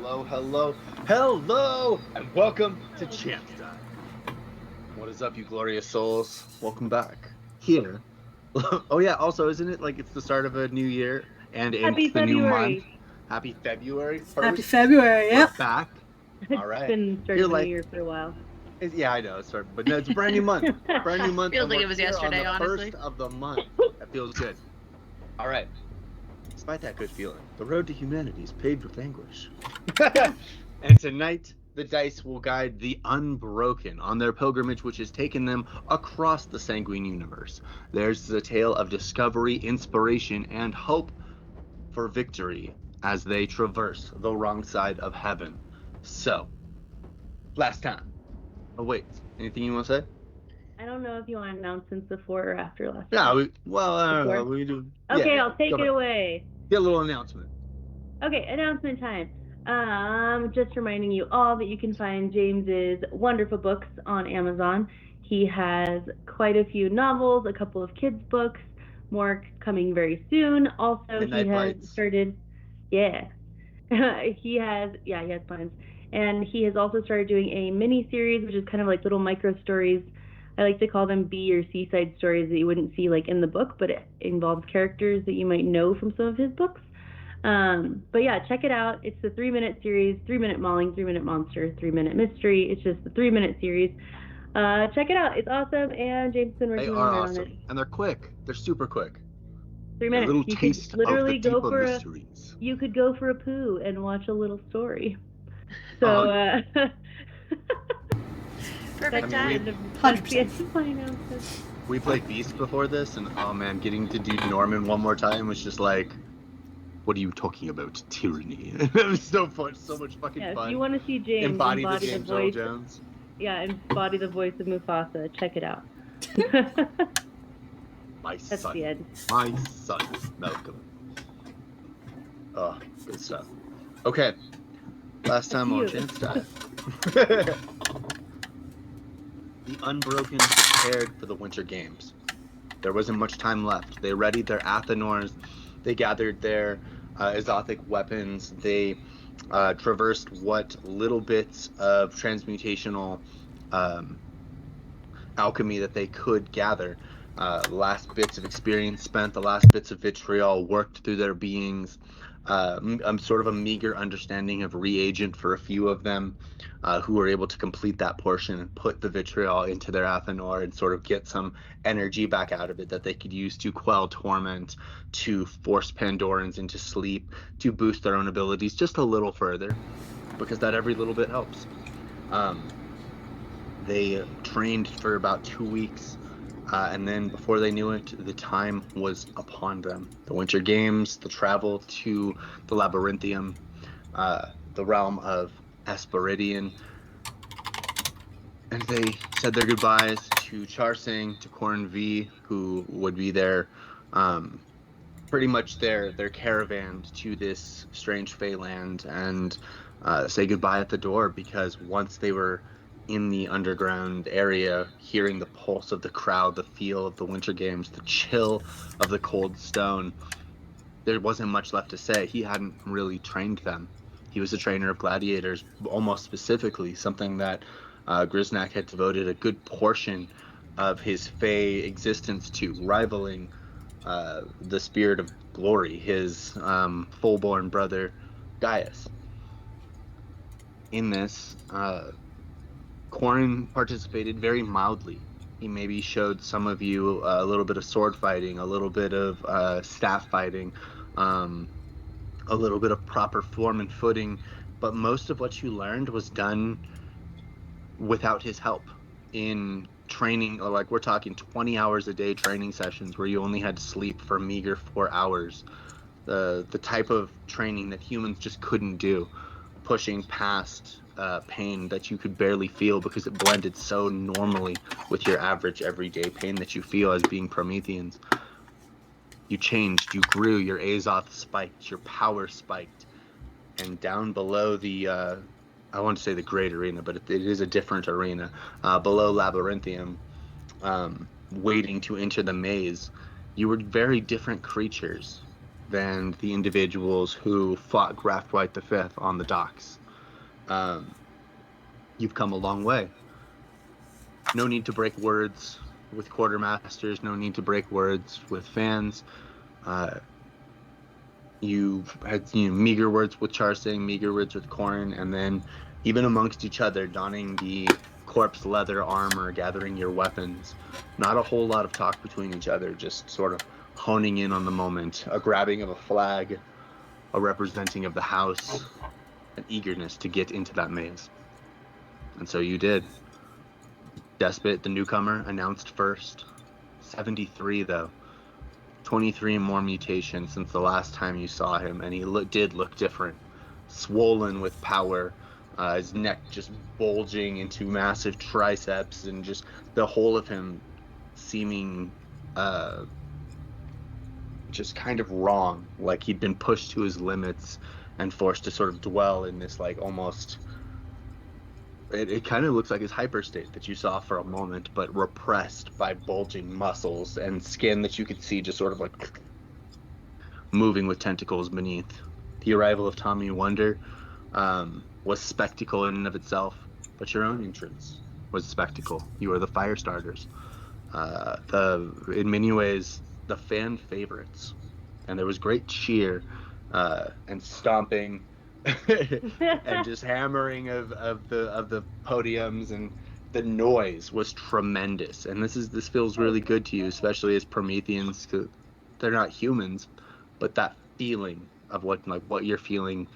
hello, and welcome to Champs Time. What is up, you glorious souls? Welcome back here. Oh yeah, also, isn't it like it's the start of a new year and Happy it's the new month? February. Happy February 1st. Happy February, We're yep. back. It's All right. been You're starting the new like, year for a while. yeah, I know, but no, it's a brand new month. Brand new month. Feels and like we're it was here yesterday, on the honestly. first of the month. That feels good. All right. Despite that good feeling, the road to humanity is paved with anguish. And tonight, the dice will guide the Unbroken on their pilgrimage, which has taken them across the sanguine universe. There's the tale of discovery, inspiration, and hope for victory as they traverse the wrong side of heaven. So, last time. Oh, wait. Anything you want to say? I don't know if you want announcements before or after last Yeah, time. we do. Okay, Yeah, I'll take go it ahead. away. Get a little announcement. Okay, announcement time. Just reminding you all that you can find James's wonderful books on Amazon. He has quite a few novels, a couple of kids' books, more coming very soon. Also, Midnight he has Bites. started, yeah, he has plans. And he has also started doing a mini series, which is kind of like little micro stories. I like to call them B or C side stories that you wouldn't see like in the book, but it involves characters that you might know from some of his books. But yeah, check it out. It's the 3-minute series, 3-minute mauling, 3-minute monster, 3-minute mystery. It's just the 3-minute series. Check it out. It's awesome, and James has been They working are really hard on awesome. it. And they're quick. They're super quick. 3 A minutes. little You could taste of the literally go deeper for mysteries. you could go for a poo and watch a little story. Oh, So Perfect I mean, time. that's the end of my announcement. we played Beast before this, and oh man, getting to do Norman one more time was just like, what are you talking about? Tyranny. It was so fun, so much fucking Yeah, if fun. you want to see James Embody the embody the James Earl voice, Jones. yeah, embody the voice of Mufasa, check it out. My That's son. the end. My son, Malcolm. Oh, good stuff. Okay. Last time on You. Chance Dive. The Unbroken prepared for the Winter Games. There wasn't much time left. They readied their Athenors. They gathered their Azothic weapons. They traversed what little bits of transmutational alchemy that they could gather. Last bits of experience spent, the last bits of vitriol worked through their beings. Sort of a meager understanding of reagent for a few of them, who were able to complete that portion and put the vitriol into their Athenor and sort of get some energy back out of it that they could use to quell torment, to force Pandorans into sleep, to boost their own abilities just a little further, because that every little bit helps. They trained for about 2 weeks, and then before they knew it, the time was upon them. The Winter Games, the travel to the Labyrinthium, the realm of Hesperidion, and they said their goodbyes to Charsing, to Corn V, who would be their pretty much their caravan to this strange Fey land, and say goodbye at the door, because once they were in the underground area, hearing the pulse of the crowd, the feel of the Winter Games, the chill of the cold stone, there wasn't much left to say. He hadn't really trained them. He was a trainer of gladiators, almost specifically, something that Grisnak had devoted a good portion of his Fey existence to, rivaling the Spirit of Glory, his full-born brother Gaius. In this, Corin participated very mildly. He maybe showed some of you a little bit of sword fighting, a little bit of staff fighting, um, a little bit of proper form and footing, but most of what you learned was done without his help in training. Like, we're talking 20 hours a day training sessions where you only had to sleep for a meager 4 hours. The type of training that humans just couldn't do, pushing past pain that you could barely feel because it blended so normally with your average everyday pain that you feel as being Prometheans. You changed, you grew, your Azoth spiked, your power spiked, and down below the I want to say the Great Arena, but it is a different arena, below Labyrinthium, waiting to enter the maze, you were very different creatures, than the individuals who fought Graft White V on the docks. Um, you've come a long way. No need to break words with quartermasters, no need to break words with fans. Uh, you had meager words with Charsing, meager words with Corrin, and then even amongst each other, donning the corpse leather armor, gathering your weapons. Not a whole lot of talk between each other, just sort of honing in on the moment, a grabbing of a flag, a representing of the house, an eagerness to get into that maze. And so you did. Despot, the newcomer, announced first. 73, though. 23 more mutations since the last time you saw him, and he did look different. Swollen with power, his neck just bulging into massive triceps, and just the whole of him seeming uh, just kind of wrong, like he'd been pushed to his limits and forced to sort of dwell in this, like, almost. It kind of looks like his hyperstate that you saw for a moment, but repressed by bulging muscles and skin that you could see just sort of like moving with tentacles beneath. The arrival of Tommy Wonder was spectacle in and of itself, but your own entrance was spectacle. You were the fire starters, the in many ways the fan favorites, and there was great cheer and stomping and just hammering of the podiums, and the noise was tremendous. And this feels really good to you, especially as Prometheans. 'Cause they're not humans, but that feeling of what you're feeling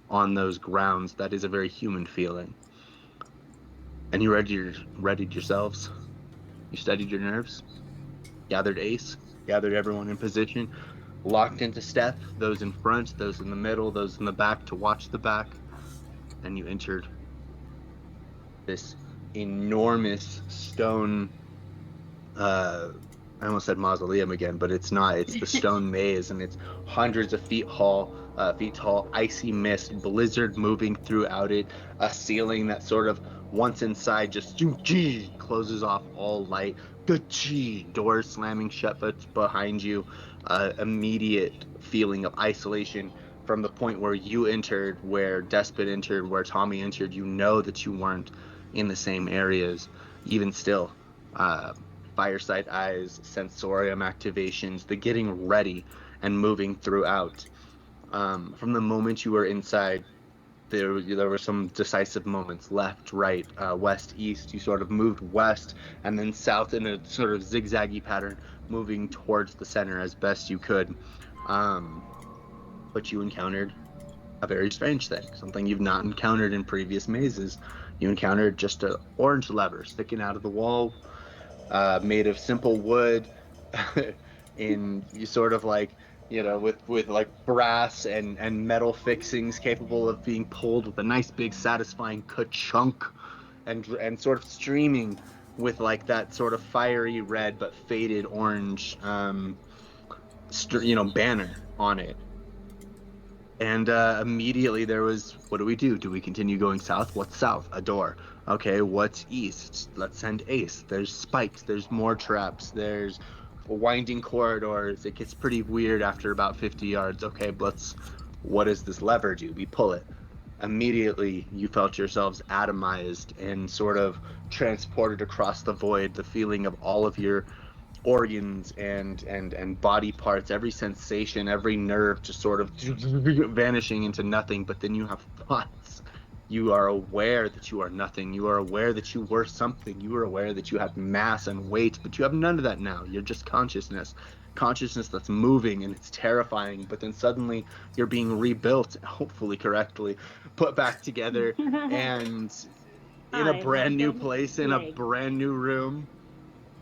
on those grounds, that is a very human feeling. And you readied yourselves. You steadied your nerves, gathered ace, gathered everyone in position, locked into step, those in front, those in the middle, those in the back to watch the back, and you entered this enormous stone. uh I almost said mausoleum again, but it's not. It's the stone maze, and it's hundreds of feet tall, icy mist, blizzard moving throughout it, a ceiling that sort of once inside just closes off all light. Doors slamming shut behind you, immediate feeling of isolation from the point where you entered, where Despot entered, where Tommy entered. You know that you weren't in the same areas, even still. Uh, Fireside eyes, sensorium activations, the getting ready and moving throughout. From the moment you were inside, there were some decisive moments: left, right, west, east. You sort of moved west and then south in a sort of zigzaggy pattern, moving towards the center as best you could. Um, but you encountered a very strange thing, something you've not encountered in previous mazes. You encountered just a orange lever sticking out of the wall, made of simple wood, in you sort of like, with like brass and metal fixings capable of being pulled with a nice big satisfying ka-chunk, and sort of streaming with like that sort of fiery red but faded orange banner on it. And immediately there was, what do we do? Do we continue going south? What's south? A door. Okay, what's east? Let's send Ace. There's spikes. There's more traps. There's winding corridors. It gets pretty weird after about 50 yards. Okay, what does this lever do? We pull it. Immediately, you felt yourselves atomized and sort of transported across the void, the feeling of all of your organs and body parts, every sensation, every nerve just sort of vanishing into nothing. But then you have thoughts. You are aware that you are nothing. You are aware that you were something. You are aware that you had mass and weight, but you have none of that now. You're just consciousness. Consciousness that's moving, and it's terrifying. But then suddenly you're being rebuilt, hopefully correctly, put back together, and in a I brand have new been place, in a plagued. brand new room,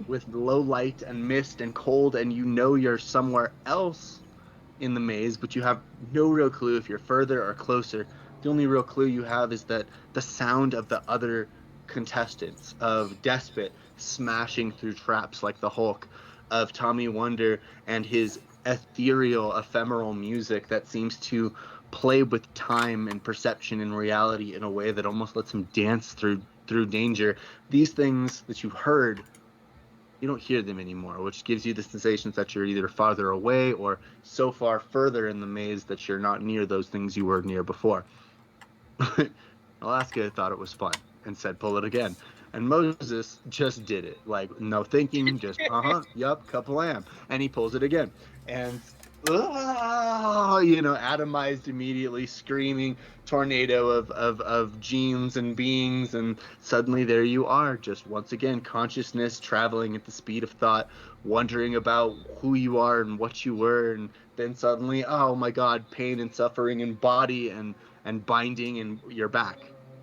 with low light and mist and cold, and you know you're somewhere else in the maze, but you have no real clue if you're further or closer. The only real clue you have is that the sound of the other contestants, of Despot smashing through traps like the Hulk, of Tommy Wonder and his ethereal, ephemeral music that seems to play with time and perception and reality in a way that almost lets him dance through danger. These things that you heard You don't hear them anymore, which gives you the sensation that you're either farther away or so far further in the maze that you're not near those things you were near before. Alaska thought it was fun and said, pull it again. And Moses just did it. Like, no thinking, just, yup, lamb. And he pulls it again. And, atomized immediately, screaming tornado of genes and beings. And suddenly there you are, just once again, consciousness traveling at the speed of thought, wondering about who you are and what you were. And then suddenly, oh my God, pain and suffering and body and binding, and you're back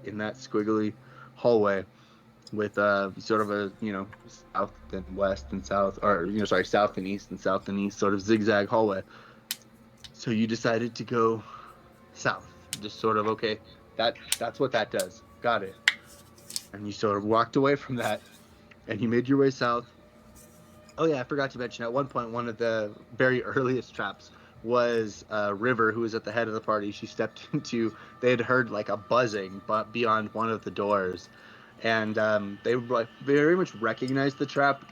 in that squiggly hallway with sort of a south and west and south, or south and east sort of zigzag hallway. So you decided to go south, just sort of, okay, that's what that does, got it. And you sort of walked away from that and you made your way south. Oh yeah, I forgot to mention, at one point, one of the very earliest traps was River, who was at the head of the party. She stepped into, they had heard like a buzzing but beyond one of the doors. And they like very much recognized the trap,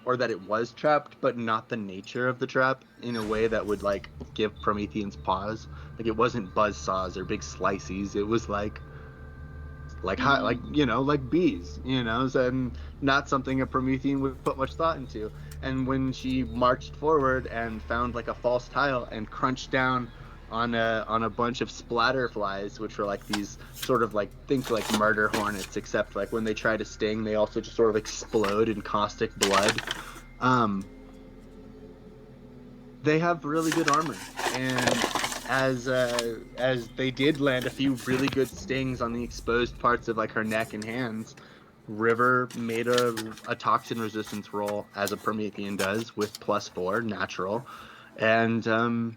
or that it was trapped, but not the nature of the trap in a way that would like give Prometheans pause. Like, it wasn't buzz saws or big slices. It was like bees, and not something a Promethean would put much thought into. And when she marched forward and found like a false tile and crunched down on a bunch of splatter flies, which were like these sort of like, think like murder hornets, except like when they try to sting, they also just sort of explode in caustic blood. They have really good armor, and as they did land a few really good stings on the exposed parts of like her neck and hands, River made a toxin resistance roll, as a Promethean does, with +4 natural, and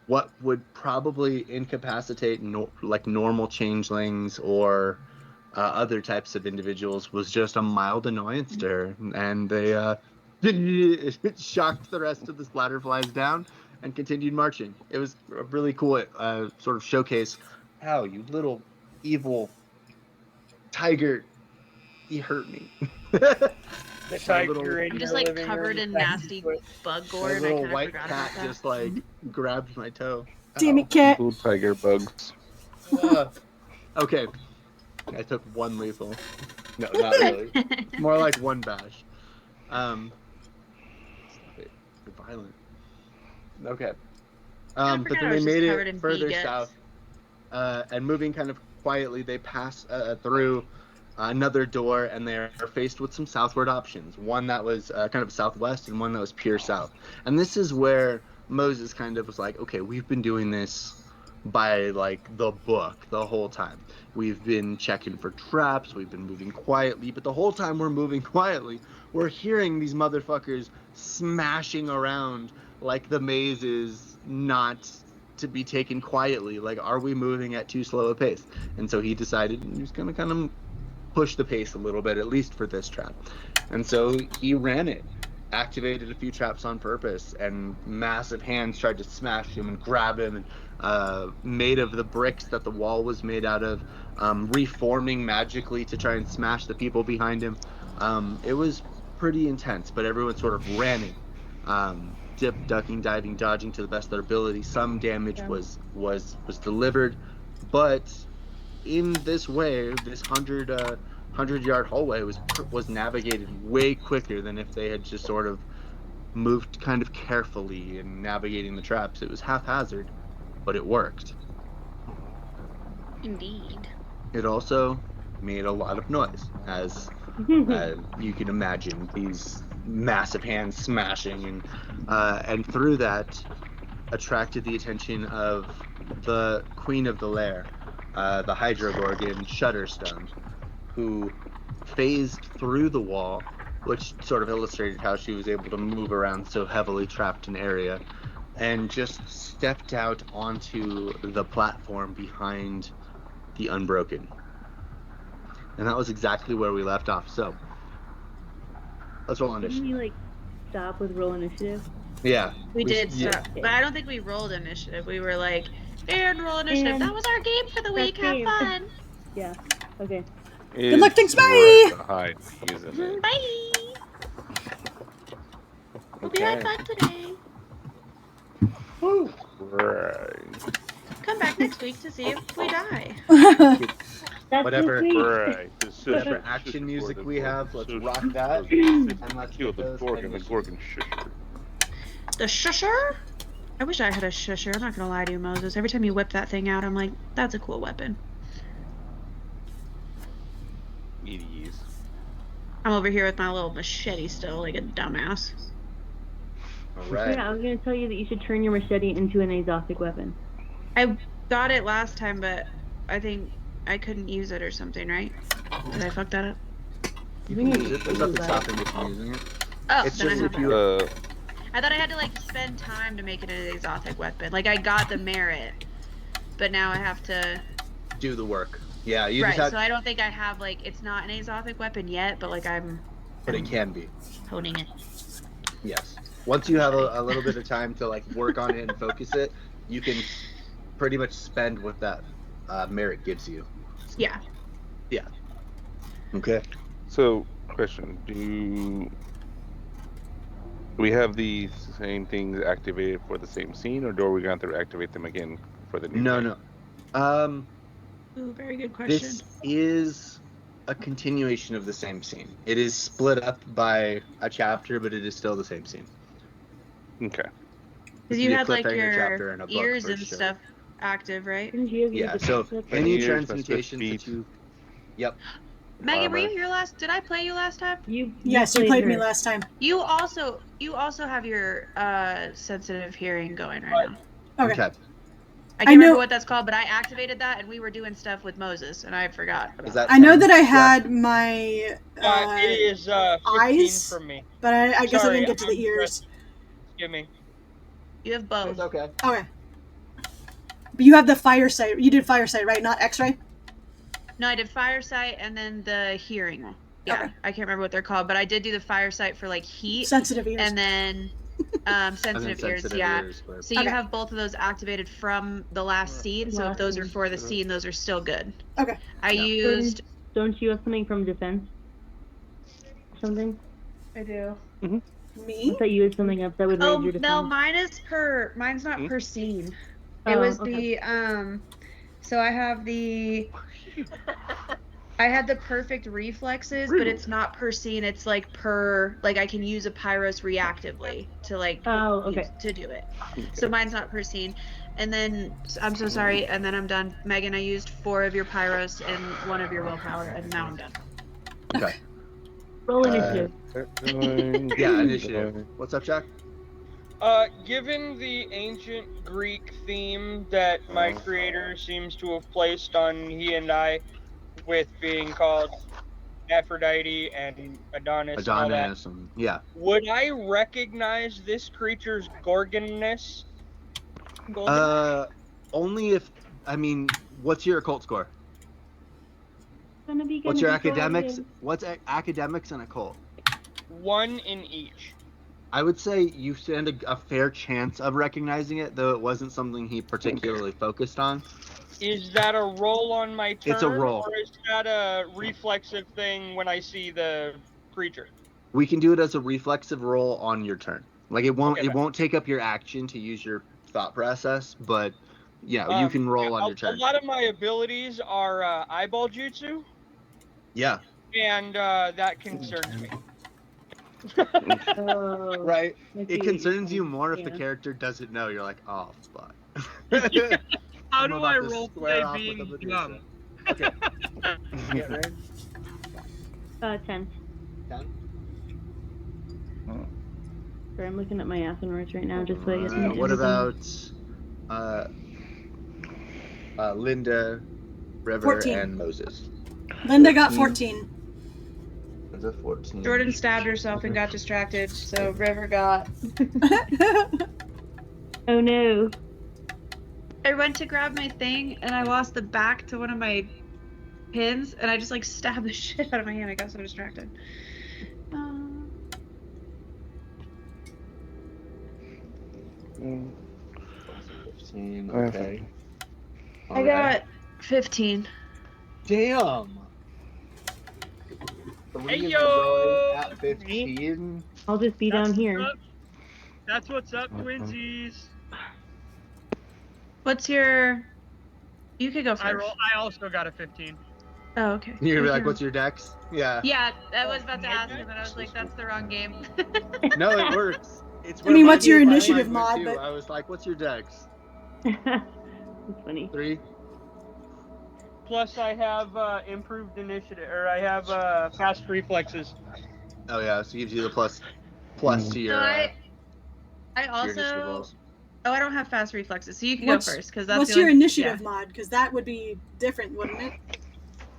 what would probably incapacitate like normal changelings or other types of individuals was just a mild annoyance to her, and they shocked the rest of the splatterflies down and continued marching. It was a really cool sort of showcase how, you little evil tiger, he hurt me. The tiger I'm just like covered in nasty bug gore, and I little kind of white forgot cat about that. just like grabbed my toe. Damn it, cat. Little tiger bugs. Okay, I took one lethal. No, not really. More like one bash. Stop it. You're violent. Okay. But then they made it further south, and moving kind of quietly, they pass through another door, and they're faced with some southward options. One that was kind of southwest, and one that was pure south. And this is where Moses kind of was like, okay, we've been doing this by like the book the whole time. We've been checking for traps, we've been moving quietly, but the whole time we're moving quietly, we're hearing these motherfuckers smashing around like the maze is not to be taken quietly. Like, are we moving at too slow a pace? And so he decided he was going to kind of push the pace a little bit, at least for this trap. And so he ran it, activated a few traps on purpose, and massive hands tried to smash him and grab him, and made of the bricks that the wall was made out of, reforming magically to try and smash the people behind him. It was pretty intense, but everyone sort of ran it, ducking, diving, dodging to the best of their ability. Some damage was delivered, but in this way, this 100-yard hallway was navigated way quicker than if they had just sort of moved kind of carefully in navigating the traps. It was haphazard, but it worked. Indeed. It also made a lot of noise, as you can imagine, these massive hands smashing, and through that attracted the attention of the queen of the lair, the Hydrogorgon Shutterstone, who phased through the wall, which sort of illustrated how she was able to move around so heavily trapped an area, and just stepped out onto the platform behind the Unbroken. And that was exactly where we left off. So let's roll initiative. Didn't you like stop with roll initiative? Yeah. We did stop, yeah. but I don't think we rolled initiative. We were like, and roll initiative. And that was our game for the week. Have fun. Yeah. Okay. Good luck, thanks, bye! Hide. Use it. Bye. Hope you had fun today. Woo. Right. Come back next week to see if we die. That's Whatever, this week. Right. whatever action music we have, let's rock that, and let's Kill get the those Gorgon, the finished. Gorgon shusher. The shusher? I wish I had a shusher. I'm not gonna lie to you, Moses. Every time you whip that thing out, I'm like, that's a cool weapon. It is. I'm over here with my little machete still, like a dumbass. All right. Yeah, I was gonna tell you that you should turn your machete into an exotic weapon. I got it last time, but I think I couldn't use it or something, right? Did I fuck that up? You can use it. There's nothing stopping you from using it. Oh, It's then just I if have you. that. I thought I had to like spend time to make it an exotic weapon. Like I got the merit, but now I have to Do the work. Yeah, you right. just have. So I don't think I have like it's not an exotic weapon yet, but like I'm But it can be. honing it. Yes. Once you have a little bit of time to like work on it and focus it, you can pretty much spend what that merit gives you. Yeah. Yeah. Okay. So, question: Do we have the same things activated for the same scene, or do we going to activate them again for the new? No, thing? no. Ooh, very good question. This is a continuation of the same scene. It is split up by a chapter, but it is still the same scene. Okay. Because you had like your ears and sure. stuff active, right? Didn't you have Yeah. your So defense any ears, my transmutations feet. that you. Yep. Megan, were you Armor. here last? Did I play you last time? Yes, you played me last time. You also have your sensitive hearing going right now. Okay. I can't remember what that's called, but I activated that and we were doing stuff with Moses and I forgot. Is that I know 10? that I Yeah. had my It is 15 eyes from me. but I guess I Sorry, didn't get to the I'm ears. Excuse me. You have both. It's okay. Okay. But you have the fire sight. You did fire sight, right? Not X-ray? No, I did fire sight and then the hearing. Yeah, okay. I can't remember what they're called, but I did do the fire sight for like heat. Sensitive ears. And then sensitive ears, yeah. So you have both of those activated from the last scene. So if those are for the scene, those are still good. Okay. I used. Don't you have something from defense? Something? I do. Me? I thought you had something else that would raise your defense. No, mine's not per scene. It Oh, was okay. the so I have the I had the perfect reflexes, but it's not per scene. It's like I can use a pyros reactively to like to do it. Okay. So mine's not per scene. And then I'm so sorry. And then I'm done. Megan, I used 4 of your pyros and 1 of your willpower, and now I'm done. Okay. Roll initiative. Yeah, initiative. What's up, Jack? Given the ancient Greek theme that my creator seems to have placed on he and I, with being called Aphrodite and Adonis and all that, yeah. would I recognize this creature's Gorgonness? Only if, I mean, what's your occult score? What's your academics? What's academics and occult? 1 in each. I would say you stand a fair chance of recognizing it, though it wasn't something he particularly focused on. Is that a roll on my turn? It's a roll. Or is that a reflexive thing when I see the creature? We can do it as a reflexive roll on your turn. Like it won't take up your action to use your thought process, but yeah, you can roll on your turn. A lot of my abilities are eyeball jutsu. Yeah. And that concerns me. Right. It concerns you more if the character doesn't know. You're like, oh fuck. How do I roll play being dumb? Okay. Get ready. 10. 10. Sorry, I'm looking at my Athenroids right now, just so I get What about Linda, River, 14. and Moses? Linda got 14. Linda 14. Jordan stabbed herself and got distracted, so River got. Oh no. I went to grab my thing and I lost the back to one of my pins and I just like stabbed the shit out of my hand. I got so distracted. 15. Okay. I got 15. Damn. Hey yo! At 15. I'll just be down here. That's what's up, twinsies. What's your? You could go first. I also got a 15. Oh, okay. You're gonna be like, Yeah. "What's your dex?" Yeah. Yeah, I was about to my ask dex? him, and I was like, "That's the wrong game." No, it works. It's I mean, what's your my initiative mind went mod, too. but- I was like, "What's your dex?" That's funny. 3. Plus, I have improved initiative, or I have fast reflexes. Oh yeah, so it gives you the plus to your So I to your initiative also. rolls. Oh, I don't have fast reflexes, so you can go first because that's what's the your only, initiative mod? Because that would be different, wouldn't it?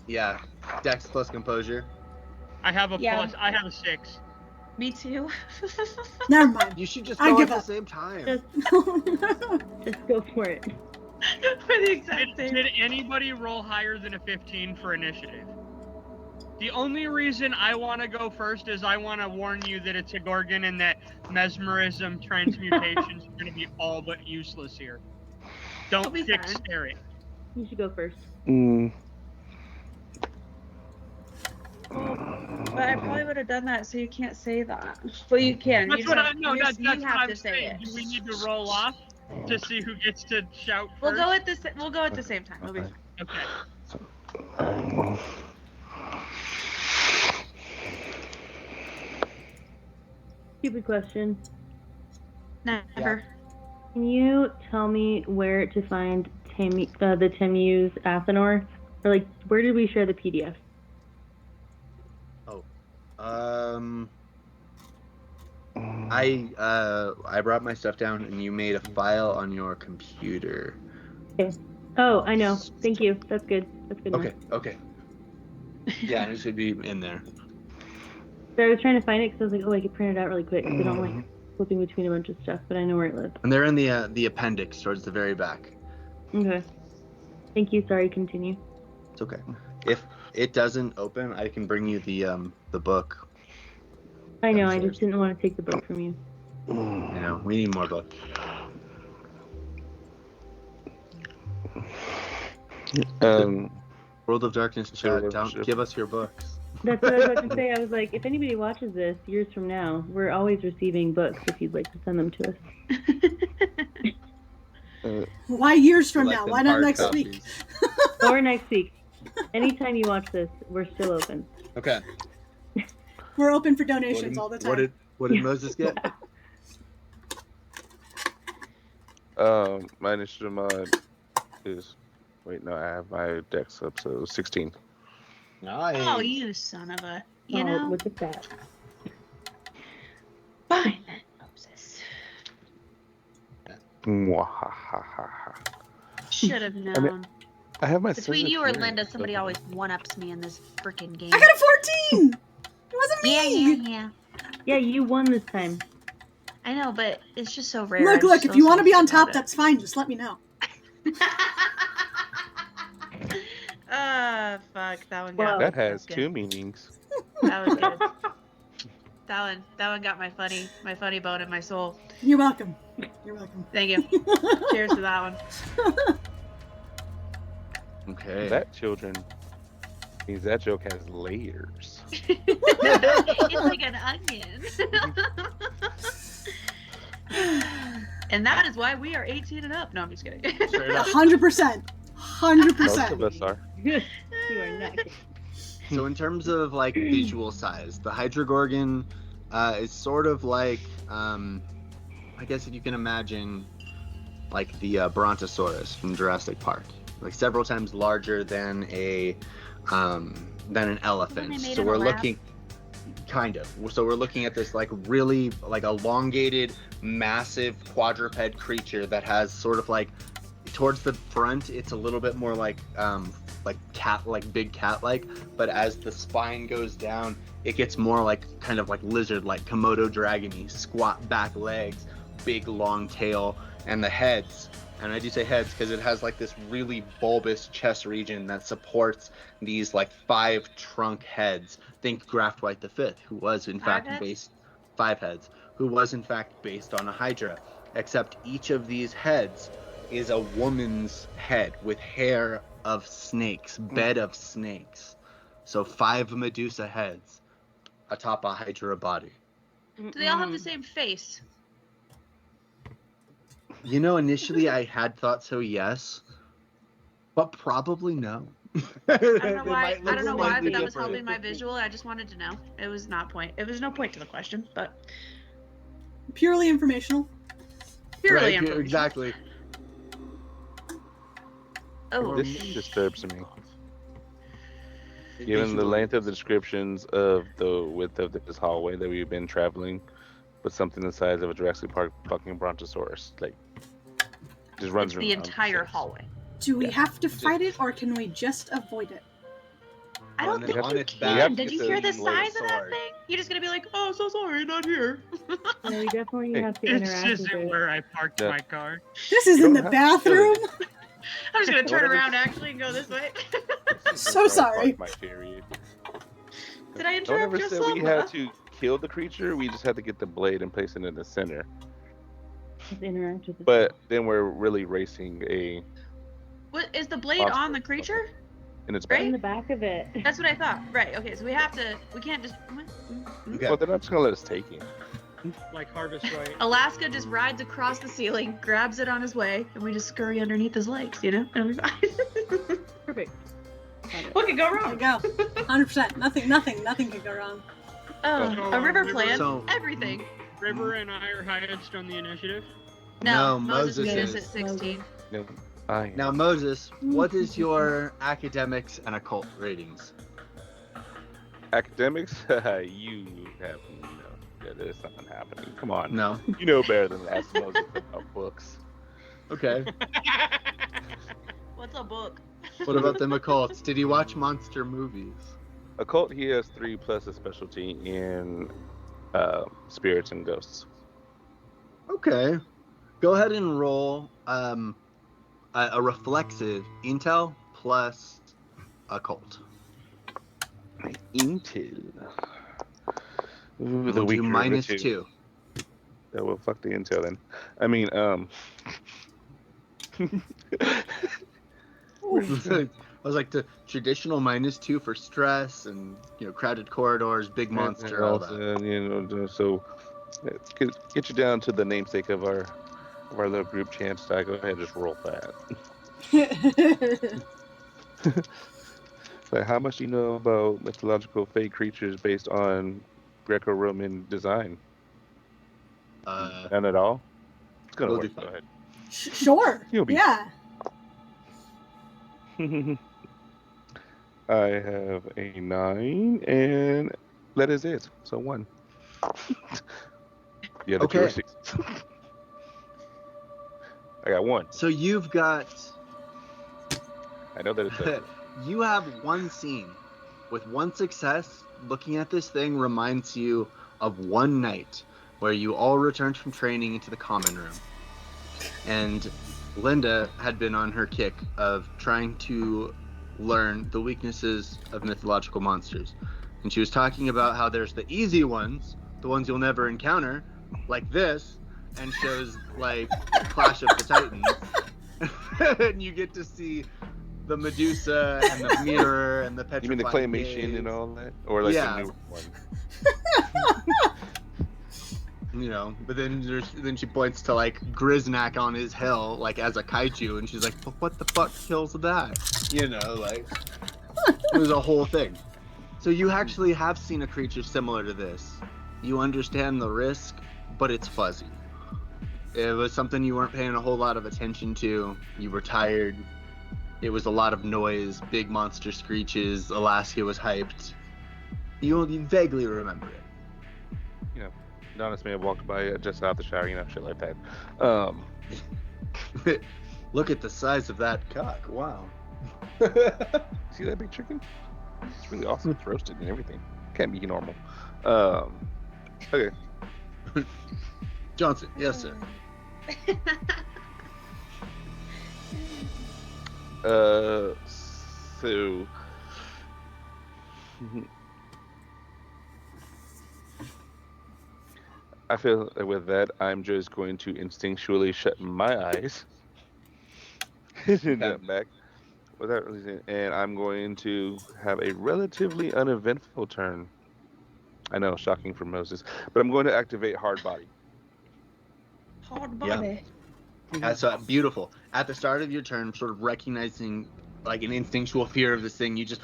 Yeah, dex plus composure. I have a Yeah. plus. I have a 6. Me too. Never mind. You should just I go give at the up. same time. Just go for it. For the exact same. Did anybody roll higher than a 15 for initiative? The only reason I want to go first is I want to warn you that it's a Gorgon and that mesmerism transmutations are going to be all but useless here. I'll Don't be fix fine. staring. You should go first. But I probably would have done that, so you can't say that. Well, you can. That's You what just I know. you That's have what I'm to say saying. it. Do we need to roll off to see who gets to shout We'll first? go at the We'll go at the same time. We'll be fine. Okay. Stupid question. Never. Can you tell me where to find the Temu's Athenor? Or like, where did we share the PDF? I brought my stuff down and you made a file on your computer. Okay. Oh, I know. Thank you. That's good. That's good. Okay. Yeah, and it should be in there. So I was trying to find it because I was like, oh, I could print it out really quick. So I don't like flipping between a bunch of stuff, but I know where it lives. And they're in the appendix towards the very back. Okay. Thank you. Sorry. Continue. It's okay. If it doesn't open, I can bring you the book. I know. I Downstairs. just didn't want to take the book from you. You know, we need more books. World of Darkness chat, don't give us your books. That's what I was about to say. I was like, if anybody watches this years from now, we're always receiving books if you'd like to send them to us. Why years from Like now? them Why not hard next copies. week? Or next week. Anytime you watch this, we're still open. Okay. We're open for donations all the time. What did Moses get? My initiative mod is. Wait, no, I have my dex up, so 16. Nice. Oh, you son of a. You know. Look at that. Fine, Moses. Mwahahaha. Should have known. I have my Between service you or here, Linda, so- somebody always one-ups me in this freaking game. I got a 14! It wasn't me! Yeah. Yeah, you won this time. I know, but it's just so rare. Look, if you want to be on top, that's fine. Just let me know. Fuck, that one got That has good. 2 meanings. That was good. That one got my funny bone in my soul. You're welcome. You're welcome. Thank you. Cheers to that one. Okay. That, children, means that joke has layers. It's like an onion. And that is why we are 18 and up. No, I'm just kidding. Straight up. 100%. Most 100%. of us are. You are not kidding. So in terms of like visual size, the Hydrogorgon is sort of like, I guess if you can imagine, like the Brontosaurus from Jurassic Park, like several times larger than an elephant. made So in we're a lab? looking, kind of. So we're looking at this like really like elongated, massive quadruped creature that has sort of like towards the front, it's a little bit more like cat, like big cat like, but as the spine goes down, it gets more like kind of like lizard like, Komodo dragony, squat back legs, big long tail, and the heads, and I do say heads because it has like this really bulbous chest region that supports these like 5 trunk heads. Think Graftwhite the Fifth, who was in fact based 5 heads, who was in fact based on a hydra, except each of these heads is a woman's head with hair of snakes, bed of snakes. So 5 Medusa heads atop a hydra body. Do they all have the same face? Initially I had thought so, yes, but probably no. I don't know They why. might I look don't know why, slightly but that was different. helping my visual. I just wanted to know. It was not point. It was no point to the question, but Purely informational. purely Right, information. exactly. Oh, This disturbs me. Given the Visually. length of the descriptions of the width of this hallway that we've been traveling, with something the size of a Jurassic Park fucking Brontosaurus, like, just runs it's around. the entire Says, hallway. Do we Yeah. have to fight it, or can we just avoid it? I don't On- think on you its can. back Did is you a hear the blade size of that sword. thing? You're just gonna be like, "Oh, so sorry, not here." Yeah, we definitely Hey, have to This interact with isn't it. where I parked Yeah. my car. This is You in don't the have to kill bathroom. it. I'm just gonna turn Whatever. around actually and go this way. So sorry. My period. Did I No one interrupt ever your said we slumber? had to kill the creature. We just had to get the blade and place it in the center. Let's interact with it. But then we're really racing a What is the blade on the monster creature? in its In back. the back of it. That's what I thought. Right. Okay. So we have to. We can't just. Okay. Well, they're not just gonna let us take him. Like Harvest Right. Alaska just rides across the ceiling, grabs it on his way, and we just scurry underneath his legs. You know, and we'll be fine. Perfect. Got it. What could go There wrong? you go. 100%. Nothing can go wrong. A river plan. So- Everything. River and I are highest on the initiative. No, Moses Moses beat us is. at 16. No, I Now, Moses, what is your academics and occult ratings? academics. You have no. There's nothing happening. Come on. No. You know better than that. Ask Moses about books. Okay. What's a book? What about them occults? Did he watch monster movies? Occult, he has 3 plus a specialty in spirits and ghosts. Okay. Go ahead and roll a reflexive intel plus occult. Intel. Ooh, We'll the do weaker of the minus two. 2. Yeah, well, fuck the intel then. I mean, I was like the traditional minus 2 for stress and crowded corridors, big monster, all that. So get you down to the namesake of our little group chant. So I go ahead and just roll that. Like, how much do you know about mythological fake creatures based on Greco-Roman design? None at all. It's gonna We'll do work. Go fine. ahead. Sure. You'll be- Yeah. I have a 9, and that is it. So 1. The other 2 are Okay. 6. I got 1. So you've got I know that it's a you have one scene with one success. Looking at this thing reminds you of one night where you all returned from training into the common room, and Linda had been on her kick of trying to learn the weaknesses of mythological monsters, and she was talking about how there's the easy ones, the ones you'll never encounter, like this, and shows like Clash of the Titans, and you get to see the Medusa and the mirror and the petrified You mean the claymation gaze, and all that, or like Yeah. the new one? But then she points to like Grisnak on his hill, like as a kaiju, and she's like, "But what the fuck kills that?" Like it was a whole thing. So you actually have seen a creature similar to this. You understand the risk, but it's fuzzy. It was something you weren't paying a whole lot of attention to. You were tired. It was a lot of noise, big monster screeches. Alaska was hyped. You vaguely remember it. Adonis may have walked by just out the shower, shit like that. Look at the size of that cock. Wow. See that big chicken? It's really awesome. It's roasted and everything. Can't be normal. Okay. Johnson, yes, sir. So I feel that with that, I'm just going to instinctually shut my eyes and jump back without releasing, and I'm going to have a relatively uneventful turn. I know, shocking for Moses, but I'm going to activate Hard Body. Hard Yeah. body. So beautiful. At the start of your turn, sort of recognizing like an instinctual fear of this thing, you just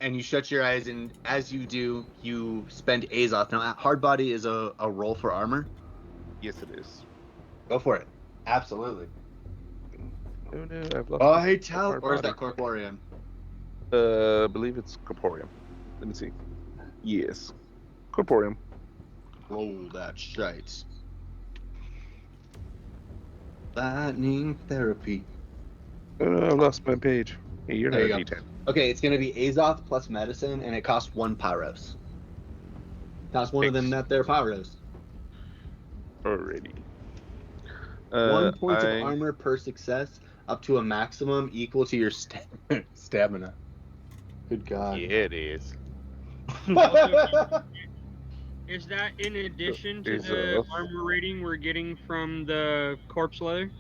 and you shut your eyes, and as you do, you spend Azoth. Now, hard body is a roll for armor. Yes, it is. Go for it. Absolutely. Oh no, I've lost Oh, my hey, tell. hard Or is body. that corporeum? I believe it's corporeum. Let me see. Yes, corporeum. Roll that shite. Lightning therapy. Oh no, I lost my page. Hey, you're not There a you go. D10. Okay, it's gonna be Azoth plus medicine, and it costs 1 pyros. Costs one of them Thanks. that they're pyros. Alrighty. 1 point of I armor per success, up to a maximum equal to your stamina. Good God. yeah, it is. Is that in addition to Is the armor rating we're getting from the corpse leather?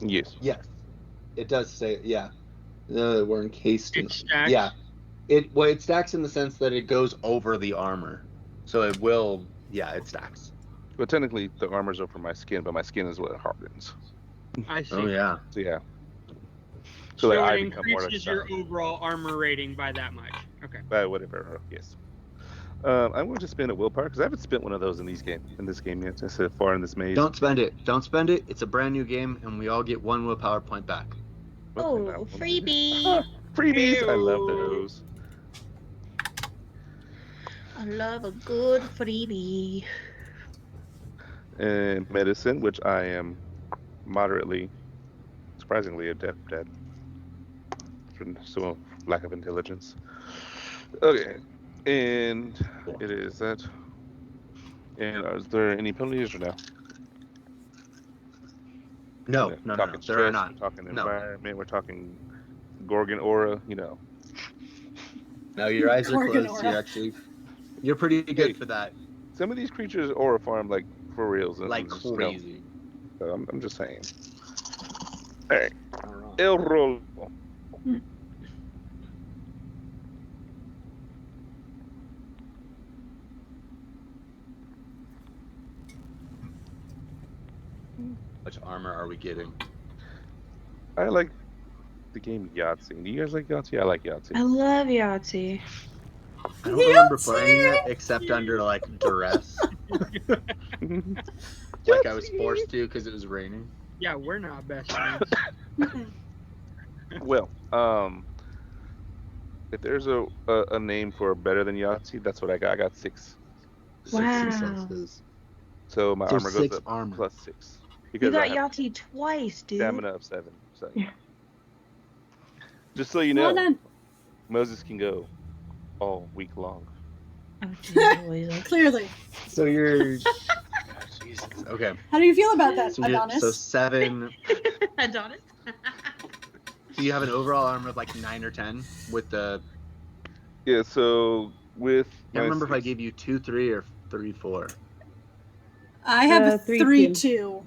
yes. Yes, it does say, yeah. We're encased in. It stacks. Yeah. It stacks in the sense that it goes over the armor. So it will, yeah, it stacks. Well, technically, the armor's over my skin, but my skin is what hardens. I see. Oh, yeah. So yeah. So like, it I become more like increases your stone. overall armor rating by that much. Okay. Whatever. Yes. I'm going to spend a willpower because I haven't spent one of those in this game yet. So far in this maze. Don't spend it. Don't spend it. It's a brand new game, and we all get 1 willpower point back. Okay, Oh, freebie. freebies! I love Ew. those. I love a good freebie. And medicine, which I am moderately, surprisingly adept at. For some lack of intelligence. Okay, and it is that. And is there any penalties or no? No, no, no, no. Talking There are stress, not. we're talking No. environment, we're talking Gorgon aura, No, your eyes are Gorgon closed. aura. You're pretty Hey, good for that. some of these creatures aura farm like for reals, Like and just, crazy. so I'm just saying. All right, Not wrong. El Rolo. Which armor are we getting? I like the game Yahtzee. Do you guys like Yahtzee? I like Yahtzee. I love Yahtzee. I don't remember Yahtzee! playing it except under like duress. Like I was forced to because it was raining. Yeah, we're not best friends. Well, if there's a name for better than Yahtzee, that's what I got. I got 6. Wow. Successes. So my So armor goes 6 up armor. plus 6 You because I got have Yahtzee twice, dude. stamina of 7. So Yeah. just so you Well know, done. Moses can go all week long. Oh, geez, Clearly. So you're. Jesus. Okay. How do you feel about that, So, Adonis? so 7. Adonis? So you have an overall armor of like 9 or 10 with the. Yeah. So with I can't remember if I 6 gave you 2, 3, or 3, 4. I have a 3-2.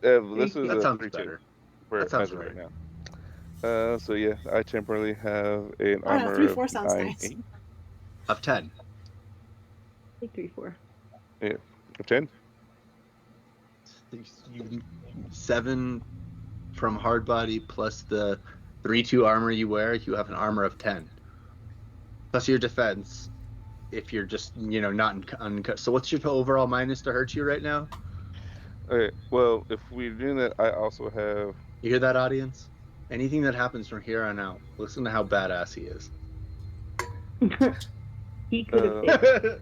3-2. this is That a sounds 3-2 better. for That sounds as of right. right now. So yeah, I temporarily have an I don't know, armor 3-4 of sounds 9, nice. 8, Of 10. Like 3-4. of 10. 7 from hard body plus the 3-2 armor you wear, you have an armor of 10. Plus your defense, if you're just, not uncut. So what's your overall minus to hurt you right now? Okay. Well, if we're doing that, I also have. You hear that, audience? Anything that happens from here on out, listen to how badass he is. He could have saved.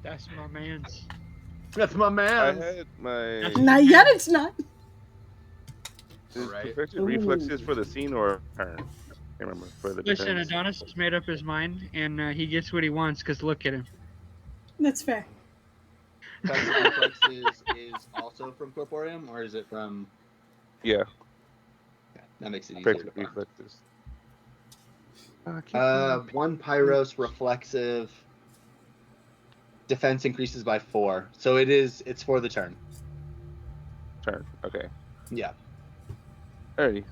That's my man's. That's my I man. had my. That's Not yet, it's not. Is Alright. perfected reflexes for the scene or turn? Can't remember for the Listen, defense. Adonis has made up his mind, and he gets what he wants. Because look at him. That's fair. Defensive reflexes is also from Corporeum, or is it from? Yeah, That makes it easier to perfected find. reflexes. I can't find 1 Pyros reflexive. Defense increases by 4, so it's for the turn. turn. Okay. Yeah. Alrighty.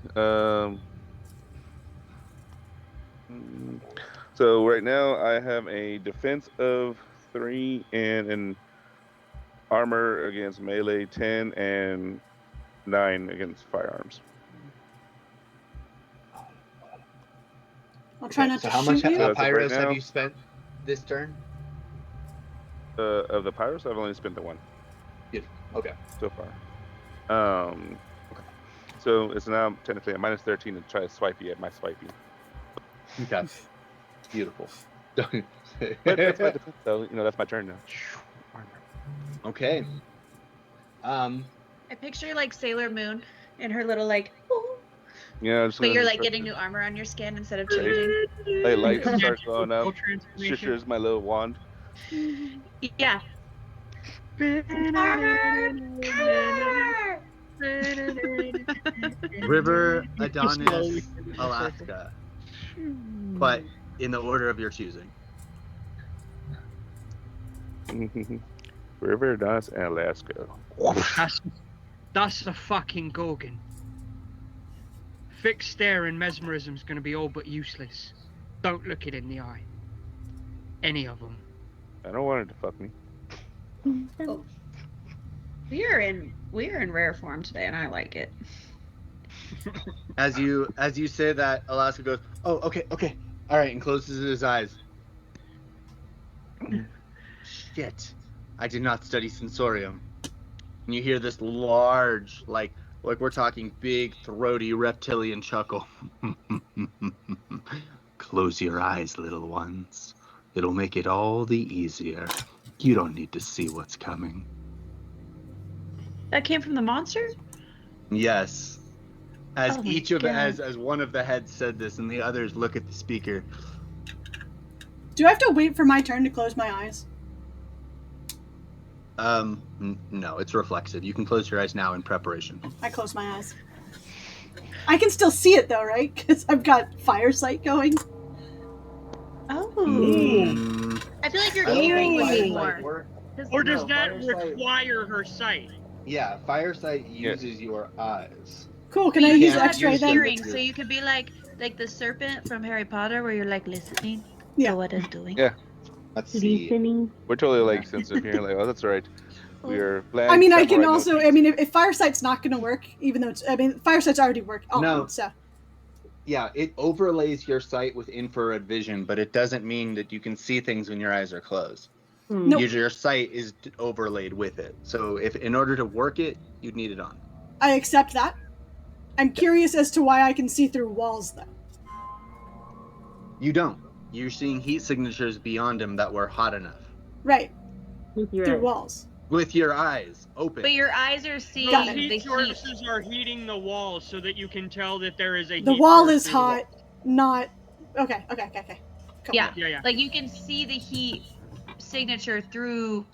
So right now I have a defense of 3 and an armor against melee 10 and 9 against firearms. I'll try not so to how much shoot you. So as of right pyros have now- you spent this turn? Of the pyros, I've only spent the 1 Beautiful. Okay. so far. So it's now technically a -13 to try to swipe you at my swipey. Okay. Beautiful. But that's my defense, though. That's my turn now. Armor. Okay. I picture like Sailor Moon and her little like, "Ooh," Yeah, just but you're like start getting to- new armor on your skin instead of changing. lights start Magical glowing up. spell transformation. Shishers my little wand. Yeah. River Slowly Adonis, turn into a circle. Alaska, but in the order of your choosing. River Adonis and Alaska. That's a fucking Gorgon. Fixed stare and mesmerism's gonna be all but useless. Don't look it in the eye. Any of them. I don't want it to fuck me. We are in rare form today, and I like it. As you say that, Alaska goes, "Oh, okay, all right," and closes his eyes. Shit, I did not study sensorium. And you hear this large, like we're talking big, throaty reptilian chuckle. Close your eyes, little ones. It'll make it all the easier. You don't need to see what's coming. That came from the monster? Yes. As Oh my each of God. as one of the heads said this, and the others look at the speaker. Do I have to wait for my turn to close my eyes? No, it's reflexive. You can close your eyes now in preparation. I close my eyes. I can still see it though, right? Because I've got fire sight going. Oh. Mm, I feel like you're I don't hearing think way firesight more. works. Or does No, that firesight- require her sight? Yeah, firesight uses your eyes. Cool. Can But I you use can't X-ray use then? them. hearing, so you could be like the serpent from Harry Potter, where you're like listening Yeah. to what it's doing. Yeah. Let's see. Listening. We're totally like sensitive here. Like, oh, that's right. We are bland. I mean, I can samurai, no also. I cheats. mean, if firesight's not going to work, even though it's. I mean, firesight's already worked on. No. So Yeah, it overlays your sight with infrared vision, but it doesn't mean that you can see things when your eyes are closed. Nope. Usually your sight is overlaid with it. So if in order to work it, you'd need it on. I accept that. I'm curious as to why I can see through walls though. You don't. You're seeing heat signatures beyond him that were hot enough. Right. With your Through eyes. walls. With your eyes open. But your eyes are seeing Got The it. the heat heat. sources are heating the walls so that you can tell that there is a The heat wall source is through the hot, not. Okay. Cool. Yeah. Yeah. Like you can see the heat signature through,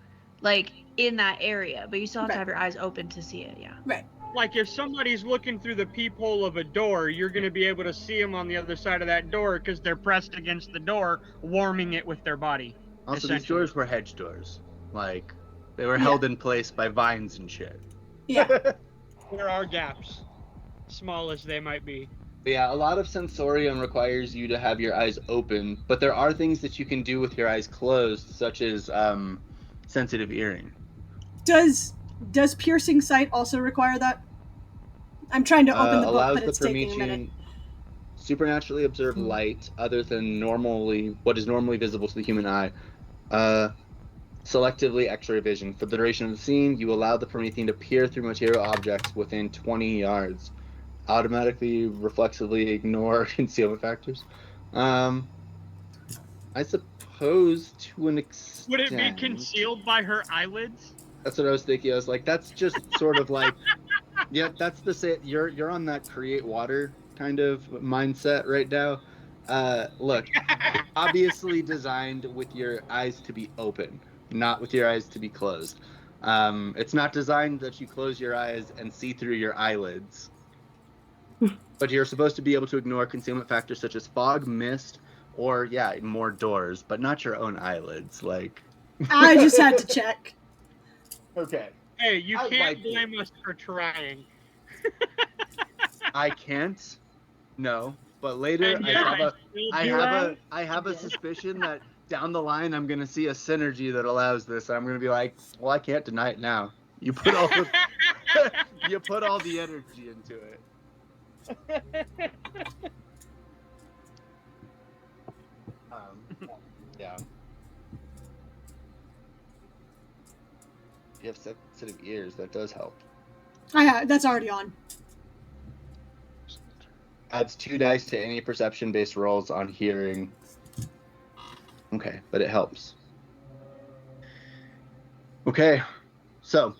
like in that area, but you still have to Right. have your eyes open to see it. Yeah. Like if somebody's looking through the peephole of a door, you're going to be able to see them on the other side of that door because they're pressed against the door, warming it with their body. Also, these essentially. doors were hedge doors. Like, they were Yeah. held in place by vines and shit. Yeah. There are gaps, small as they might be. But yeah, a lot of sensorium requires you to have your eyes open, but there are things that you can do with your eyes closed, such as sensitive hearing. Does piercing sight also require that? I'm trying to open the book, Allows but the it's taking a minute. Promethean supernaturally observe light other than what is normally visible to the human eye. Selectively X-ray vision. For the duration of the scene, you allow the Promethean to peer through material objects within 20 yards. Automatically, reflexively ignore concealment factors. I suppose to an extent. Would it be concealed by her eyelids? That's what I was thinking. I was like, that's just sort of like, yeah, that's you're on that create water kind of mindset right now. Look, obviously designed with your eyes to be open, not with your eyes to be closed. It's not designed that you close your eyes and see through your eyelids. But you're supposed to be able to ignore concealment factors such as fog, mist, or more doors, but not your own eyelids. Like, I just had to check. okay, Hey, you I can't like it. blame us for trying. I can't. No, but later And yeah, I have a suspicion that down the line I'm gonna see a synergy that allows this. I'm gonna be like, well, I can't deny it now. You put all of You put all the energy into it. Yeah. You have sensitive ears. That does help. That's already on. Adds 2 dice to any perception-based rolls on hearing. Okay, but it helps. Okay, so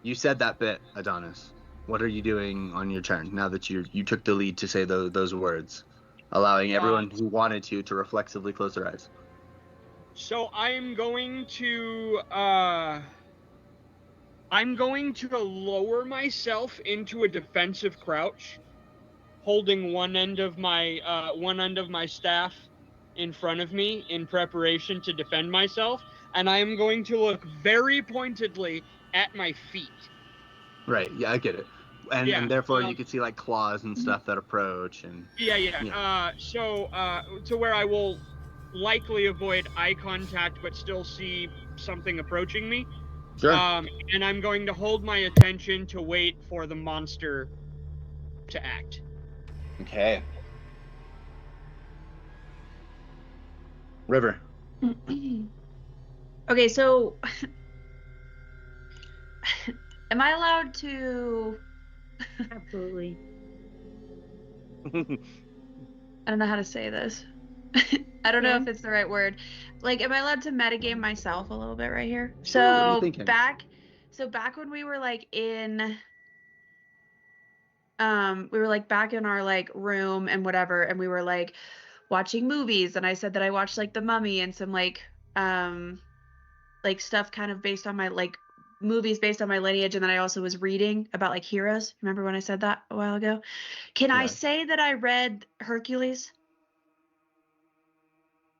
you said that bit, Adonis. What are you doing on your turn now that you took the lead to say those words, allowing everyone who wanted to reflexively close their eyes? So I'm going to lower myself into a defensive crouch, holding one end of my staff in front of me in preparation to defend myself, and I am going to look very pointedly at my feet. Right. Yeah, I get it. And therefore you can see like claws and stuff that approach and to where I will likely avoid eye contact but still see something approaching me. Sure. And I'm going to hold my attention to wait for the monster to act. Okay. River. Okay, so am I allowed to? Absolutely. I don't know how to say this. I don't know if it's the right word. Like, am I allowed to metagame myself a little bit right here? Sure, what are you thinking? back when we were like in back in our like room and whatever, and we were like watching movies, and I said that I watched like The Mummy and some like stuff kind of based on my like movies based on my lineage, and then I also was reading about like heroes. Remember when I said that a while ago? Can I say that I read Hercules?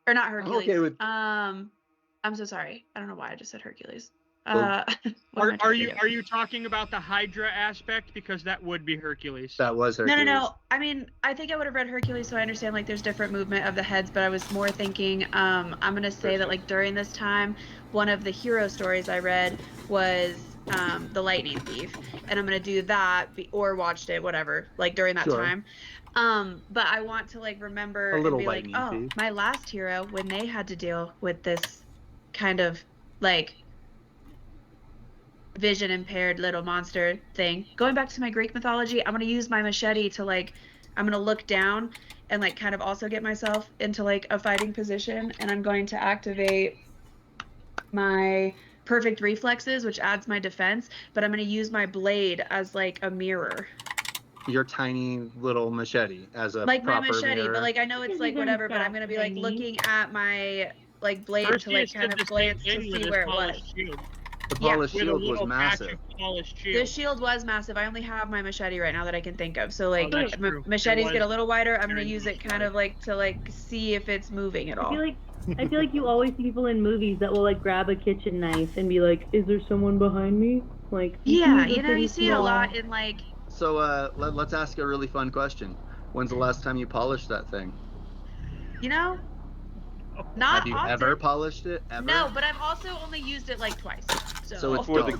Or not Hercules. Okay with... I'm so sorry. I don't know why I just said Hercules. Are you talking about the Hydra aspect? Because that would be Hercules. That was Hercules. No. I mean, I think I would have read Hercules, so I understand like there's different movement of the heads, but I was more thinking, I'm gonna say that like during this time, one of the hero stories I read was The Lightning Thief, and I'm gonna do that or watched it, whatever, like during that time. But I want to like remember and be like, oh, my last hero, when they had to deal with this kind of like vision impaired little monster thing. Going back to my Greek mythology, I'm going to use my machete to like, I'm going to look down and like kind of also get myself into like a fighting position, and I'm going to activate my perfect reflexes, which adds my defense, but I'm going to use my blade as like a mirror. Your tiny little machete as a like proper my machete mirror. But like I know it's like whatever, but I'm going to be like looking at my like blade to like kind of glance to see where it was. The polished shield was massive. The shield was massive. I only have my machete right now that I can think of. So like machetes get a little wider. I'm gonna use it kind of like to like see if it's moving at all. I feel like you always see people in movies that will like grab a kitchen knife and be like, "Is there someone behind me?" Like yeah, you know, you see it a lot in like. So let's ask a really fun question. When's the last time you polished that thing? You know, not Have you often. ever polished it? Ever? No, but I've also only used it like twice. So it's before the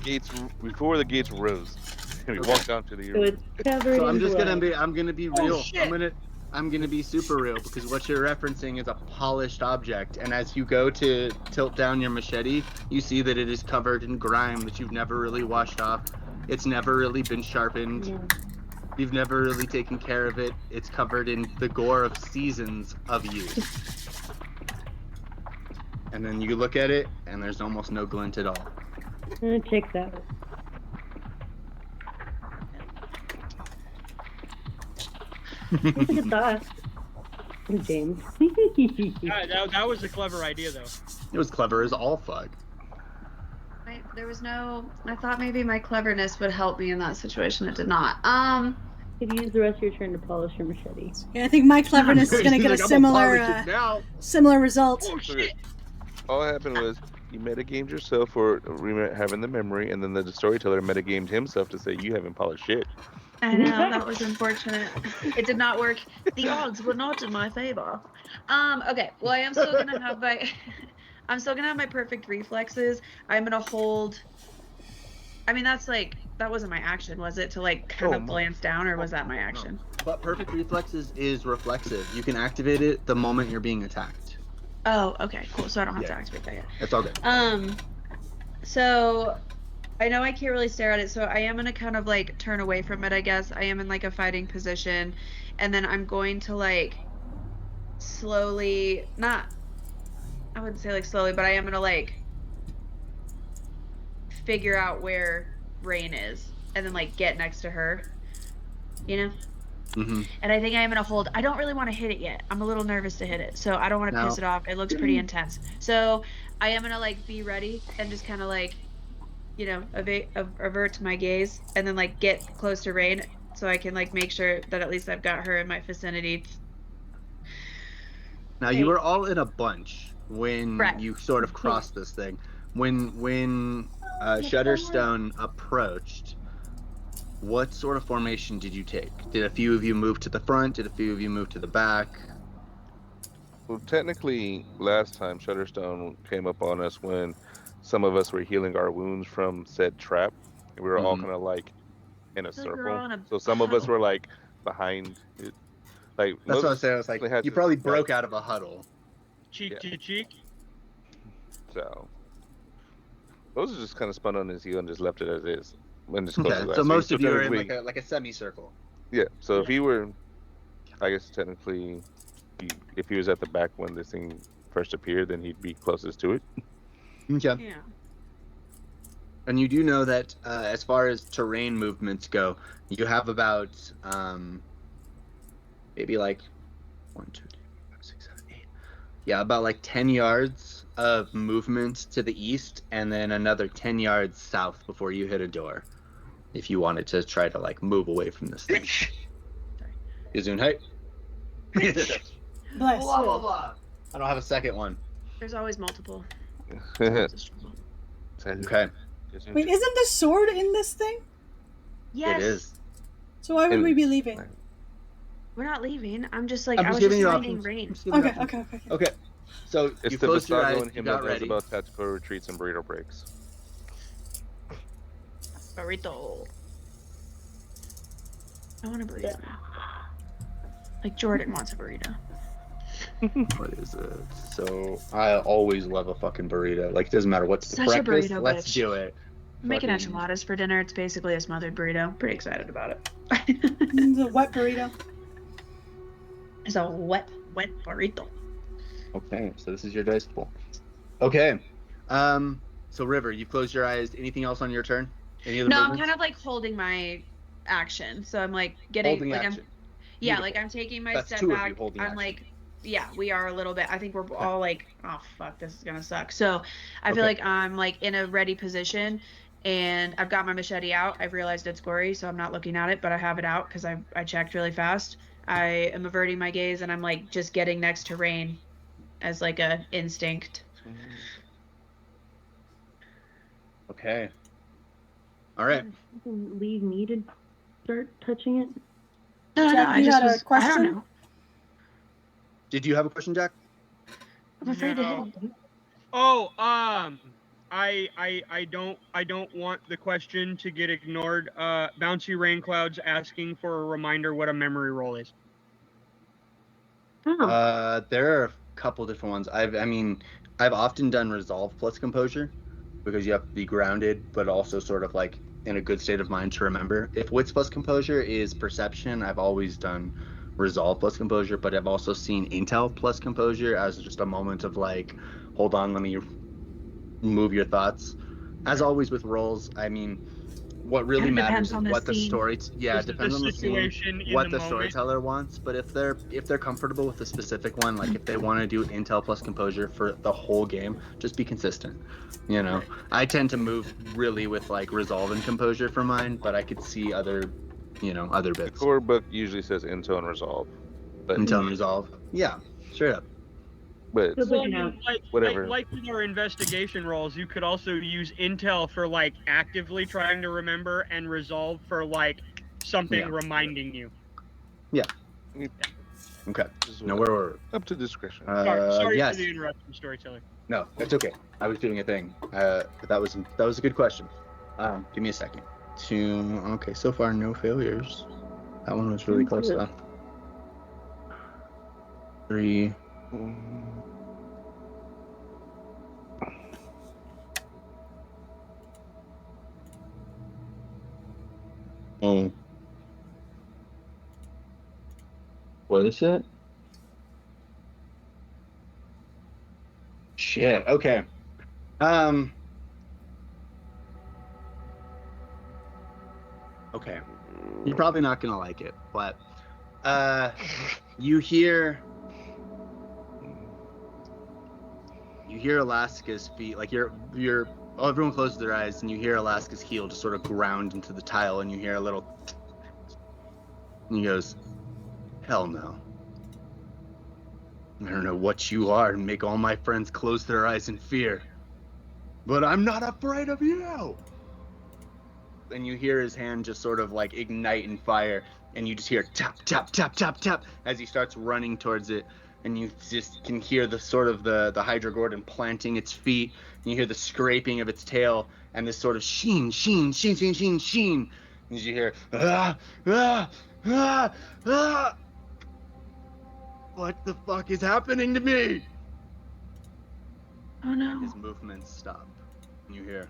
gates rose, and we walked down to the. So it's covered so I'm in just blood. I'm gonna be real. Oh, shit. I'm gonna be super real, because what you're referencing is a polished object, and as you go to tilt down your machete, you see that it is covered in grime that you've never really washed off. It's never really been sharpened. Yeah. You've never really taken care of it. It's covered in the gore of seasons of use. And then you look at it, and there's almost no glint at all. Checks out. That's a good thought, James. that was a clever idea, though. It was clever as all fuck. There was no. I thought maybe my cleverness would help me in that situation. It did not. You could use the rest of your turn to polish your machete. Yeah, I think my cleverness is going to get a similar result. Oh, shit. All that happened was you metagamed yourself for having the memory, and then the storyteller metagamed himself to say you haven't polished shit. I know, that was unfortunate. It did not work. The odds were not in my favor. Okay, well I am still gonna have my perfect reflexes. I'm gonna hold. I mean that's that wasn't my action, was it? To like kind of glance down, or was that my action? No. But perfect reflexes is reflexive. You can activate it the moment you're being attacked. Oh, okay, cool. So I don't have to activate that yet. It's all good. So I know I can't really stare at it, so I am gonna kind of like turn away from it, I guess. I am in like a fighting position, and then I'm going to like slowly, not, I wouldn't say like slowly, but I am gonna like figure out where Rain is, and then like get next to her, you know? Mm-hmm. And I think I am gonna hold. I don't really want to hit it yet. I'm a little nervous to hit it, so I don't want to piss it off. It looks pretty intense. So I am gonna like be ready and just kind of like, you know, avert my gaze, and then like get close to Rain, so I can like make sure that at least I've got her in my vicinity. Now you were all in a bunch when Right. you sort of crossed this thing. When Shutterstone approached, what sort of formation did you take? Did a few of you move to the front? Did a few of you move to the back? Well, technically, last time Shutterstone came up on us when some of us were healing our wounds from said trap, and we were all kind of like in a circle. So some of us were like behind it. Like that's what I was saying. I was like, you probably broke out of a huddle. Cheek to cheek. So those are just kind of spun on his heel and just left it as is. Okay, so most of you are in like a semicircle. Yeah. So if he were, I guess technically, if he was at the back when this thing first appeared, then he'd be closest to it. Okay. Yeah. And you do know that as far as terrain movements go, you have about maybe like 1, 2, 3, 4, 5, 6, 7, 8. Yeah, about like 10 yards of movement to the east, and then another 10 yards south before you hit a door. If you wanted to try to like move away from this thing. Gesundheit. Bless. Blah, blah, blah. I don't have a second one. There's always multiple. Okay. Wait, isn't the sword in this thing? Yes. It is. So why would we be leaving? We're not leaving. I'm just like, I was just you finding Rain. Okay. So it's you the closed your eyes, Visago and him you that got knows ready. about tactical retreats and burrito breaks. Burrito. I want a burrito. Like Jordan wants a burrito. What is it? So I always love a fucking burrito. Like it doesn't matter what's the Such a breakfast. burrito Let's bitch. do it. I'm making Fucking- enchiladas for dinner. It's basically a smothered burrito. Pretty excited about it. It's a wet burrito. It's a wet burrito. Okay, so this is your dice pool. Okay. So River, you closed your eyes. Anything else on your turn? Any other No, I'm movements? kind of like holding my action. So I'm like getting Holding like action. yeah, Beautiful. like I'm taking my That's step two of you back. holding I'm action. like, yeah, we are a little bit. I think we're all like, oh fuck, this is gonna suck. So I feel Okay. like I'm like in a ready position, and I've got my machete out. I've realized it's gory, so I'm not looking at it, but I have it out because I checked really fast. I am averting my gaze, and I'm like just getting next to Rain as like a instinct. Okay. All right. You can leave me to start touching it. No, Jack, I you just had a was, I question? don't know. Did you have a question, Jack? I'm afraid to hit No. him. Oh, I don't want the question to get ignored. Bouncy Rain Clouds asking for a reminder what a memory roll is. There are a couple different ones. I've often done resolve plus composure because you have to be grounded, but also sort of like in a good state of mind to remember. If wits plus composure is perception, I've always done resolve plus composure, but I've also seen intel plus composure as just a moment of like, hold on, let me move your thoughts. As always with rolls, I mean, what really Kinda matters depends is on the what the scene. story This is depends the on the situation scene, in what the the moment. storyteller wants. But if they're comfortable with a specific one, like if they want to do intel plus composure for the whole game, just be consistent. You know, Right. I tend to move really with like resolve and composure for mine, but I could see other The bits. core book usually says intel and resolve, but Intel and resolve, yeah, straight up. but Still Well, I pushing mean, out. whatever. like with our investigation rolls, you could also use intel for like actively trying to remember, and resolve for like something Yeah. reminding you. Okay. Just No, where up to discretion. Sorry yes. for the interruption, storyteller. No, that's okay. I was doing a thing. But that was a good question. Give me a second. 2. Okay, so far no failures. That one was really close though. 3. Oh. What is it? Shit. Okay. Okay. You're probably not gonna like it, but you hear Alaska's feet, like everyone closes their eyes and you hear Alaska's heel just sort of ground into the tile, and you hear a little and he goes, hell no. I don't know what you are and make all my friends close their eyes in fear, but I'm not afraid of you. And you hear his hand just sort of like ignite in fire, and you just hear tap, tap, tap, tap, tap as he starts running towards it. And you just can hear the sort of the Hydrogorgon planting its feet, and you hear the scraping of its tail, and this sort of sheen. And you hear, ah, ah, ah, ah. What the fuck is happening to me? Oh no. His movements stop. And you hear,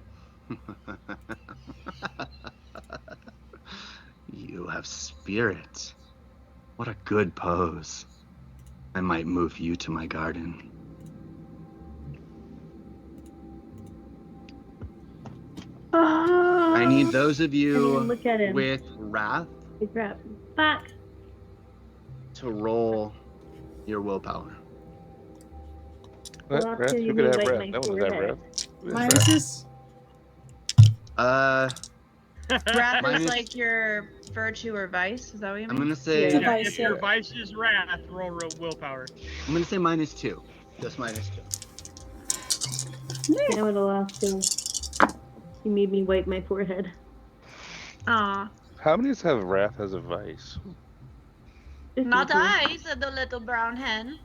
you have spirit. What a good pose. I might move you to my garden. I need those of you look at him. with wrath Fuck. to roll your willpower. What? Well, Wrath? you Who could have mean, like, wrath? my No one has forehead. wrath. Who has wrath? Minuses. Wrath Minus- is like your virtue or vice. Is that what you mean? I'm gonna say It's a Yeah, vice, if your yeah. vice is wrath, roll willpower. I'm gonna say -2. Just -2. Now it'll Alaska. You made me wipe my forehead. Aw. How many have wrath as a vice? Not I, said the little brown hen.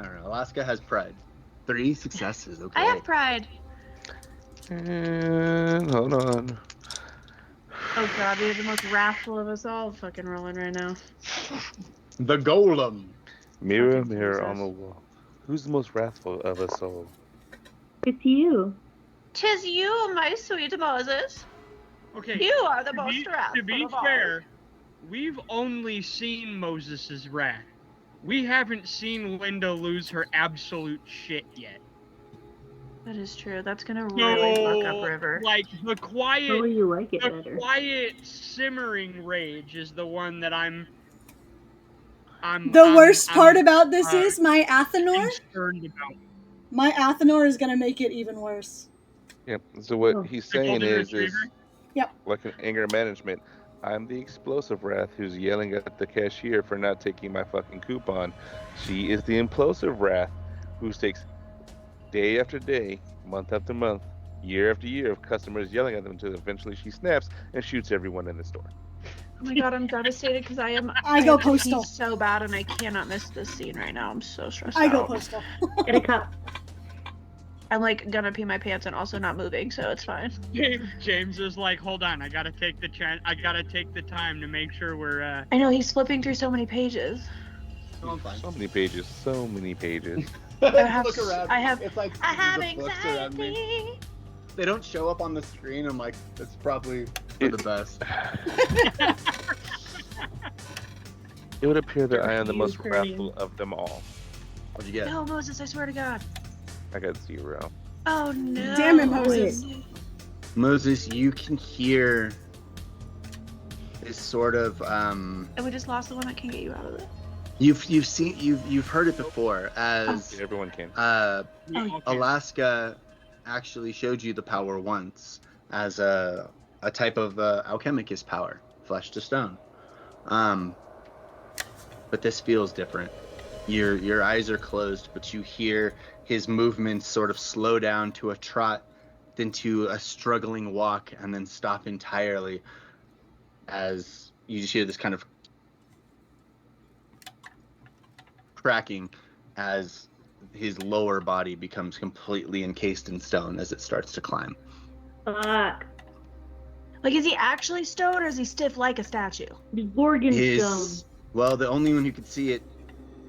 Alright, Alaska has pride. 3 successes, okay. I have pride. And hold on. Oh god, we have the most wrathful of us all fucking rolling right now. The golem. Mirror, Fucking mirror Jesus. on the wall. Who's the most wrathful of us all? It's you. 'Tis you, my sweet Moses. Okay. You are the to most be, wrathful to be of all. fair, we've only seen Moses' wrath. We haven't seen Linda lose her absolute shit yet. That is true. That's gonna really fuck up So, River. like, the quiet, Oh, you like it better. simmering rage is the one that I'm The worst part about this is my Athenor. concerned about. My Athenor is gonna make it even worse. Yep. So what Oh. he's The saying golden is retriever? Yep. like an anger management. I'm the explosive wrath who's yelling at the cashier for not taking my fucking coupon. She is the implosive wrath who takes day after day, month after month, year after year of customers yelling at them until eventually she snaps and shoots everyone in the store. Oh my god, I'm devastated because I go have to postal. pee so bad and I cannot miss this scene right now. I'm so stressed I out. go postal. Get a cup. I'm like gonna pee my pants and also not moving, so it's fine. James is like, hold on, I gotta take the time to make sure we're. I know he's flipping through so many pages. I'm fine. So many pages. So many pages. have Look around. I have- It's like I have the books around me. anxiety. They don't show up on the screen. I'm like, that's probably for the best. It would appear that I am the You most turning. wrathful of them all. What'd you get? No, Moses, I swear to God. I got 0. Oh no. Damn it, Moses. Moses, you can hear this sort of And we just lost the one that can get you out of it. you've heard it before as Everyone can. Okay. Alaska actually showed you the power once as a type of alchemicus power, flesh to stone. But this feels different. Your eyes are closed, but you hear his movements sort of slow down to a trot, then to a struggling walk, and then stop entirely as you just hear this kind of cracking as his lower body becomes completely encased in stone as it starts to climb. Fuck. Like, is he actually stone or is he stiff like a statue? The Morgenstone. Well, the only one who could see it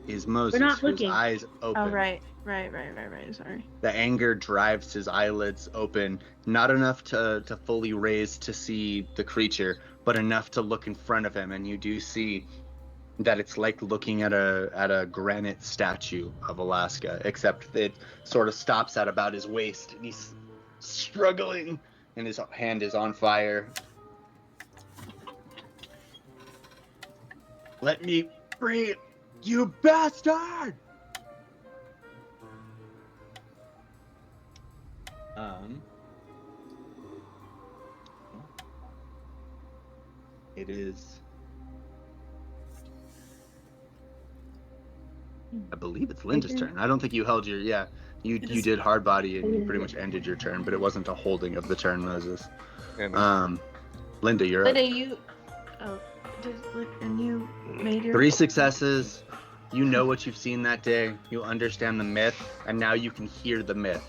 is Moses, not whose looking. eyes open. Oh, right. Sorry. The anger drives his eyelids open, not enough to fully raise to see the creature, but enough to look in front of him, and you do see that it's like looking at a granite statue of Alaska, except it sort of stops at about his waist, and he's struggling, and his hand is on fire. Let me free, you bastard! It is. I believe it's Linda's turn. I don't think you held your. Yeah, you did hard body and you pretty much ended your turn, but it wasn't a holding of the turn, Moses. Linda, you're up. Linda, you. Oh, and you made your 3 successes. You know what you've seen that day. You understand the myth, and now you can hear the myth.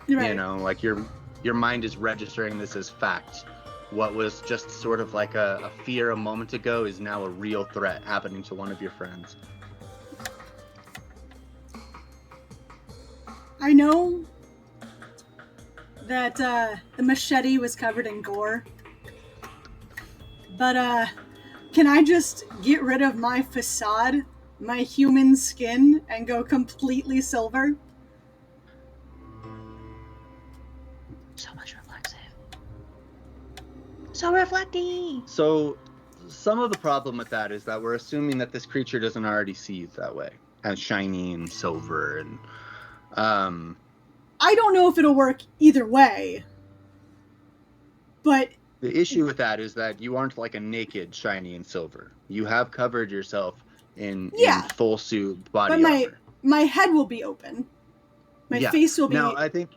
Right. You know, like your mind is registering this as fact. What was just sort of like a fear a moment ago is now a real threat happening to one of your friends. I know that the machete was covered in gore, but can I just get rid of my facade, my human skin, and go completely silver? So much reflexive. So reflecting. So some of the problem with that is that we're assuming that this creature doesn't already see you that way, as shiny and silver, and I don't know if it'll work either way, but the issue with that is that you aren't like a naked shiny and silver. You have covered yourself in full suit body armor. My head will be open. My face will be. Now, I think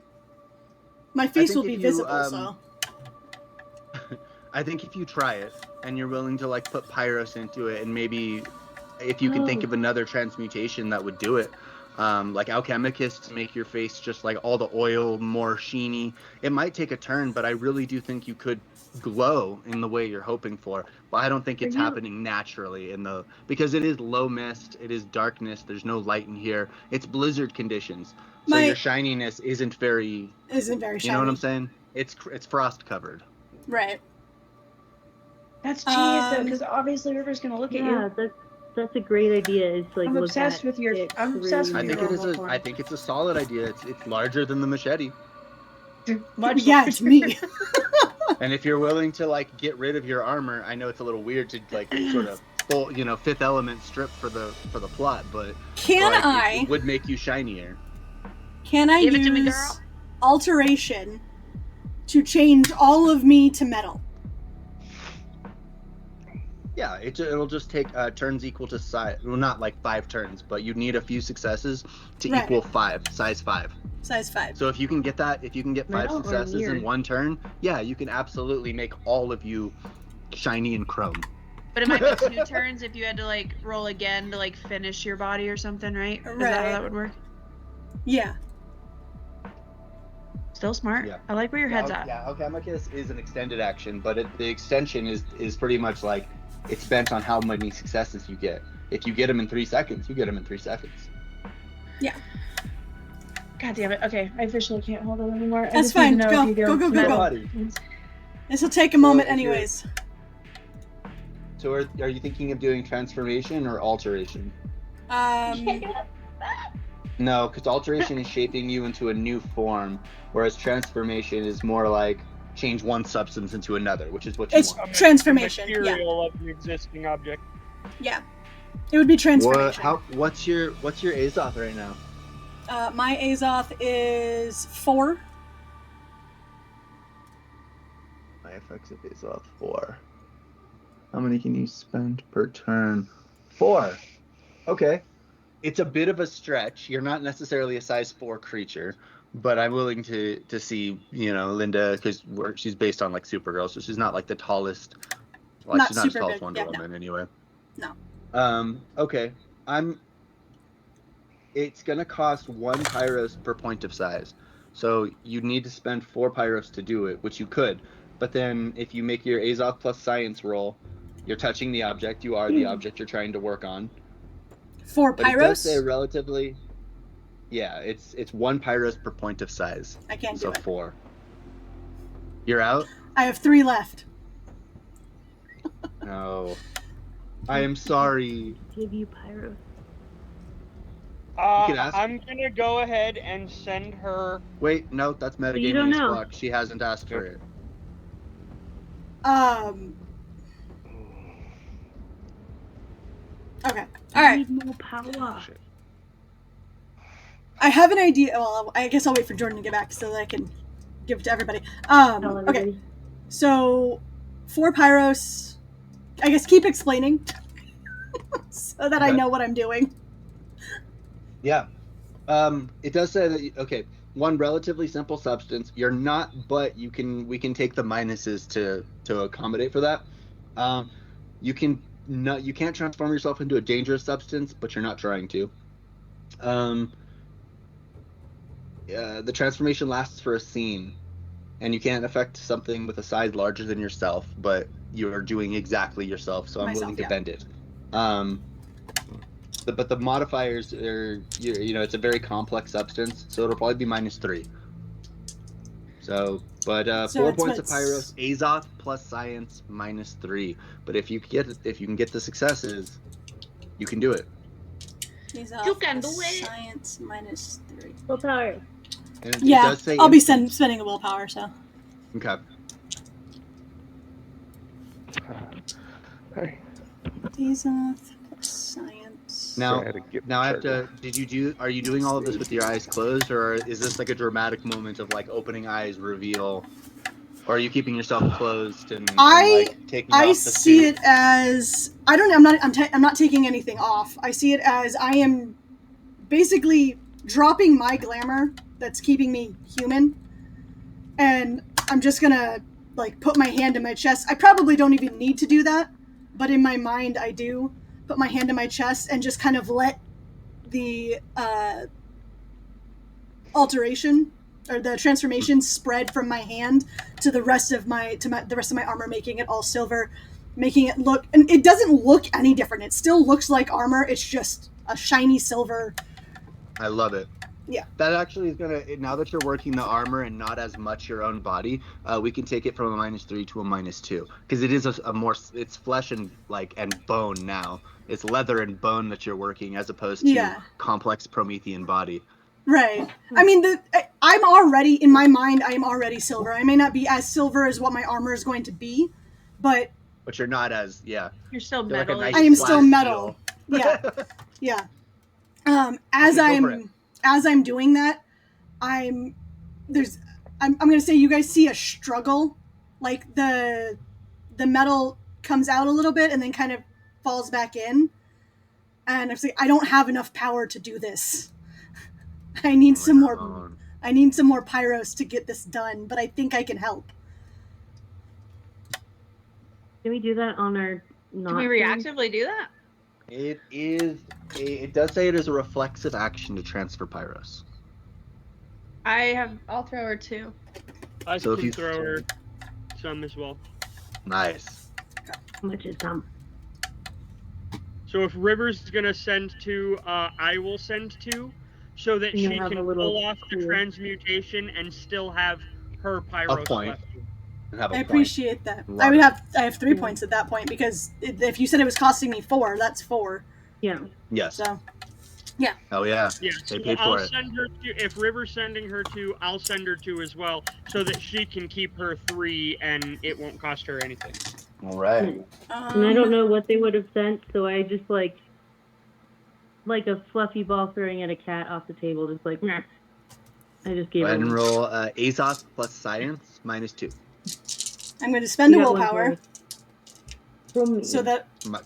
my face will be visible. So I think if you try it and you're willing to like put Pyros into it, and maybe if you can think of another transmutation that would do it, like Alchemicus to make your face just like all the oil more sheeny. It might take a turn, but I really do think you could glow in the way you're hoping for. But I don't think it's happening naturally because it is low mist, it is darkness, there's no light in here. It's blizzard conditions. So your shininess isn't very shiny. You know what I'm saying? It's frost covered. Right. That's genius though, because obviously River's gonna look at you. Yeah, that's a great idea. It's like I'm obsessed with your. I'm obsessed with your. I think it's a solid idea. It's larger than the machete. It's me. And if you're willing to like get rid of your armor, I know it's a little weird to like sort of full, Fifth Element strip for the plot, but it would make you shinier. Can I Give it use to me, girl. alteration to change all of me to metal? Yeah, it'll just take turns equal to size. Well, not like 5 turns, but you need a few successes to equal 5, size 5. Size 5. So if you can get 5 successes in 1 turn, yeah, you can absolutely make all of you shiny and chrome. But it might be 2 turns if you had to like roll again to like finish your body or something, right? Is that how that would work? Yeah. Still smart. Yeah. I like where your head's at. Yeah, Alchemicus is an extended action, but the extension is pretty much like it's spent on how many successes you get. If you get them in 3 seconds, you get them in 3 seconds. Yeah. God damn it. Okay, I officially can't hold it anymore. That's fine. Go. This will take a moment anyways. So are you thinking of doing transformation or alteration? No, because alteration is shaping you into a new form, whereas transformation is more like change one substance into another, which is what you want. It's transformation. The material of the existing object. Yeah, it would be transformation. What's your Azoth right now? My Azoth is 4. My effective Azoth 4. How many can you spend per turn? 4. Okay. It's a bit of a stretch. You're not necessarily a size 4 creature, but I'm willing to see, Linda, because she's based on like Supergirl, so she's not like the tallest. Well, she's not as tall as Wonder Woman anyway. No. Okay. It's gonna cost 1 Pyros per point of size, so you need to spend 4 Pyros to do it, which you could. but then if you make your Azoth plus science roll, you're touching the object. You are the object you're trying to work on. 4 But it does say pyros? relatively. Yeah, it's 1 pyros per point of size. I can't do So it. 4. You're out? I have 3 left. No. I am sorry. Give you pyro. You can ask. I'm gonna go ahead and send her. Wait, no, that's you metagaming don't as know. fuck. She hasn't asked for it. Okay. All right. Need more power. Shit. I have an idea. Well, I guess I'll wait for Jordan to get back so that I can give it to everybody. Tell Okay. everybody. So, 4 pyros. I guess keep explaining so that I Okay. know what I'm doing. Yeah. It does say that okay, 1 relatively simple substance. You're not, but we can take the minuses to accommodate for that. You can't transform yourself into a dangerous substance, but you're not trying to. The transformation lasts for a scene, and you can't affect something with a size larger than yourself, but you're doing exactly yourself, so I'm Myself, willing to yeah. bend it. But the modifiers are, it's a very complex substance, so it'll probably be -3. So, but So 4 it's points of what's- Pyros, Azoth plus Science -3. But if you can get the successes, you can do it. He's You off can the do it. Science -3. Willpower. And it Yeah, does say I'll be instant. spending a willpower, so. Okay. Hey, He's off plus Science. Now, I had to get now I have charger. to. Are you doing all of this with your eyes closed, or is this like a dramatic moment of like opening eyes reveal, or are you keeping yourself closed and like taking I off the see suit? it as I don't know. I'm not taking anything off. I see it as I am basically dropping my glamour that's keeping me human, and I'm just gonna like put my hand in my chest. I probably don't even need to do that, but in my mind I do put my hand in my chest and just kind of let the alteration or the transformation spread from my hand to the rest of my armor, making it all silver, making it look, and it doesn't look any different. It still looks like armor. It's just a shiny silver. I love it. Yeah. That actually is gonna, now that you're working the armor and not as much your own body, we can take it from a -3 to a -2 because it is a more, it's flesh and bone now. It's leather and bone that you're working as opposed to complex Promethean body. Right. I mean, I'm already in my mind. I am already silver. I may not be as silver as what my armor is going to be, but you're not as You're still You're like a metal. nice I am flat still metal. steel. Yeah. As Okay, go for it. I'm doing that, I'm gonna say you guys see a struggle, like the metal comes out a little bit and then kind of falls back in, and I'm saying I don't have enough power to do this. I need some more pyros to get this done, but I think I can help. Can we do that on our not? Can we reactively do that? It does say it is a reflexive action to transfer pyros. I'll throw her 2. I So if can you- throw her some as well. Nice. How much is some? So if River's gonna send 2, I will send 2, so that You she have can a little pull off the tool. transmutation and still have her pyros point. left. And have a I point. appreciate that. Love it. I have 3 points at that point because if you said it was costing me 4, that's 4. Yeah. Yes. So Oh yeah. Yeah, They so paid I'll for it. send her 2. If River's sending her 2, I'll send her 2 as well, so that she can keep her 3 and it won't cost her anything. All right. And I don't know what they would have sent, so I just like a fluffy ball throwing at a cat off the table, just like, meh. I just gave Go ahead it and one. roll Azoth plus Science -2. I'm going to spend a You got one willpower from me. so that My-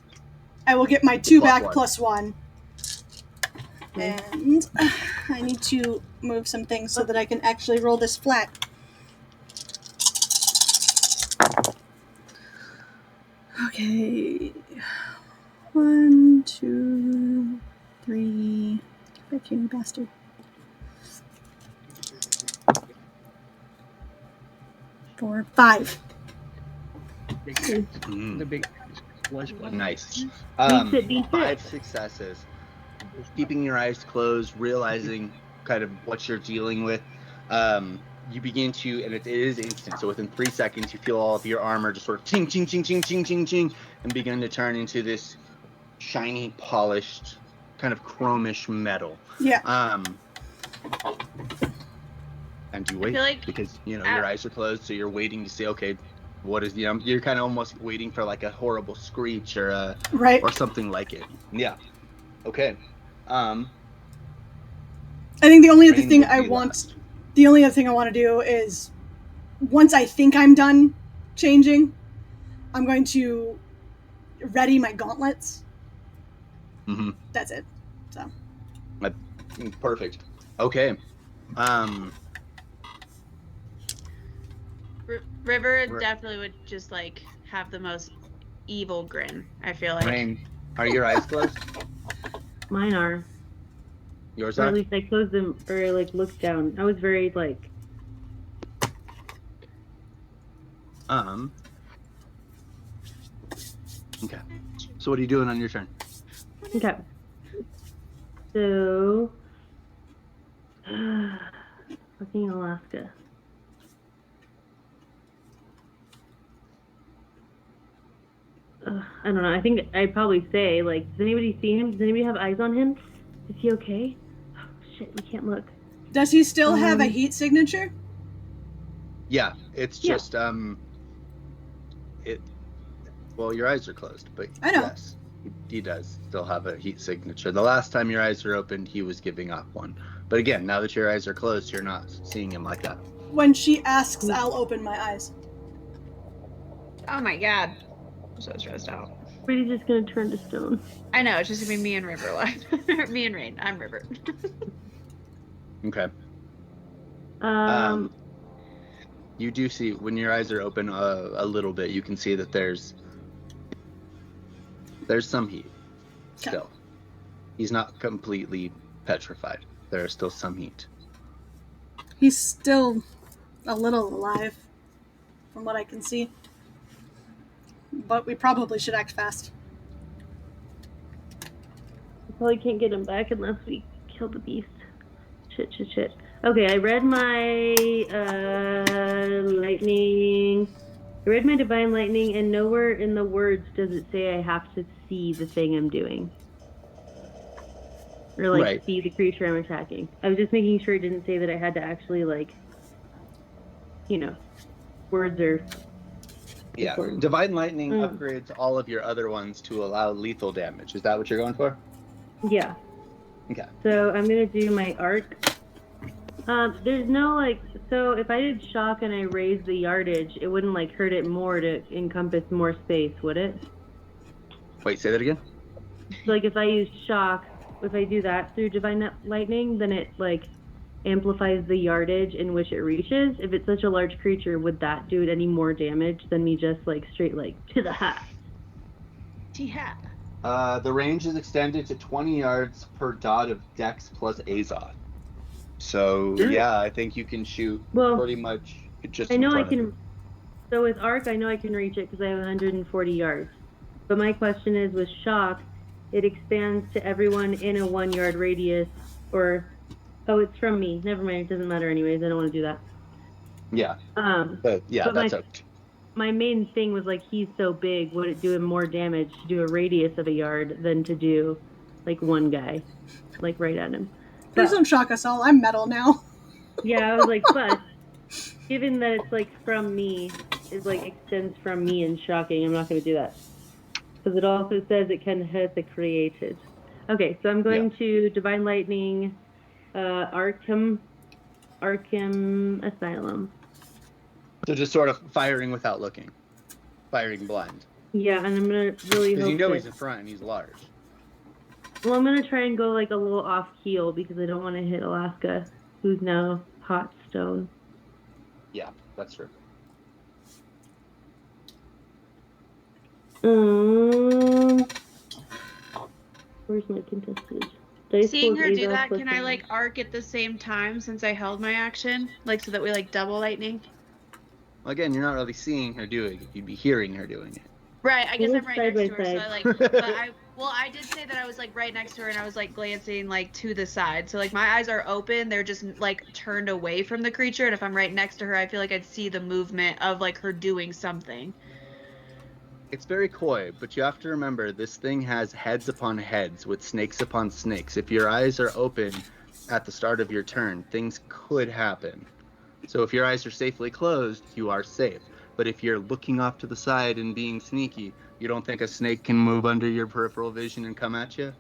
I will get my 2 Plus back one. plus 1. And I need to move some things so that I can actually roll this flat. Okay. 1, 2, 3. Get back here, you bastard. 4, 5. Mm, The big was blood. nice. Beats it. 5 successes. Keeping your eyes closed, realizing kind of what you're dealing with. You begin to, and it is instant. So within 3 seconds, you feel all of your armor just sort of ching, ching, ching, ching, ching, ching, ching, and begin to turn into this shiny, polished, kind of chromish metal. Yeah. And you I wait feel like because your eyes are closed, so you're waiting to see. Okay, what is you're kind of almost waiting for like a horrible screech or Right. or something like it. Yeah. Okay. I think the only other Rain thing would I be want, last. the only other thing I want to do is, once I think I'm done changing, I'm going to ready my gauntlets. Mm-hmm. That's it. So. Perfect. Okay. River definitely would just like have the most evil grin. I feel like. Rain, are your eyes closed? Mine are. Yours Or at are? least I closed them or like looked down. I was very like. Okay. So what are you doing on your turn? Okay. So. Fucking Alaska. I don't know. I think I'd probably say, like, does anybody see him? Does anybody have eyes on him? Is he okay? Oh, shit, we can't look. Does he still have a heat signature? Yeah, it's Yeah. just well, your eyes are closed, but I know. yes, he does still have a heat signature. The last time your eyes were opened, he was giving off one. But again, now that your eyes are closed, you're not seeing him like that. When she asks, I'll open my eyes. Oh my god. I'm so stressed out. Brady's just gonna turn to stone. I know, it's just gonna be me and River left. Me and Rain. I'm River. Okay. You do see when your eyes are open a little bit, you can see that there's some heat still. He's not completely petrified. There is still some heat. He's still a little alive, from what I can see. But we probably should act fast. We probably can't get him back unless we kill the beast. Shit. Okay, I read my lightning. I read my divine lightning, and nowhere in the words does it say I have to see the thing I'm doing. Or, like, Right. see the creature I'm attacking. I was just making sure it didn't say that I had to actually, like, words are Yeah. important. Divine Lightning upgrades all of your other ones to allow lethal damage. Is that what you're going for? Yeah. Okay. So I'm going to do my arc. There's no, like, so if I did shock and I raised the yardage, it wouldn't, like, hurt it more to encompass more space, would it? Wait, say that again? So, like, if I use shock, if I do that through divine lightning, then it, like, amplifies the yardage in which it reaches. If it's such a large creature, would that do it any more damage than me just, like, straight, like, to the hat? The range is extended to 20 yards per dot of Dex plus Azoth. So, yeah, I think you can shoot pretty much just in front of it. So with arc, I know I can reach it because I have 140 yards. But my question is, with shock, it expands to everyone in a 1 yard radius, or, oh, it's from me. Never mind, it doesn't matter anyways. I don't want to do that. Yeah. But yeah, that's okay. My main thing was, like, he's so big, would it do him more damage to do a radius of a yard than to do, like, one guy, like, right at him? Please don't shock us all. I'm metal now. Yeah, I was like, but given that it's, like, from me, it, like, extends from me and shocking, I'm not going to do that. Because it also says it can hurt the created. Okay, so I'm going to Divine Lightning, Arkham Asylum. So just sort of firing without looking. Firing blind. Yeah, and I'm going to really hope because he's in front and he's large. Well, I'm going to try and go, like, a little off keel because I don't want to hit Alaska, who's now hot stone. Yeah, that's true. Where's my contested? Seeing her do that, can I, like, arc at the same time since I held my action? Like, so that we, like, double lightning? Again, you're not really seeing her doing it. You'd be hearing her doing it. Right, I guess It I'm is right side next by to her, so side. I like, but I did say that I was like right next to her and I was like glancing like to the side. So like my eyes are open, they're just like turned away from the creature, and if I'm right next to her, I feel like I'd see the movement of like her doing something. It's very coy, but you have to remember this thing has heads upon heads with snakes upon snakes. If your eyes are open at the start of your turn, things could happen. So if your eyes are safely closed, you are safe. But if you're looking off to the side and being sneaky, you don't think a snake can move under your peripheral vision and come at you?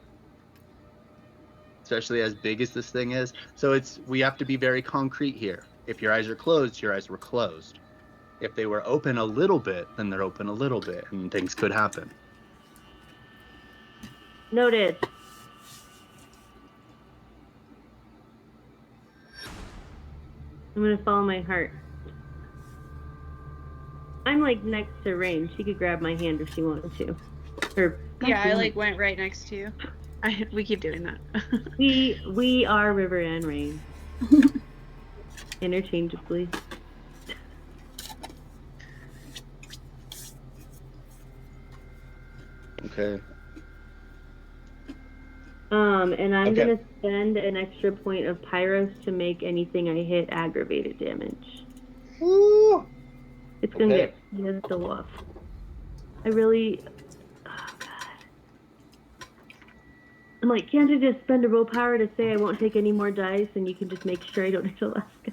Especially as big as this thing is. So we have to be very concrete here. If your eyes are closed, your eyes were closed. If they were open a little bit, then they're open a little bit, and things could happen. Noted. I'm gonna follow my heart. I'm like next to Rain. She could grab my hand if she wanted to. Or Yeah, I like went right next to you. We keep doing that. we are River and Rain. Interchangeably. Okay. And I'm Okay. gonna spend an extra point of Pyros to make anything I hit aggravated damage. Woo! It's gonna Okay. get pissed off. I really. Oh god. I'm like, can't I just spend a willpower to say I won't take any more dice, and you can just make sure I don't hit Alaska?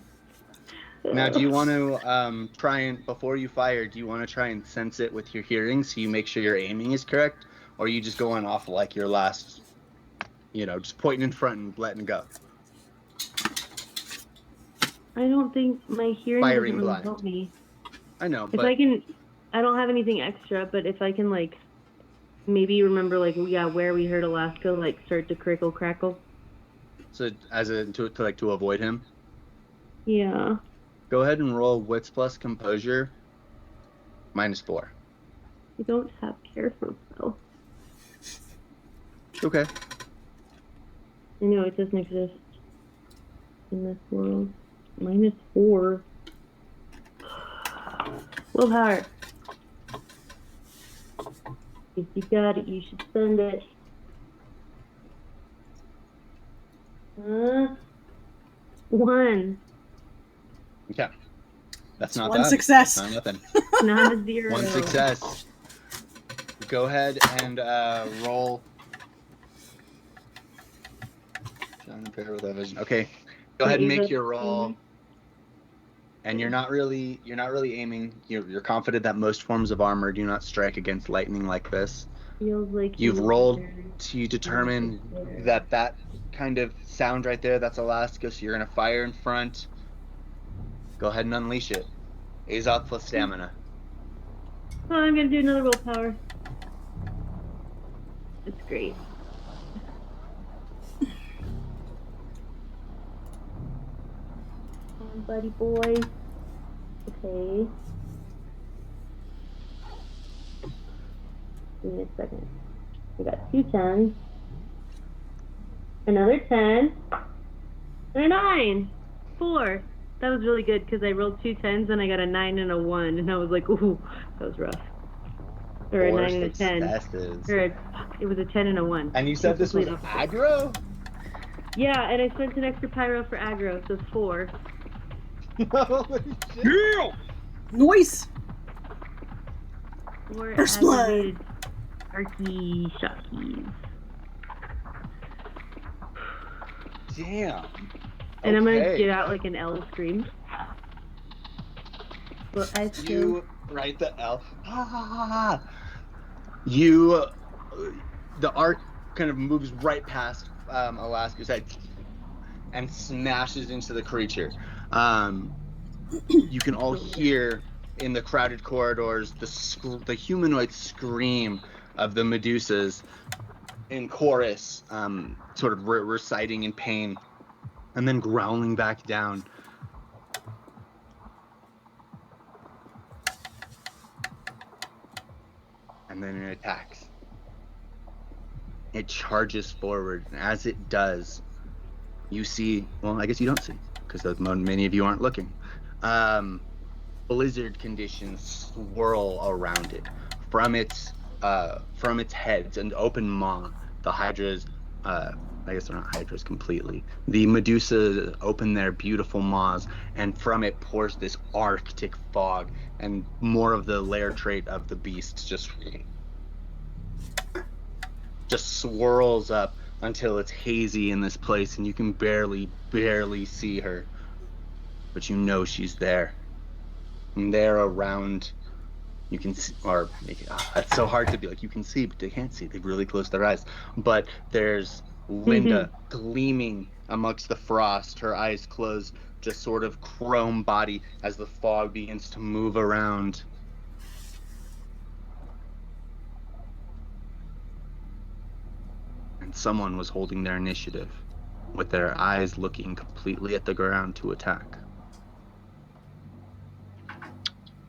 Now, do you want to try and, before you fire, do you want to try and sense it with your hearing so you make sure your aiming is correct? Or are you just going off like your last, just pointing in front and letting go? I don't think my hearing Firing doesn't really blind. help me. I know, If but I can, I don't have anything extra, but if I can, like, maybe remember, like, where we heard Alaska, like, start to crickle crackle. so to avoid him, Yeah. go ahead and roll Wits plus Composure -4. I don't have careful spell. Okay. I know it doesn't exist in this world. -4. Willpower. If you got it, you should spend it. 1. Okay. That's not One bad. success. That's not nothing. Not a 0. One success. Go ahead and roll. Trying to pair with that vision. Okay. Go ahead and make your roll. And you're not really aiming. You're confident that most forms of armor do not strike against lightning like this. Feels like You've rolled to determine that kind of sound right there, that's Alaska, so you're gonna fire in front. Go ahead and unleash it. Azoth plus stamina. Oh, I'm gonna do another willpower. It's great. Come on, buddy boy. Okay. Give me a second. I got 2 10s. Another 10. And a 9. 4. That was really good because I rolled 2 10s and I got a 9 and a 1, and I was like, ooh, that was rough. Or a 9 and a 10. It was a 10 and a 1. And you said this was aggro? Yeah, and I spent an extra pyro for aggro, so 4. Holy shit. Yeah! Noise. 4 First blood. aggravated arky shockies. Damn. And I'm gonna Okay. get out like an L scream. Well, I You write the L. Ah. The arc kind of moves right past Alaska's head and smashes into the creature. You can all hear in the crowded corridors the humanoid scream of the Medusas in chorus, sort of reciting in pain, and then growling back down. And then it attacks. It charges forward, and as it does, you see, well, I guess you don't see, because many of you aren't looking. blizzard conditions swirl around it. From its heads and open maw, the hydras, I guess they're not hydras completely. The Medusa open their beautiful maws, and from it pours this arctic fog, and more of the lair trait of the beast just swirls up until it's hazy in this place, and you can barely see her, but you know she's there. And there around, you can see, or it's so hard to be like, you can see, but they can't see. They've really closed their eyes. But there's Linda gleaming amongst the frost, her eyes closed, just sort of chrome body as the fog begins to move around. And someone was holding their initiative, with their eyes looking completely at the ground to attack.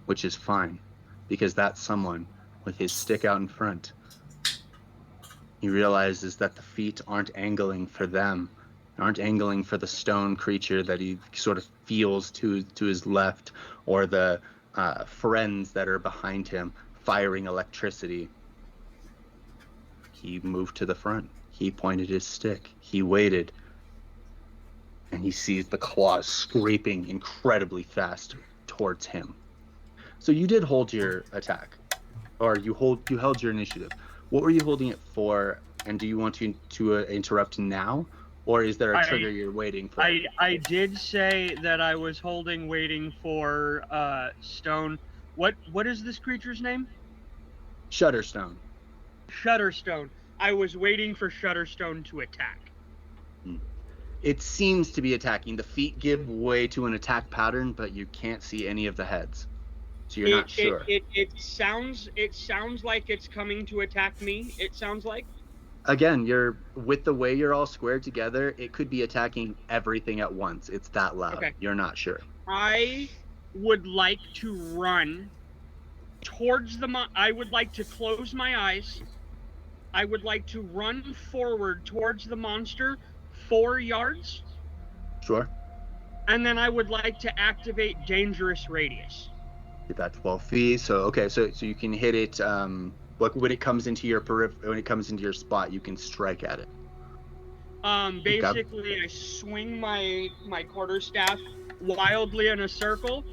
Which is fine, because that someone, with his stick out in front, he realizes that the feet aren't angling for them, aren't angling for the stone creature that he sort of feels to his left, or the friends that are behind him firing electricity. He moved to the front. He pointed his stick. He waited. And he sees the claws scraping incredibly fast towards him. So you did hold your attack, or you held your initiative. What were you holding it for? And do you want to interrupt now, or is there a trigger you're waiting for? I did say that I was waiting for Stone. What is this creature's name? Shutterstone. Shutterstone. I was waiting for Shutterstone to attack. It seems to be attacking. The feet give way to an attack pattern, but you can't see any of the heads, so you're not sure. It sounds like it's coming to attack me. It sounds like. Again, with the way you're all squared together, it could be attacking everything at once. It's that loud. Okay. You're not sure. I would like to run towards I would like to close my eyes. I would like to run forward towards the monster 4 yards. Sure. And then I would like to activate dangerous radius. Get that 12 feet. So okay, so you can hit it. Like when it comes into your spot, you can strike at it. Basically, I swing my quarterstaff wildly in a circle,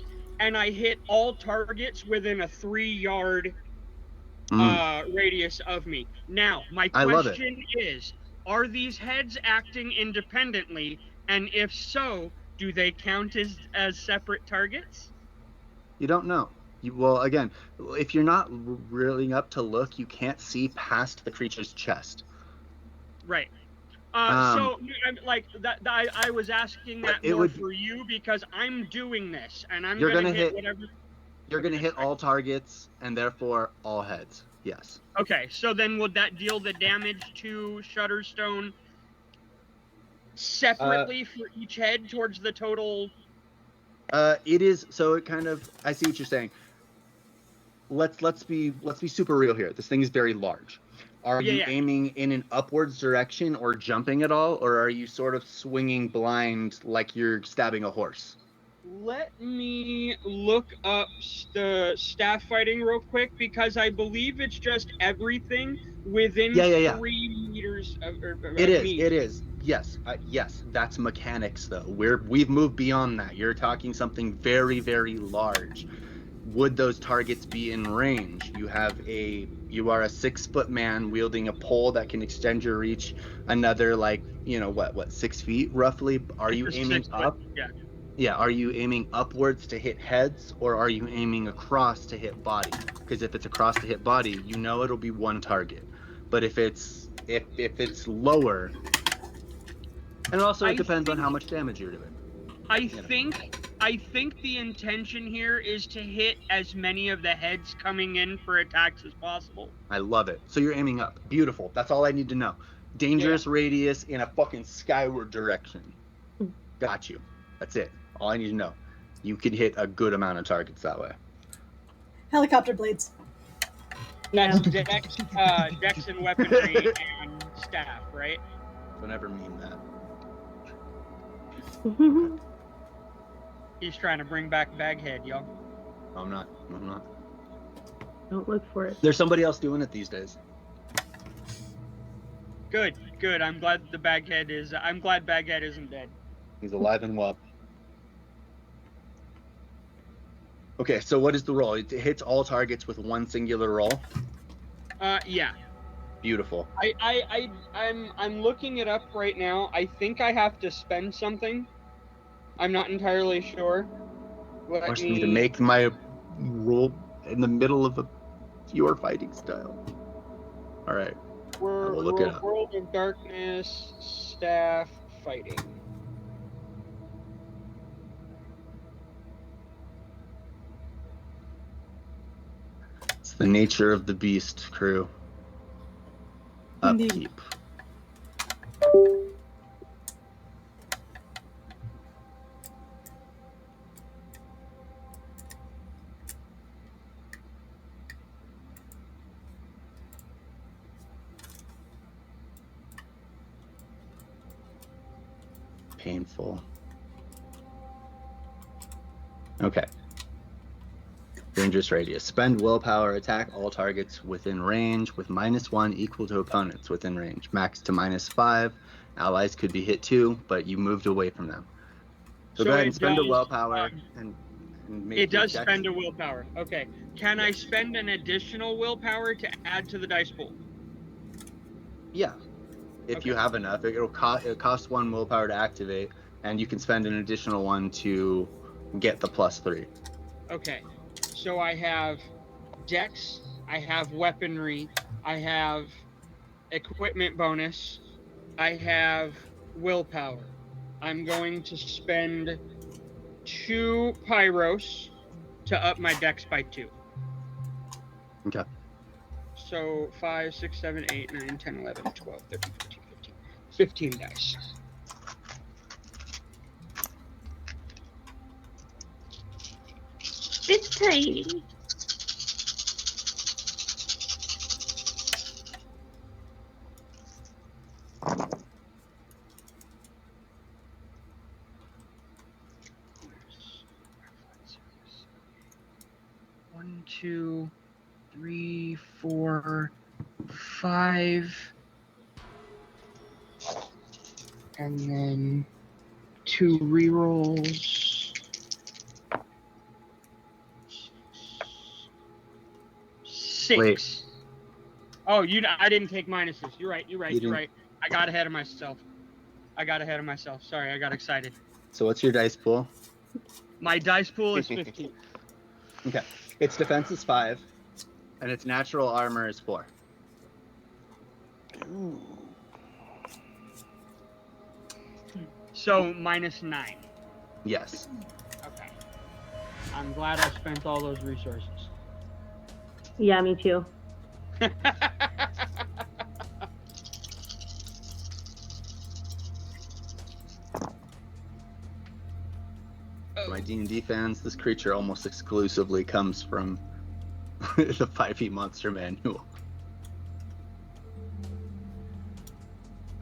and I hit all targets within a 3-yard radius of me. Now, my question is: are these heads acting independently? And if so, do they count as separate targets? You don't know. Well, again, if you're not reeling up to look, you can't see past the creature's chest. Right. So, like that, I was asking that more for you because I'm doing this, and I'm gonna hit whatever. You're gonna hit all targets, and therefore all heads. Yes. Okay. So then, would that deal the damage to Shutterstone separately for each head towards the total? It is. So it kind of. I see what you're saying. Let's be super real here. This thing is very large. Are you aiming in an upwards direction or jumping at all, or are you sort of swinging blind like you're stabbing a horse? Let me look up the staff fighting real quick, because I believe it's just everything within 3 meters of me. It is. Yes. Yes. That's mechanics, though. We've moved beyond that. You're talking something very, very large. Would those targets be in range? You are a 6-foot man wielding a pole that can extend your reach another, like, 6 feet roughly. Are you aiming up? Yeah. Are you aiming upwards to hit heads, or are you aiming across to hit body? Because if it's across to hit body, it'll be one target. But if it's lower, and also it depends on how much damage you're doing. I think the intention here is to hit as many of the heads coming in for attacks as possible. I love it. So you're aiming up. Beautiful. That's all I need to know. Dangerous radius in a fucking skyward direction. Got you. That's it. All I need to know. You can hit a good amount of targets that way. Helicopter blades. That's dex and weaponry and staff, right? Don't ever mean that. He's trying to bring back Baghead, y'all. I'm not. Don't look for it. There's somebody else doing it these days. Good. I'm glad Baghead isn't dead. He's alive and well. Okay, so what is the roll? It hits all targets with one singular roll. Yeah. Beautiful. I'm looking it up right now. I think I have to spend something. I'm not entirely sure. Force me to make my roll in the middle of your fighting style. All right. We'll look it up. World of Darkness staff fighting. It's the nature of the beast, crew. Indeed. Upkeep. Painful. Okay. Dangerous radius. Spend willpower, attack all targets within range with -1 equal to opponents within range. Max to -5. Allies could be hit too, but you moved away from them. So go ahead and spend a willpower and make it does dex. spend a willpower. Okay. Can I spend an additional willpower to add to the dice pool? Yeah. If you have enough, it'll cost 1 willpower to activate, and you can spend an additional 1 to get the +3. Okay. So I have dex, I have weaponry, I have equipment bonus, I have willpower. I'm going to spend 2 pyros to up my dex by 2. Okay. So 5, 6, 7, 8, 9, 10, 11, 12, 13, 14, 15 dice. It's tiny. One, 2, 3, 4, 5, and then 2 rerolls. 6. Wait. Oh, I didn't take minuses. You're right. You You're right. I got ahead of myself. Sorry, I got excited. So what's your dice pool? My dice pool is 15. Okay. Its defense is 5, and its natural armor is 4. Ooh. So -9. Yes. Okay. I'm glad I spent all those resources. Yeah, me too. My D&D fans, this creature almost exclusively comes from the 5e Monster Manual.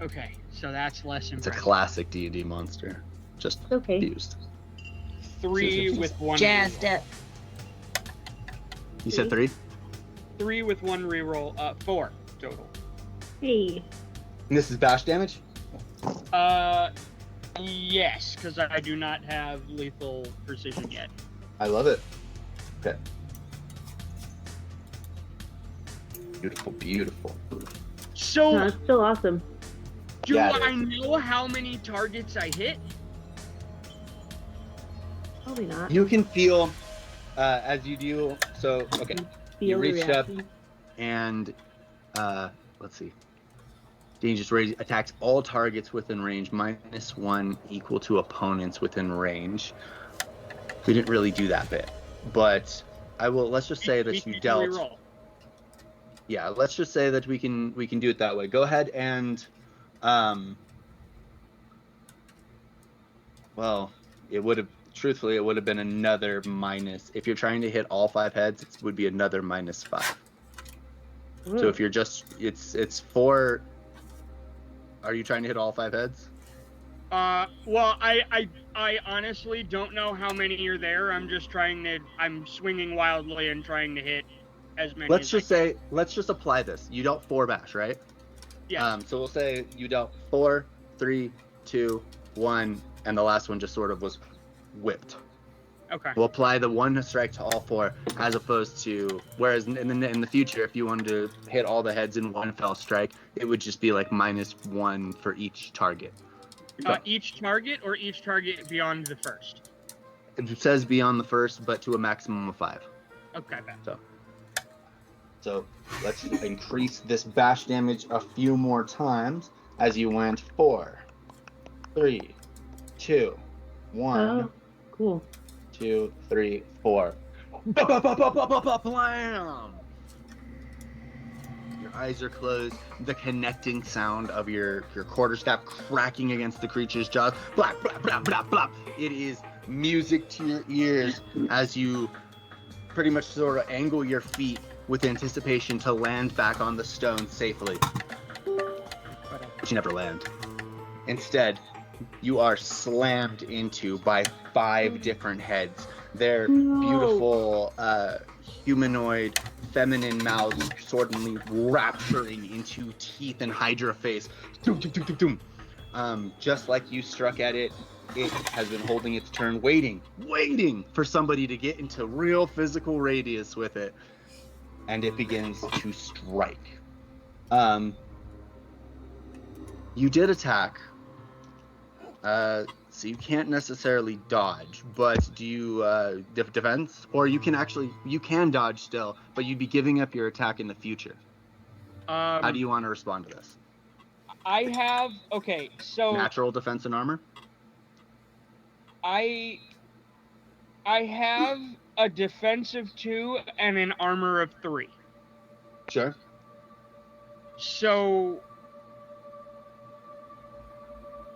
Okay, so that's less It's a impressive. classic D&D monster, just Okay. used. 3 with 1 Jazzed reroll. up. You said 3? 3 with 1 reroll. 4 total. Hey. And this is bash damage? Yes, because I do not have lethal precision yet. I love it. Okay. Beautiful, beautiful. So, No, it's still awesome. do Yeah, it I is. know how many targets I hit? Probably not. You can feel as you do. So, okay. You Feel the reached up reaction. and let's see. Dangerous radius attacks all targets within range, -1 equal to opponents within range. We didn't really do that bit, but let's just say that you dealt. Reroll. Yeah, let's just say that we can do it that way. Go ahead and well, it would have been another minus. If you're trying to hit all 5 heads, it would be another -5. So if you're just it's 4. Are you trying to hit all 5 heads? Well, I honestly don't know how many are there. I'm swinging wildly and trying to hit as many Let's as I just can. say, let's just apply this. You dealt 4 bash, right? Yes. So we'll say you dealt 4, 3, 2, 1, and the last one just sort of was whipped. Okay. We'll apply the 1 strike to all 4, as opposed to, whereas in the future, if you wanted to hit all the heads in one fell strike, it would just be like -1 for each target. Each target or each target beyond the first? It says beyond the first, but to a maximum of 5. Okay, bet. So let's increase this bash damage a few more times as you went 4, 3, 2, 1, Oh, cool. 2, 3, 4. Blam! Your eyes are closed. The connecting sound of your quarterstaff cracking against the creature's jaws. Blap, blap, blap, blap, blap. It is music to your ears as you pretty much sort of angle your feet with anticipation to land back on the stone safely. But you never land. Instead, you are slammed into by 5 different heads. They're beautiful, humanoid, feminine mouths suddenly rapturing into teeth and Hydra face. Doom, doom, doom, doom, doom. Just like you struck at it, it has been holding its turn, waiting for somebody to get into real physical radius with it. And it begins to strike. You did attack. So you can't necessarily dodge, but do you defense? Or you can dodge still, but you'd be giving up your attack in the future. How do you want to respond to this? So natural defense and armor? I have a defensive 2 and an armor of 3. Sure. So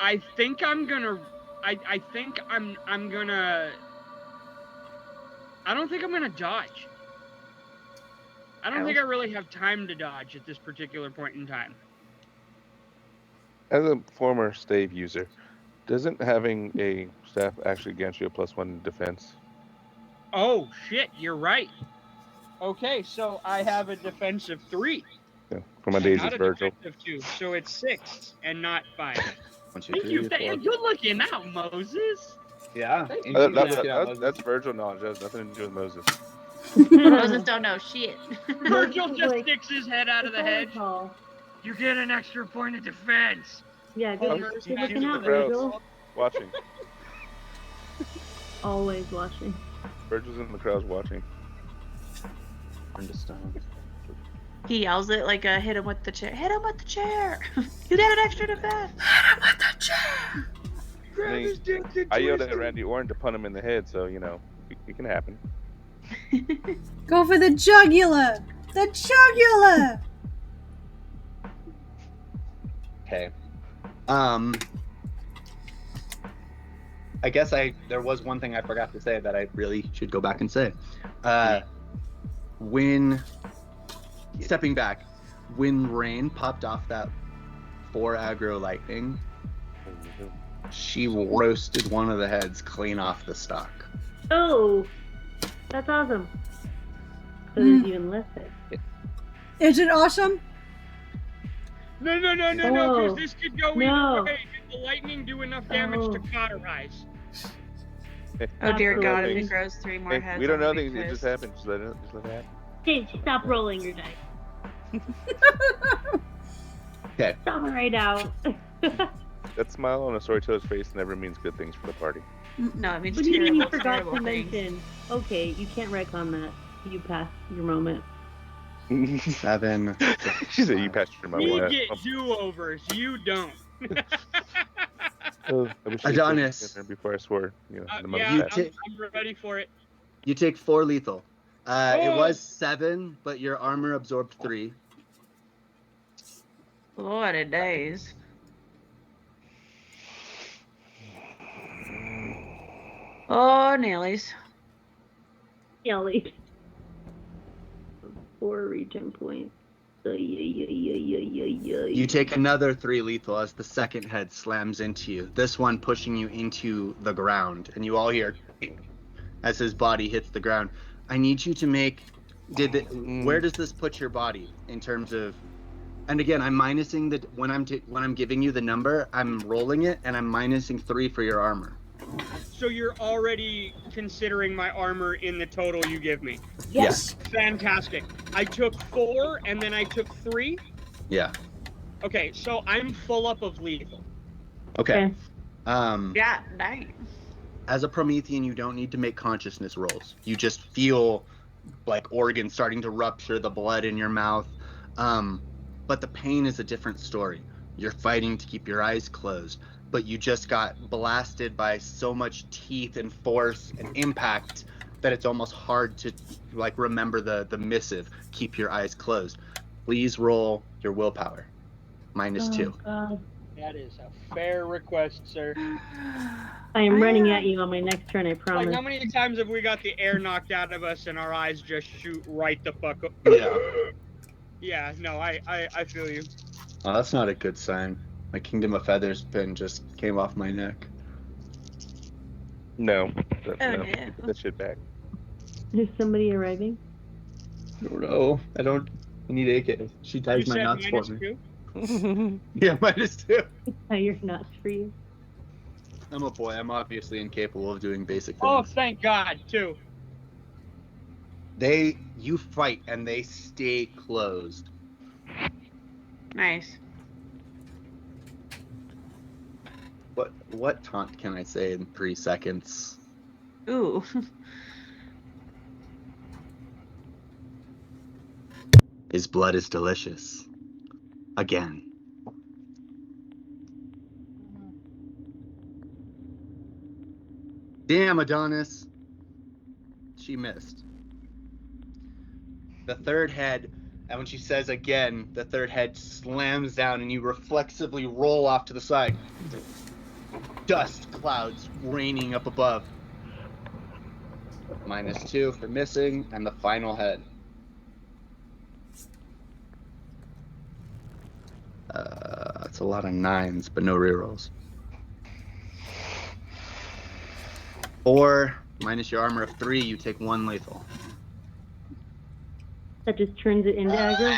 I think I'm gonna. I think I'm gonna. I don't think I'm gonna dodge. I don't think I really have time to dodge at this particular point in time. As a former stave user, doesn't having a staff actually grant you a +1 defense? Oh shit, you're right. Okay, so I have a defensive 3. Yeah, for my days Not as a Virgil. defensive 2, so it's 6 and not 5. 1, 2, Thank 3, you. 4. Good looking out, Moses. Yeah. Thank you for that. That's Virgil knowledge. That has nothing to do with Moses. Moses don't know shit. Virgil just Like, sticks his head out of the hedge. Call. You get an extra point of defense. Yeah, good He's looking in the out, crowd Virgil. watching. Always watching. Virgil's in the crowd watching. Understand. He yells it like a hit him with the chair. Hit him with the chair. You get an extra defense. Hit him with the chair. Grab his dick and I yelled twist at him. Randy Orton to punt him in the head, so it can happen. Go for the jugular! The jugular! Okay. I guess there was one thing I forgot to say that I really should go back and say. When stepping back, when Rain popped off that 4 aggro lightning, she roasted one of the heads clean off the stalk. Oh, that's awesome. So there's even less hit. Is it awesome? No, Oh, because this could go no. either way. Did the lightning do enough damage to cauterize? Oh dear God! Absolutely. If it grows 3 more Hey, heads, we don't I'm know gonna be things. It just pissed. happened. Just let it happen. Hey, stop rolling your dice. Okay. Stop it right now. That smile on a storyteller's face never means good things for the party. No, it means What do you mean you terrible, forgot terrible to things. mention? Okay, you can't retcon that. You passed your moment. 7. She said you passed your We moment. get do-overs. You don't. I wish you had Adonis. said it before I swore. The mother Yeah, passed. I'm ready for it. You take 4 lethal. It Oh. was 7, but your armor absorbed 3. What a days. Oh, Nellies. Yelly. 4 regen points. You take another 3 lethal as the second head slams into you. This one pushing you into the ground, and you all hear as his body hits the ground. I need you to make. Where does this put your body in terms of? And again, I'm minusing the when I'm giving you the number, I'm rolling it, and I'm minusing 3 for your armor. So you're already considering my armor in the total you give me. Yes. Fantastic. I took 4 and then I took 3. Yeah. Okay, so I'm full up of lethal. Okay. Yeah, nice. As a Promethean, you don't need to make consciousness rolls. You just feel like organs starting to rupture, the blood in your mouth. But the pain is a different story. You're fighting to keep your eyes closed, but you just got blasted by so much teeth and force and impact that it's almost hard to like remember the missive. Keep your eyes closed. Please roll your willpower. -2. God. That is a fair request, sir. I am running at you on my next turn, I promise. Like, how many times have we got the air knocked out of us and our eyes just shoot right the fuck up? Yeah. Yeah, no, I feel you. Oh, that's not a good sign. My Kingdom of Feathers pin just came off my neck. No. Oh, No. no. Put that shit back. Is somebody arriving? No, I don't need AK. She You ties my said knots for me. -2? Yeah, -2. Tie your knots for you. I'm a boy. I'm obviously incapable of doing basic Oh, things. thank God, too. You fight and they stay closed. Nice. What taunt can I say in 3 seconds? Ooh. His blood is delicious. Again. Damn, Adonis. She missed. The third head, and when she says again, the third head slams down and you reflexively roll off to the side. Dust clouds raining up above. -2 for missing, and the final head. That's a lot of 9s, but no rerolls. 4 minus your armor of 3, you take 1 lethal. That just turns it into aggro.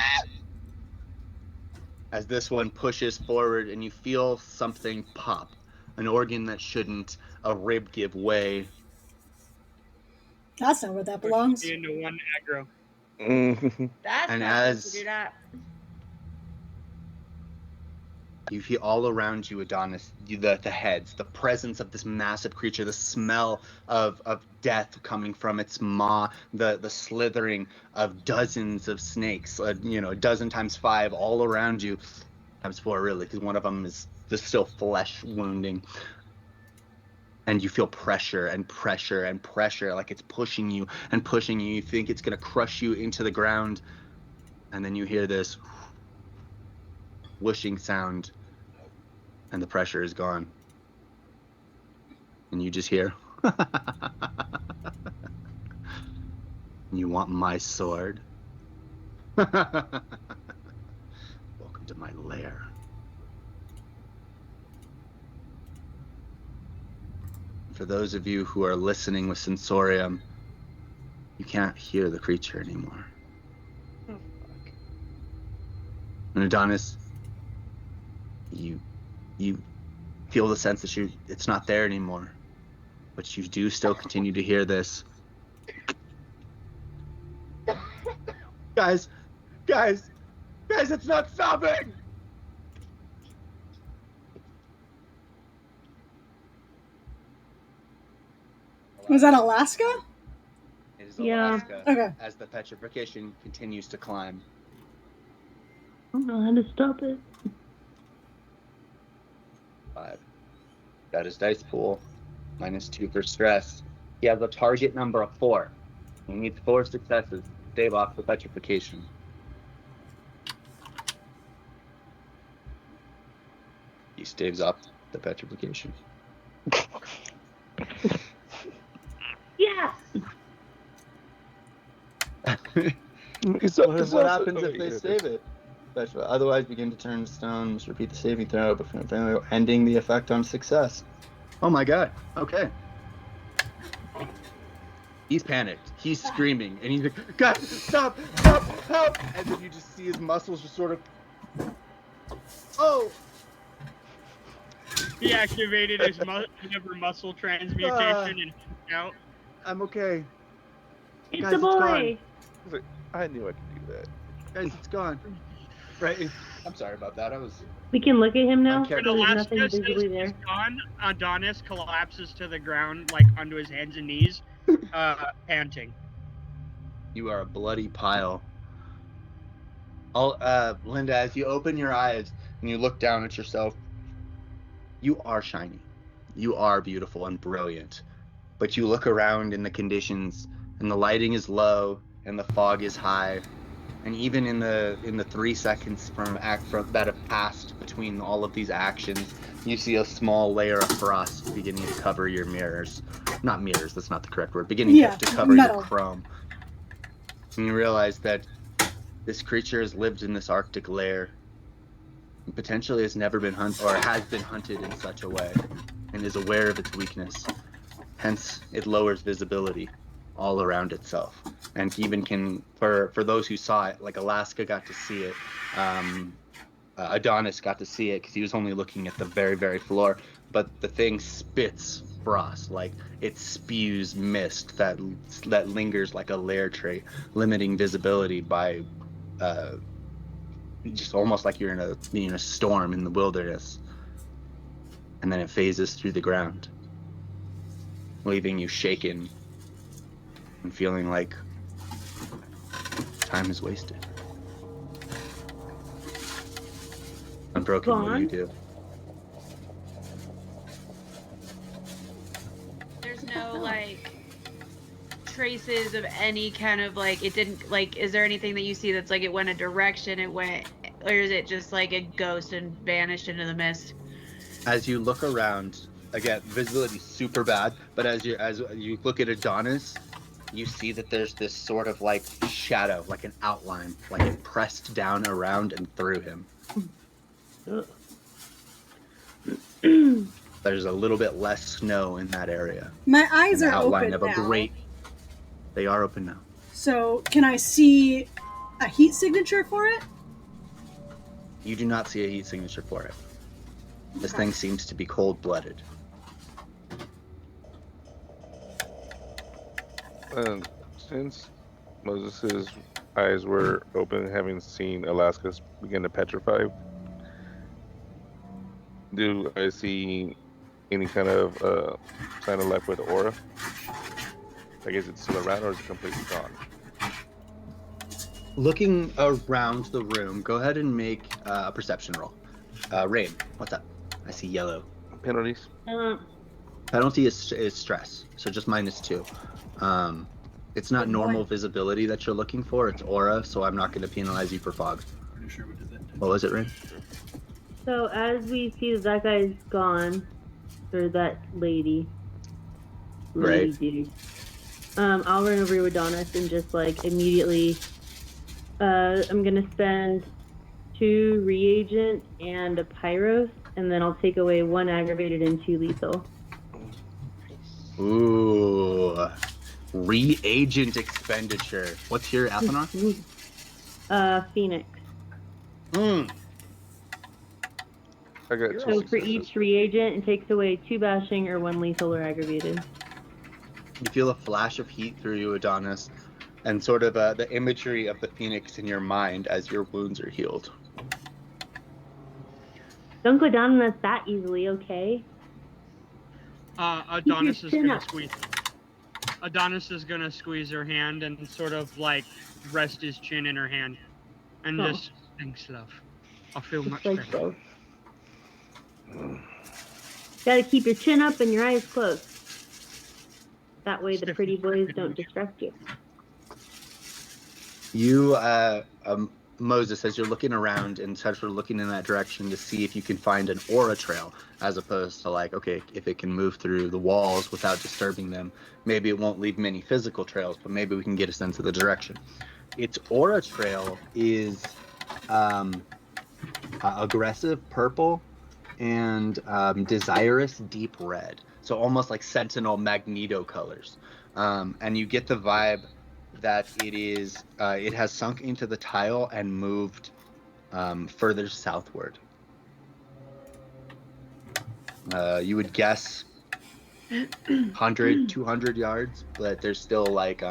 As this one pushes forward and you feel something pop, an organ that shouldn't, a rib give way. That's not where that belongs. Push me into 1 aggro. That's And not supposed as- to do that. You feel all around you, Adonis, the heads, the presence of this massive creature, the smell of death coming from its maw, the slithering of dozens of snakes, a dozen times 5 all around you, times 4 really, because one of them is just still flesh wounding. And you feel pressure and pressure and pressure, like it's pushing you and pushing you. You think it's going to crush you into the ground. And then you hear this whooshing sound, and the pressure is gone. And you just hear, you want my sword? Welcome to my lair. For those of you who are listening with Sensorium, you can't hear the creature anymore. Oh, fuck. And Adonis, you feel the sense that it's not there anymore, but you do still continue to hear this. Guys, it's not stopping! Was that Alaska? It is Yeah. Alaska. Okay. As the petrification continues to climb. I don't know how to stop it. 5. That is dice pool. -2 for stress. He has a target number of 4. He needs 4 successes to stave off the petrification. He staves off the petrification. Yeah. What happens if they save it? special. Otherwise, begin to turn to stone. Must repeat the saving throw before ending the effect on success. Oh my god. Okay. He's panicked. He's screaming, and he's like, "God, stop! Stop! Help!" And then you just see his muscles just sort of. Oh. He activated his liver muscle transmutation and out. I'm okay. It's Guys, a it's gone. boy. I knew I could do that. Guys, it's gone. Right. I'm sorry about that. I was. We can look at him now. When There's Alaska nothing says visibly he's there. gone, Adonis collapses to the ground, like onto his hands and knees, panting. You are a bloody pile. Linda, as you open your eyes and you look down at yourself, you are shiny. You are beautiful and brilliant. But you look around in the conditions, and the lighting is low, and the fog is high, and even in the 3 seconds that have passed between all of these actions, you see a small layer of frost beginning to cover your mirrors. Not mirrors. That's not the correct word. Beginning to cover metal. your chrome. And you realize that this creature has lived in this Arctic lair and potentially has never been hunted or has been hunted in such a way and is aware of its weakness. Hence, it lowers visibility all around itself. And even can, for those who saw it, like Alaska got to see it, Adonis got to see it because he was only looking at the very, very floor. But the thing spits frost, like it spews mist that lingers like a lair trait, limiting visibility by just almost like you're in a storm in the wilderness. And then it phases through the ground, leaving you shaken and feeling like time is wasted. Unbroken, what do you do? There's no like traces of any kind of like it didn't like is there anything that you see that's like it went a direction it went or is it just like a ghost and vanished into the mist? As you look around, again, visibility's super bad, but as you look at Adonis, you see that there's this sort of like shadow, like an outline, like it pressed down around and through him. There's a little bit less snow in that area. My eyes An are outline open of a now. great. They are open now. So can I see a heat signature for it? You do not see a heat signature for it. This thing seems to be cold-blooded. Since Moses' eyes were open, having seen Alaska begin to petrify, do I see any kind of sign of life with aura? I guess it's still around, or is it completely gone? Looking around the room, go ahead and make a perception roll. Rain, what's up? I see yellow. Penalties? Penalty is stress, so just -2. It's not normal visibility that you're looking for, it's aura, so I'm not going to penalize you for fog. Pretty sure we did that. What was it, Rain? So as we see that guy's gone, or that lady Right. dude, I'll run over to Adonis and just like immediately, I'm gonna spend 2 reagent and a pyros, and then I'll take away 1 aggravated and 2 lethal. Ooh. Reagent expenditure. What's your Athanar? Phoenix. I got 2 So for successes. each reagent, it takes away 2 bashing or 1 lethal or aggravated. You feel a flash of heat through you, Adonis, and sort of the imagery of the phoenix in your mind as your wounds are healed. Don't go down on us that easily, okay? Adonis is Chin gonna up. squeeze. Adonis is gonna squeeze her hand and sort of like rest his chin in her hand, and Oh. just thanks, love. I feel Just much like better. so. Gotta keep your chin up and your eyes closed. That way the Stiff pretty and boys crooked. don't distract you. You, Moses, as you're looking around and sort of looking in that direction to see if you can find an aura trail, as opposed to like, okay, if it can move through the walls without disturbing them, maybe it won't leave many physical trails, but maybe we can get a sense of the direction. Its aura trail is aggressive purple and desirous deep red. So almost like Sentinel Magneto colors. And you get the vibe that it has sunk into the tile and moved further southward. You would guess 100, 200 yards, but there's still like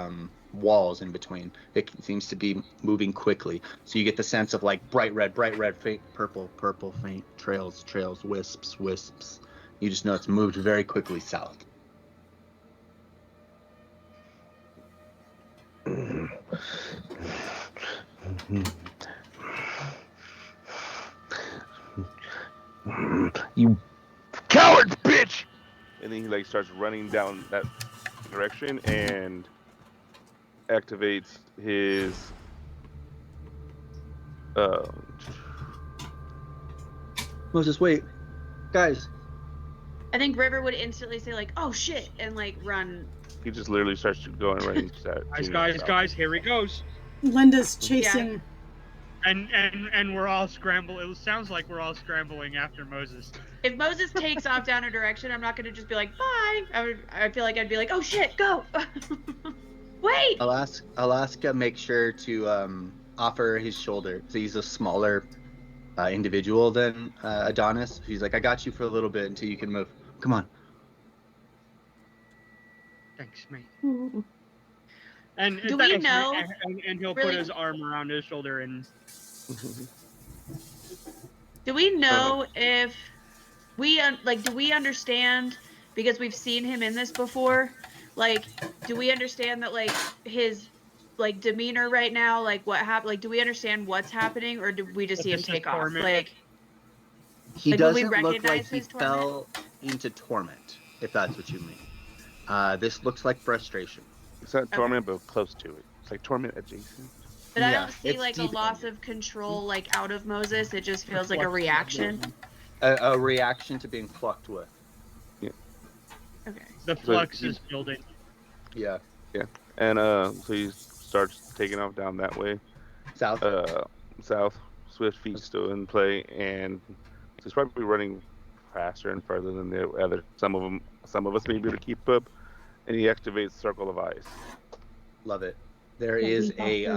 walls in between. It seems to be moving quickly. So you get the sense of like bright red, faint purple, purple, faint trails, wisps, wisps. You just know it's moved very quickly south. You cowards, bitch! And then he like starts running down that direction and activates his Moses, wait, guys. I think River would instantly say like, "Oh shit," and like run. he just literally starts going running. Guys, here he goes. Linda's chasing. And we're all scrambling. It sounds like we're all scrambling after Moses. If Moses takes off down a direction, I'm not gonna just be like, "Bye." I feel like I'd be like, "Oh shit, go!" Wait. Alaska makes sure to offer his shoulder. So he's a smaller individual than Adonis. He's like, I got you for a little bit until you can move. Come on. Thanks, mate. Mm-hmm. And do we know? And he'll really, put his arm around his shoulder and. Do we know if we do we understand, because we've seen him in this before? Like, do we understand that like his like demeanor right now, like what happened? Like, do we understand what's happening, or do we just see him take off? Like, he like, doesn't look like recognize he his torment? fell into torment, if that's what you mean. This looks like frustration. It's not torment, but close to it. It's like torment adjacent. But I Yeah, don't see it's like a deep loss of control like out of Moses. It just feels like a reaction. A reaction to being plucked with. Yeah. Okay. The flux is building. Yeah. Yeah. And so he starts taking off down that way. South. South. Swift feet still in play, and he's probably running faster and further than the other. Some of us may be able to keep up. And he activates Circle of Eyes. Love it. There is a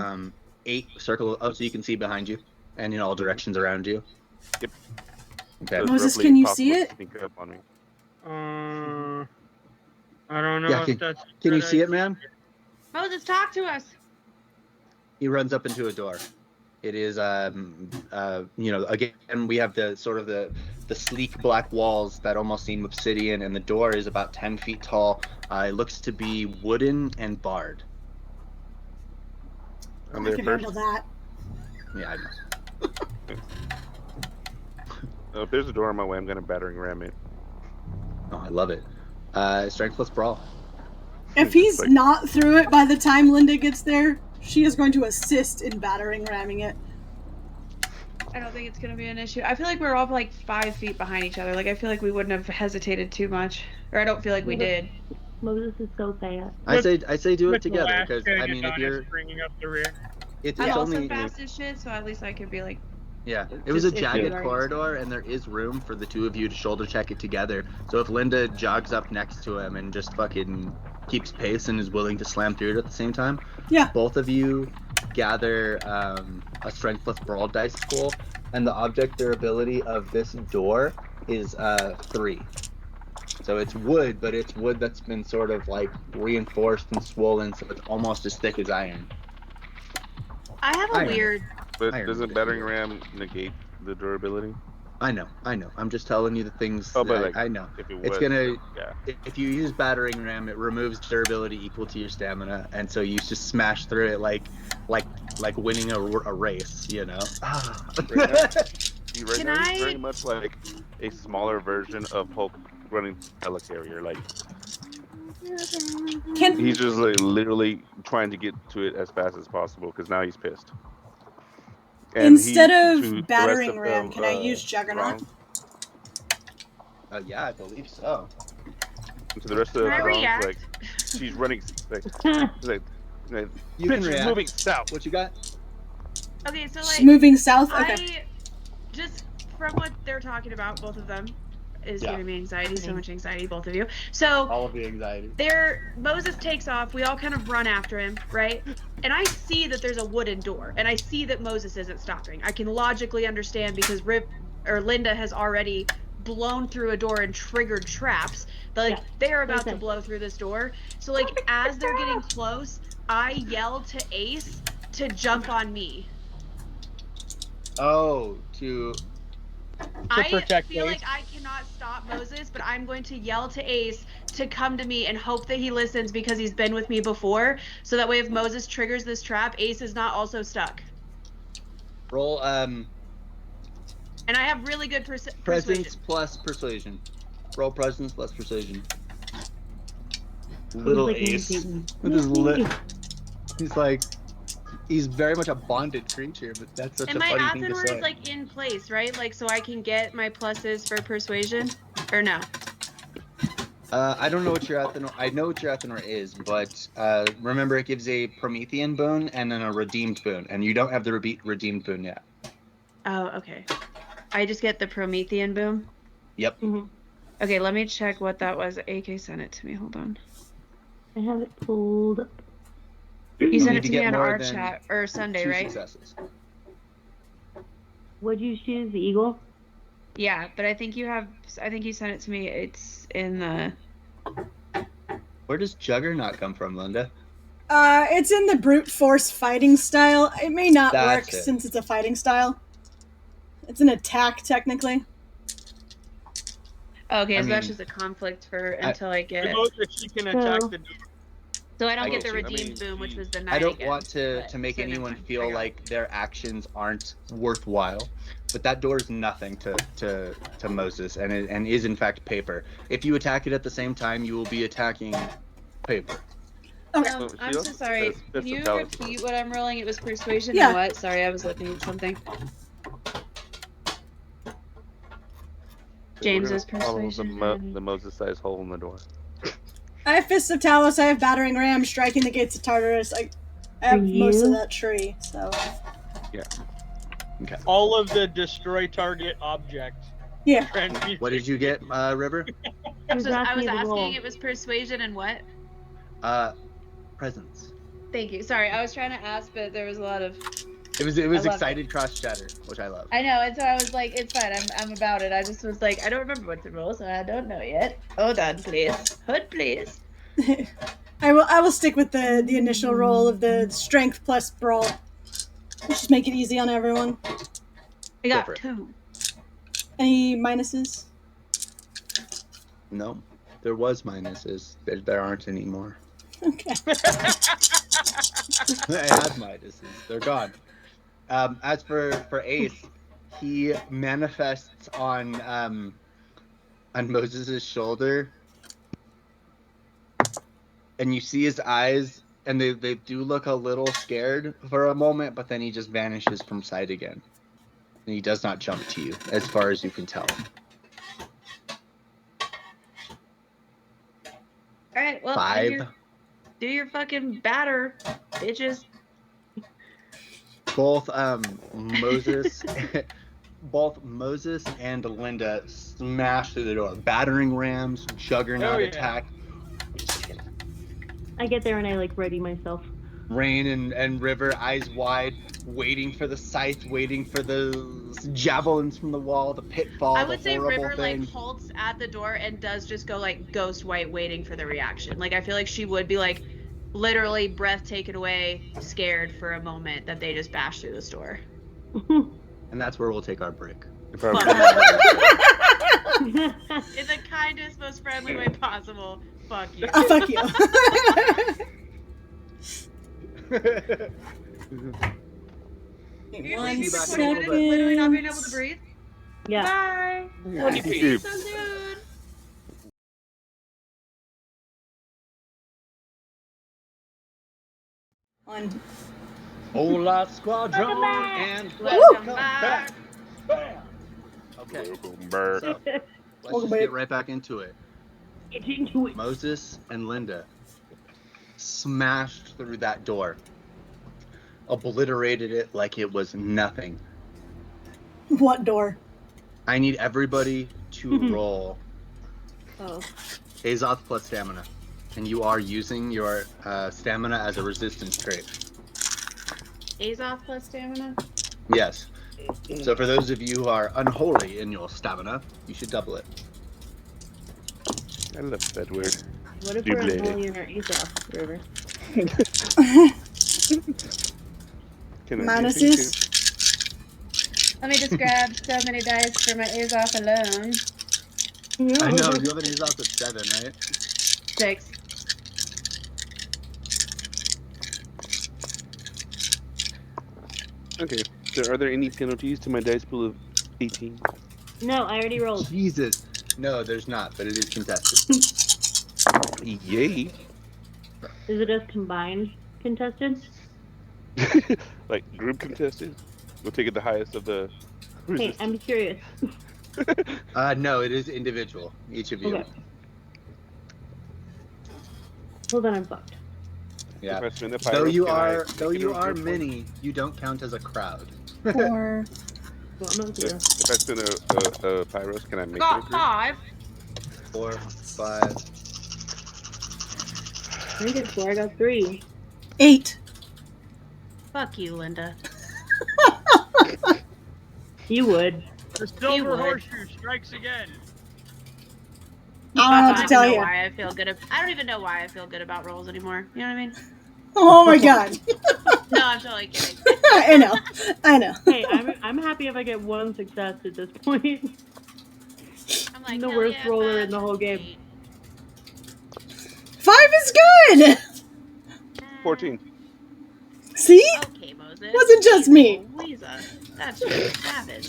8 circle. Oh, so you can see behind you and in all directions around you. Yep. Okay. So it's Moses, roughly can you impossible see to it? sneak up on me. I don't know Yeah, if that's. Can you see it, man? Moses, talk to us. He runs up into a door. It is, again, we have the sort of the sleek black walls that almost seem obsidian, and the door is about 10 feet tall. It looks to be wooden and barred. I'm I there can first. handle that. Yeah, I know. If there's a door on my way, I'm gonna battering ram it. Oh, I love it. Strength plus brawl. If he's not through it by the time Linda gets there, she is going to assist in battering ramming it. I don't think it's gonna be an issue. I feel like we're all like 5 feet behind each other. Like, I feel like we wouldn't have hesitated too much, or I don't feel like we did. Moses is so fast. I say do it With together, because Alaska I and mean, if Adonis you're, bringing up the rear. it's I'm also only fast as shit, so at least I could be like. yeah. It was a Just if you jagged are- corridor, and there is room for the two of you to shoulder check it together. So if Linda jogs up next to him and just fucking keeps pace and is willing to slam through it at the same time, Yeah. both of you gather a strength plus brawl dice pool, and the object durability of this door is 3. So it's wood, but it's wood that's been sort of like reinforced and swollen, so it's almost as thick as iron. I have a Iron. weird. But Iron doesn't is battering good. ram negate the durability? I know. I'm just telling you the things Oh, but that like, I know. if it It's was, gonna, yeah. if you use battering ram, it removes durability equal to your stamina, and so you just smash through it like winning a race, you know. Right Can now, I- he's very much like a smaller version of Hulk running helicarrier. Like Can he's just like literally trying to get to it as fast as possible because now he's pissed. And instead to the of rest battering of ram, the, can I use Juggernaut? Strong- Yeah, I believe so. to the rest of the Can I Strong's, react? like she's running like You bitch can is react. moving south. What you got? Okay, so Just like moving south. Okay. I just from what they're talking about, both of them is Yeah. giving me anxiety, so much anxiety, both of you. So All of the anxiety. Moses takes off, we all kind of run after him, right? And I see that there's a wooden door, and I see that Moses isn't stopping. I can logically understand because Linda has already blown through a door and triggered traps. Like they're about to blow through this door. So like as they're getting close, I yell to Ace to jump on me. Oh, to I protect feel Ace. like I cannot stop Moses, but I'm going to yell to Ace to come to me and hope that he listens because he's been with me before. So that way, if Moses triggers this trap, Ace is not also stuck. roll And I have really good presence persuasion. plus persuasion. Roll presence plus persuasion. Little like Ace Nancy. with his lip. He's like, he's very much a bonded creature, but that's such And a my funny thing to Athenor say. is like in place, right? Like, so I can get my pluses for persuasion, or no? I don't know what your Athenor. I know what your Athenor is, but remember it gives a Promethean boon and then a redeemed boon, and you don't have the redeemed boon yet. Oh, okay. I just get the Promethean boom. Yep. Mm-hmm. Okay, let me check what that was. AK sent it to me. Hold on. I have it pulled up. You sent need it to to me get on more our than chat or Sunday, 2 right? successes. What'd you choose? The eagle? Yeah, but I think you sent it to me. It's in the. Where does Juggernaut come from, Linda? It's in the brute force fighting style. It may not That's work it. since it's a fighting style. It's an attack, technically. Okay, I so that's mean, just a conflict for until I get. Suppose that she can attack the door. So I don't I get get the you. redeemed boom, which was the I night don't again. want to make so never anyone mind. I feel got it. like their actions aren't worthwhile, but that door is nothing to Moses, and is in fact paper. If you attack it at the same time, you will be attacking paper. Okay. Well, she I'm so also sorry. has Can Fist of you Talos. repeat what I'm rolling? It was persuasion Yeah. and what? Sorry, I was looking at something. James We're is gonna follow persuasion. the Moses-sized hole in the door. I have Fists of Talos. I have Battering Ram, striking the gates of Tartarus. I have most of that tree, so. Yeah. Okay. All of the destroy target objects. Yeah. What did you get, River? I was asking roll. it was persuasion and what? Presence. Thank you. Sorry, I was trying to ask, but there was a lot of. It was love excited cross chatter, which I love. I know, and so I was like, it's fine. I'm about it. I just was like, I don't remember what to roll, so I don't know yet. Hold on, please. Hold, please. I will stick with the initial roll of the strength plus brawl. Let's just make it easy on everyone. I Go got for it. 2. Any minuses? No, there was minuses. There aren't anymore. Okay. I had minuses. They're gone. As for Ace, he manifests on Moses' shoulder, and you see his eyes, and they do look a little scared for a moment, but then he just vanishes from sight again, and he does not jump to you, as far as you can tell. All right, well, 5. do your fucking batter, bitches. Both Moses. Both Moses and Linda smash through the door. Battering rams, juggernaut attack. I get there and I like ready myself. Rain and River, eyes wide, waiting for the scythe, waiting for the javelins from the wall, the pitfall, I would the say horrible River thing. like halts at the door and does just go like ghost white, waiting for the reaction. Like I feel like she would be like literally breath taken away, scared for a moment that they just bash through this door. And that's where we'll take our break. In the kindest, most friendly way possible. Fuck you. Fuck you. You One leave me for 20 minutes literally not being able to breathe? Yeah. Bye. Yeah. See you so soon. One. Hola, squadron, and Welcome back. Bam. Okay, so let's just get right back into it. Get into it. Moses and Linda smashed through that door. obliterated it like it was nothing. What door? I need everybody to roll Oh. Azoth plus stamina. And you are using your stamina as a resistance trait. Azoth plus stamina? Yes. So for those of you who are unholy in your stamina, you should double it. I love that word. What if Double. we're unholy in our Azoth, River? Can I do anything Minuses? Let me just grab so many dice for my Azoth alone. I know, you have an Azoth of 7, right? 6. Okay. So are there any penalties to my dice pool of 18? No, I already rolled. Jesus. No, there's not, but it is contested. Yay. Is it just combined contested? Like group contested? We'll take it the highest of the Hey, resistance. I'm curious. No, it is individual, each of you. Okay. Well, then I'm fucked. Yeah. If I spend the Though pyros, you can I are make it a group one? many, you don't count as a crowd. 4. Well, I'm not zero. If I spend a pyros, can I make it a Got group? 5. 4, 5. I think it's 4. I got 3. 8. Fuck you, Linda. You would. The silver would. horseshoe strikes again. I don't know what I to don't tell even know you. why I feel good. I don't even know why I feel good about rolls anymore. You know what I mean? Oh my god. No, I'm totally kidding. I know. I know. Hey, I'm happy if I get 1 success at this point. I'm I'm like the hell worst yeah, roller 5 in the whole game. sweet. 5 is good. 14. See? Okay, Moses. Wasn't just Jeez me. Louisa. That's just savage.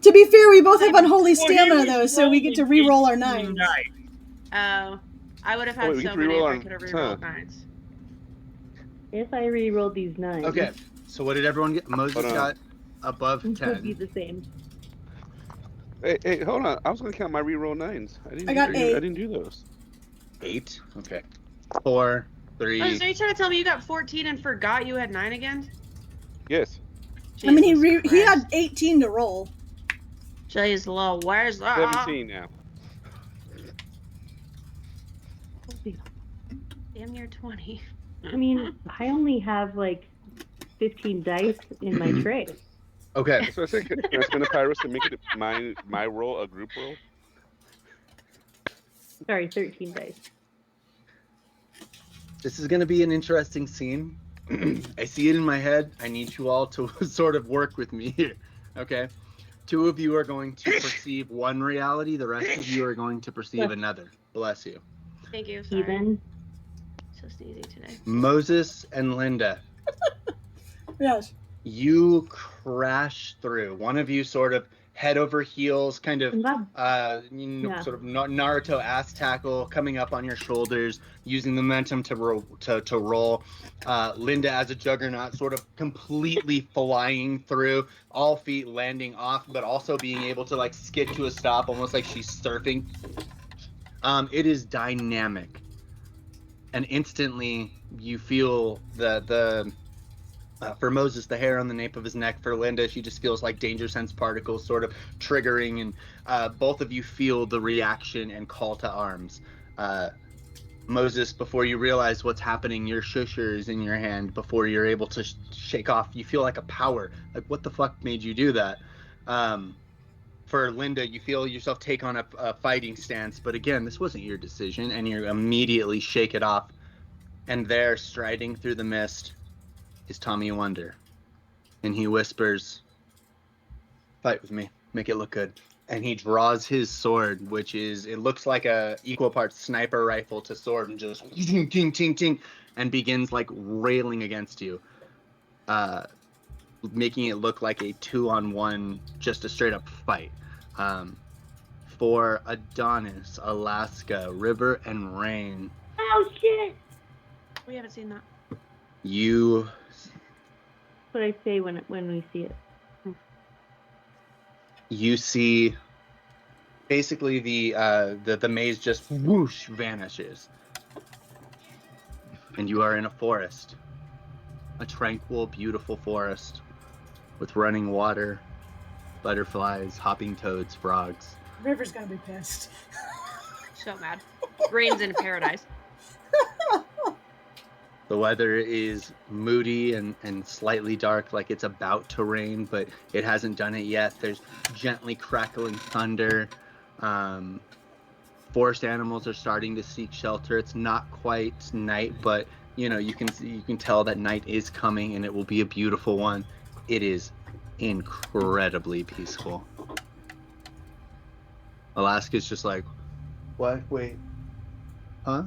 To be fair, we both have unholy Well, he stamina was though, so we get to rolling re-roll our 18 nines. dice. Oh, I would have Oh, had wait, we get so to many re-roll if I our- could have huh. re-rolled 9s. If I re-rolled these 9, Okay, so what did everyone get? Moses Hold on. got above it would be 10. the same. Hey, hold on. I was gonna count my reroll 9s. I got I 8. didn't do those. 8. Okay. 4, 3. Oh, so you're trying to tell me you got 14 and forgot you had 9 again? Yes. I mean, Jesus he had Christ. 18 to roll. Jeez, Lo, where's that? 17 now. Damn near 20. I mean, I only have like 15 dice in my tray. Okay. So I said, can I spend a pyros to make it my roll a group roll? Sorry, 13 dice. This is going to be an interesting scene. I see it in my head. I need you all to sort of work with me here. Okay? 2 of you are going to perceive one reality. The rest of you are going to perceive another. Bless you. Thank you. Sorry. Even. So sneezy today. Moses and Linda, Yes. you crash through. One of you sort of head over heels, kind of Yeah. sort of Naruto ass tackle coming up on your shoulders, using the momentum to roll. Linda as a juggernaut, sort of completely flying through, all feet landing off, but also being able to like skid to a stop, almost like she's surfing. It is dynamic, and instantly you feel the for Moses, the hair on the nape of his neck. For Linda, she just feels like danger sense particles sort of triggering, and both of you feel the reaction and call to arms. Moses, before you realize what's happening, your shusher is in your hand. Before you're able to shake off, you feel like a power. Like, what the fuck made you do that? For Linda, you feel yourself take on a fighting stance, but again, this wasn't your decision, and you immediately shake it off. And there, striding through the mist, is Tommy Wonder. And he whispers, "Fight with me. Make it look good." And he draws his sword, which is, it looks like a equal parts sniper rifle to sword, and just ting, ting, ting, ting, and begins like railing against you, making it look like a 2-on-1, just a straight up fight. For Adonis, Alaska, River, and Rain, Oh shit! We haven't seen that. you That's what I say when we see it. you see basically the maze just whoosh vanishes, and you are in a forest. a tranquil, beautiful forest with running water, butterflies, hopping toads, frogs. River's gonna be pissed. So mad. Rain's in paradise. The weather is moody and slightly dark, like it's about to rain, but it hasn't done it yet. There's gently crackling thunder. Forest animals are starting to seek shelter. It's not quite night, but you can tell that night is coming, and it will be a beautiful one. It is incredibly peaceful. Alaska's just like, what? Wait, huh?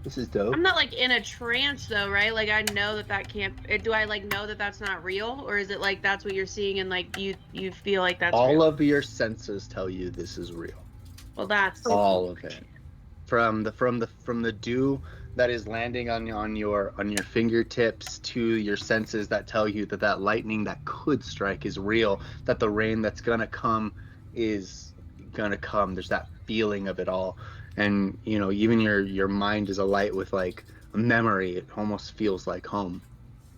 This is dope. I'm not like in a trance though, right? Like I know that can't. Do I like know that that's not real, or is it like that's what you're seeing and like you feel like that's all real? of your senses tell you this is real. Well, that's all of it. From the dew that is landing on your fingertips to your senses that tell you that lightning that could strike is real, that the rain that's gonna come is gonna come. There's that feeling of it all, and even your mind is alight with like a memory. It almost feels like home,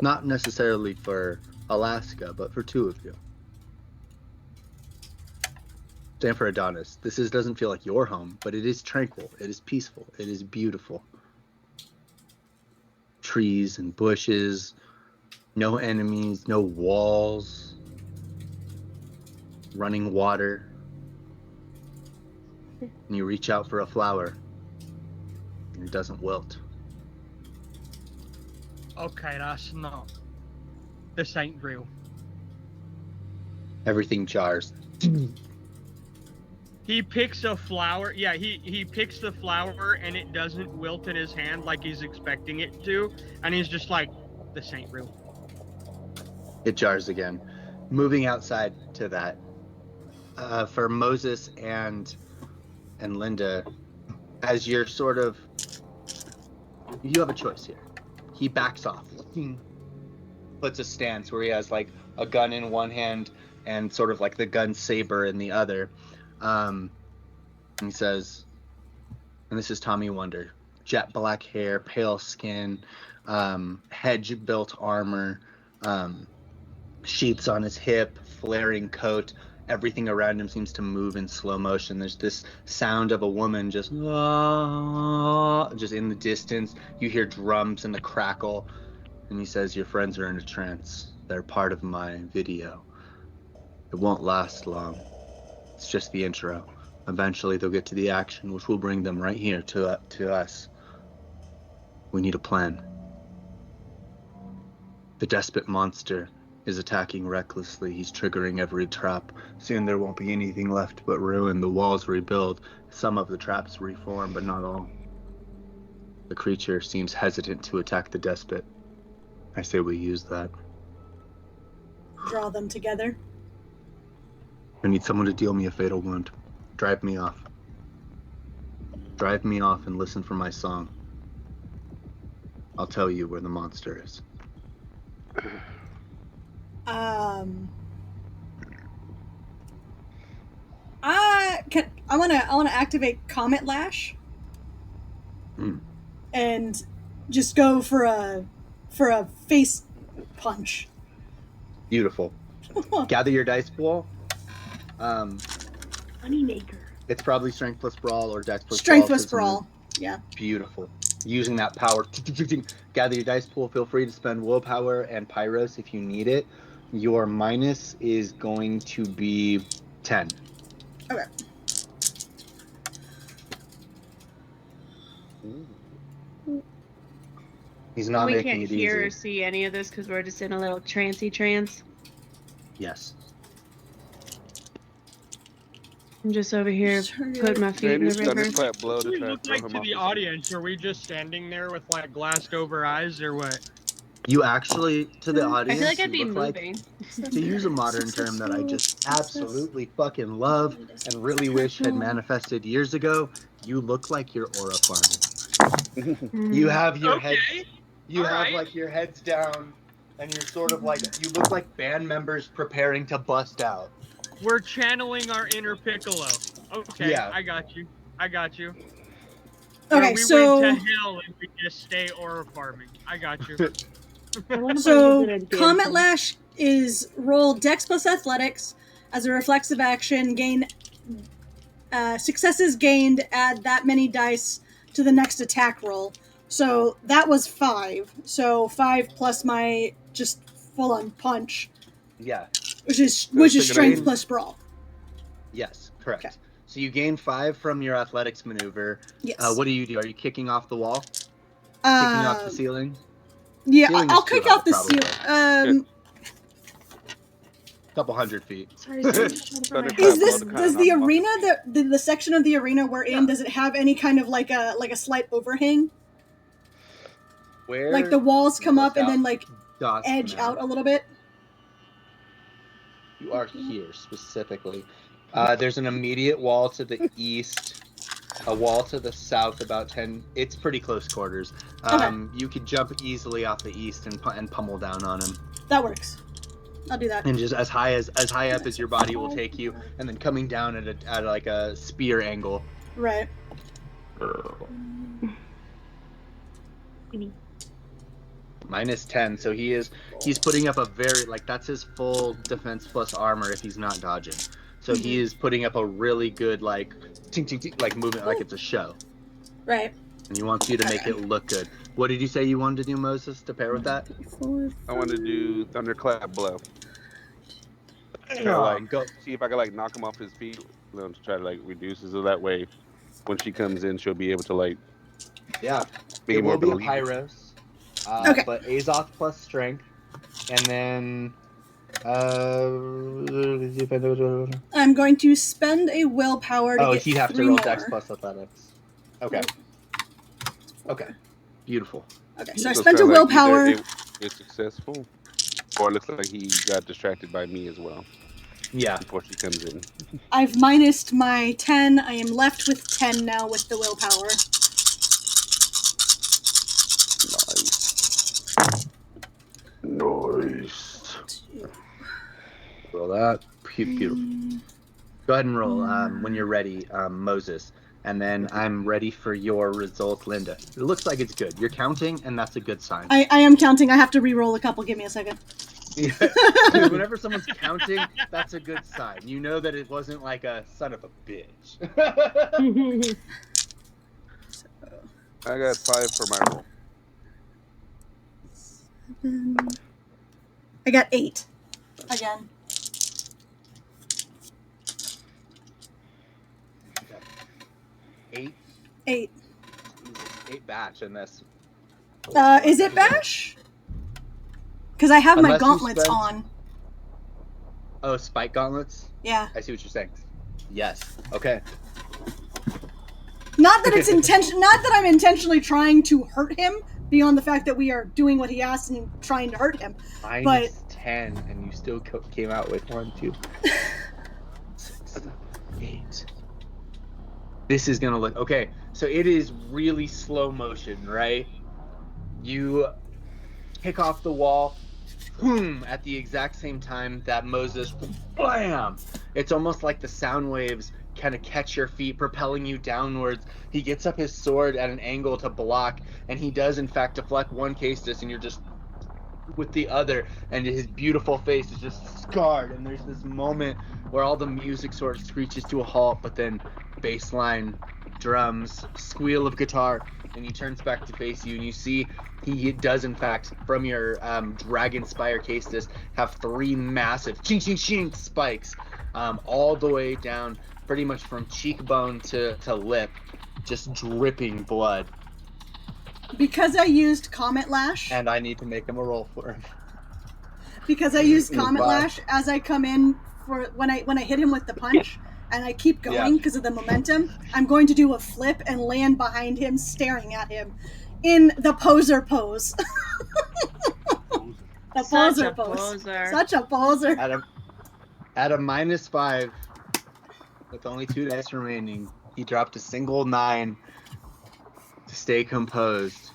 not necessarily for Alaska, but for two of you. Stand for Adonis. Doesn't feel like your home, but it is tranquil. It is peaceful. It is beautiful. Trees and bushes, no enemies, no walls, running water. And you reach out for a flower, and it doesn't wilt. Okay, that's not. This ain't real. Everything jars. He picks a flower. Yeah, he picks the flower and it doesn't wilt in his hand like he's expecting it to. And he's just like, this ain't real. It jars again. Moving outside to that. For Moses and Linda, as you're you have a choice here. He backs off, puts a stance where he has like a gun in one hand and sort of like the gun saber in the other. And he says, and this is Tommy Wonder, jet black hair, pale skin, hedge built armor, sheaths on his hip, flaring coat. Everything around him seems to move in slow motion. There's this sound of a woman just in the distance. You hear drums and the crackle. And he says, your friends are in a trance. They're part of my video. It won't last long. It's just the intro. Eventually they'll get to the action, which will bring them right here to us. We need a plan. The despot monster is attacking recklessly. He's triggering every trap. Soon there won't be anything left but ruin. The walls rebuild. Some of the traps reform, but not all. The creature seems hesitant to attack the despot. I say we use that. Draw them together. I need someone to deal me a fatal wound. Drive me off. Drive me off and listen for my song. I'll tell you where the monster is. I wanna activate Comet Lash. And just go for a face punch. Beautiful. Gather your dice pool. Moneymaker. It's probably Strength plus Brawl or Dex plus Strength Brawl. plus Brawl. Yeah. Beautiful. Using that power. Gather your dice pool. Feel free to spend willpower and Pyros if you need it. Your minus is going to be 10. Okay. He's not we making can't it hear or easy. see any of this because we're just in a little trancey trance. Yes. I'm just over here putting my feet in Maybe the river. thunderclap blow What to do we try look to throw like him to off the the audience? Are we just standing there with like glassed over eyes or what? You actually, to the I audience, feel like I'd you be look moving. like, to use a modern term that I just absolutely fucking love and really wish had manifested years ago, you look like you're aura farming. You have your head, you have Alright. like your heads down, and you're sort of like, you look like band members preparing to bust out. We're channeling our inner Piccolo. Okay, Yeah. I got you. Where Okay, we so went to hell and we just stay aura farming. I got you. So Comet Lash is roll Dex plus Athletics as a reflexive action. Gain successes gained. Add that many dice to the next attack roll. So that was 5. So 5 plus my just full on punch. Yeah. Which is strength plus brawl. Yes, correct. Okay. So you gain 5 from your athletics maneuver. Yes. What do you do? Are you kicking off the wall? Kicking off the ceiling? Yeah, Ceiling I'll is too kick off the high, ceiling. Couple 100 feet. Sorry, does the arena, the section of the arena we're in, does it have any kind of like a slight overhang? Where? Like the walls come up and then like Dots edge come out a little bit? You are here specifically. There's an immediate wall to the east, a wall to the south about 10. It's pretty close quarters. Okay. You could jump easily off the east and pummel down on him. That works. I'll do that. And just as high up as your body will take you, and then coming down at like a spear angle. Right. -10, so he's putting up a very, like, that's his full defense plus armor if he's not dodging. So he is putting up a really good, like, ting, ting, ting, like movement, like it's a show. Right. And he wants you to make it look good. What did you say you wanted to do, Moses, to pair with that? I want to do Thunderclap Blow. Go. See if I can like knock him off his feet. To try to like reduce it so that way, when she comes in, she'll be able to like. Yeah. Make It more will be a believable. Pyros. Okay. But Azoth plus strength, and then I'm going to spend a willpower to get he'd have to 3 roll more. Dex plus Athletics. Okay. Okay. Beautiful. Okay, so I So spent a kinda like willpower. either it's successful, or it looks like he got distracted by me as well Yeah. before she comes in. I've minused my 10. I am left with 10 now with the willpower. Nice. Roll that. Beautiful. Go ahead and roll when you're ready, Moses. And then I'm ready for your result, Linda. It looks like it's good. You're counting, and that's a good sign. I am counting. I have to re-roll a couple. Give me a second. Yeah. Dude, whenever someone's counting, that's a good sign. You know that it wasn't like a son of a bitch. I got 5 for my roll. I got 8. Again. Okay. 8. 8 batch in this. Is it bash? Because I have my Unless you gauntlets spent- on. Oh, spike gauntlets? Yeah. I see what you're saying. Yes. Okay. Not that it's not that I'm intentionally trying to hurt him, beyond the fact that we are doing what he asked and trying to hurt him. -10, and you still came out with 1, 2, 6, 8. This is gonna look okay. So it is really slow motion, right? You kick off the wall, boom, at the exact same time that Moses, blam! It's almost like the sound waves kind of catch your feet, propelling you downwards. He gets up his sword at an angle to block, and he does in fact deflect one Castus, and you're just with the other, and his beautiful face is just scarred, and there's this moment where all the music sort of screeches to a halt, but then bassline, drums, squeal of guitar, and he turns back to face you, and you see he does in fact, from your dragon spire Castus, have 3 massive ching ching ching spikes all the way down, pretty much from cheekbone to lip, just dripping blood. Because I used Comet Lash. And I need to make him a roll for him. Because I used Comet Lash as I come in for when I hit him with the punch, and I keep going because of the momentum. I'm going to do a flip and land behind him, staring at him in the poser pose. The poser pose. Such a poser. At a -5, with only 2 dice remaining, he dropped a single 9 to stay composed.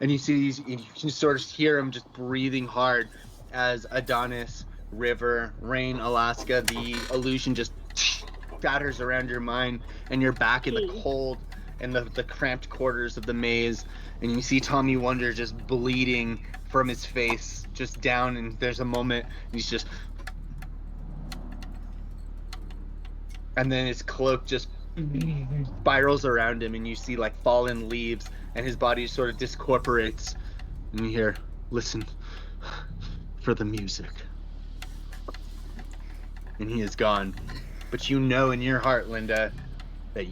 And you see you can sort of hear him just breathing hard as Adonis, River, Rain, Alaska, the illusion just shatters around your mind, and you're back in the cold in the cramped quarters of the maze, and you see Tommy Wonder just bleeding from his face, just down, and there's a moment, and he's just... And then his cloak just spirals around him, and you see like fallen leaves, and his body sort of discorporates, and you hear, listen for the music. And he is gone. But you know in your heart, Linda, that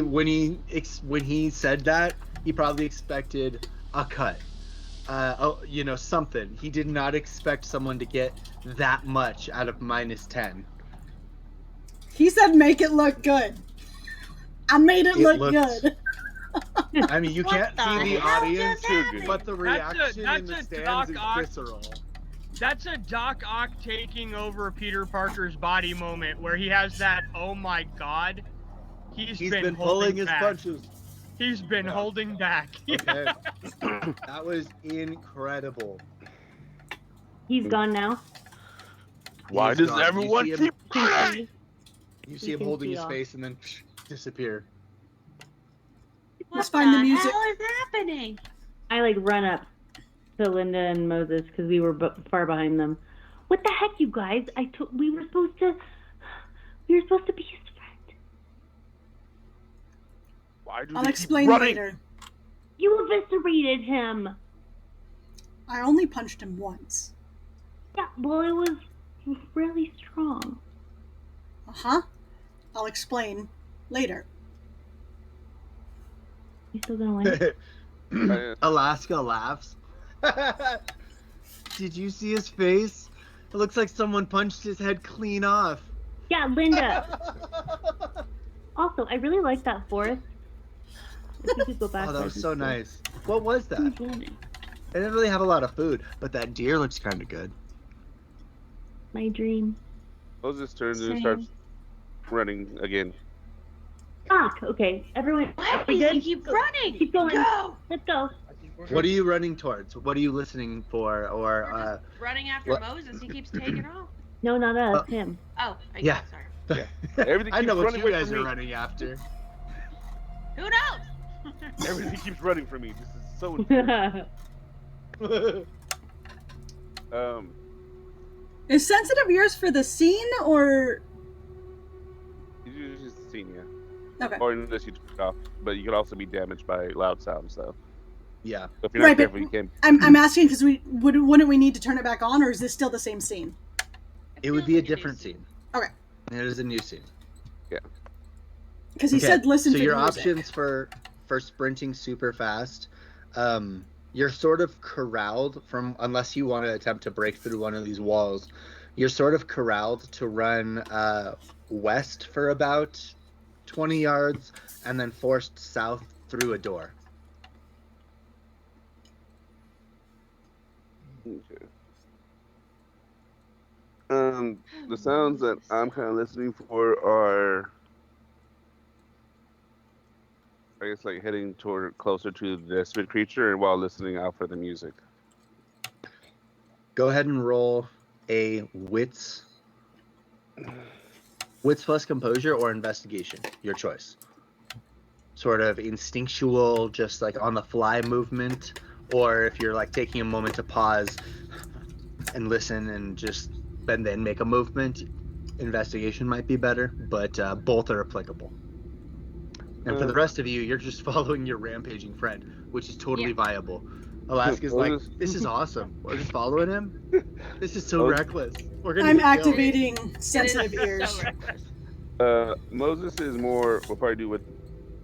when he said that, he probably expected a cut. Something. He did not expect someone to get that much out of -10. He said make it look good. I made it look good. I mean, you can't see the audience, but the That's reaction in the a stands Doc is Ock. visceral. That's a Doc Ock taking over Peter Parker's body moment where he has that, oh my god. He's been pulling his back. punches. He's been holding back. Okay. That was incredible. He's gone now. Why He's does gone. everyone You see him, keep... you see him can holding see his all. face and then disappear. Let's find the music. What is happening? I like run up to Linda and Moses because we were far behind them. What the heck, you guys? We were supposed to be his friend. Why do I'll they explain keep running? later. You eviscerated him. I only punched him once. Yeah, well, it was really strong. Uh-huh. I'll explain later. You still gonna win? Alaska laughs. Did you see his face? It looks like someone punched his head clean off. Yeah, Linda. Also, I really like that forest. If you could go back. Oh, that was so nice. What was that? They didn't really have a lot of food, but that deer looks kind of good. My dream. Moses turns and starts running again. Fuck. Okay, everyone. What? we You good? keep running. Keep going. Go. Let's go. What are you running towards? What are you listening for? Or We're just running after what- Moses. He keeps taking off. No, not us. Him. Oh, I Yeah. guess, sorry. Everything I keeps know what running you away guys from are me. running after. Who knows? Everything keeps running from me. This is so intense. Is sensitive ears for the scene or... You just seen you. Okay. Or unless you turn it off. But you could also be damaged by loud sounds, so. Yeah. So if you're not Right, but careful, you can. I'm asking because wouldn't we need to turn it back on, or is this still the same scene? It would be a different scene. Okay. It is a new scene. Because he said listen so for your the music. options for sprinting super fast, you're sort of corralled from, unless you want to attempt to break through one of these walls, you're sort of corralled to run west for about 20 yards and then forced south through a door. Okay. The sounds that I'm kind of listening for are, I guess, like heading toward closer to the desperate creature, and while listening out for the music. Go ahead and roll a wits plus composure or investigation, your choice. Sort of instinctual, just like on the fly movement, or if you're like taking a moment to pause and listen and just and then make a movement, investigation might be better, but both are applicable. And for the rest of you, you're just following your rampaging friend, which is totally viable. Alaska's like, this is awesome. We're just following him. This is so reckless. We're gonna I'm get killed." activating sensitive It is ears. so reckless. Moses is more, will probably do with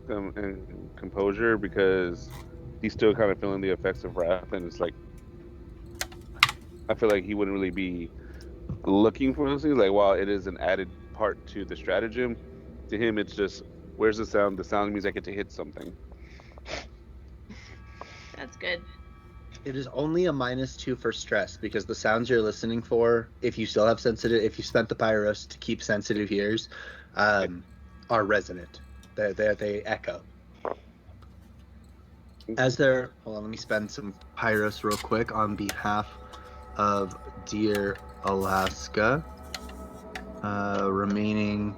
and composure, because he's still kind of feeling the effects of wrath, and it's like, I feel like he wouldn't really be looking for those things. Like, while it is an added part to the stratagem, to him it's just, where's the sound? The sound means I get to hit something. That's good. It is only a -2 for stress, because the sounds you're listening for, if you still have sensitive, if you spent the pyros to keep sensitive ears, are resonant. They echo. As they're, hold on, let me spend some pyros real quick on behalf of dear Alaska. Remaining,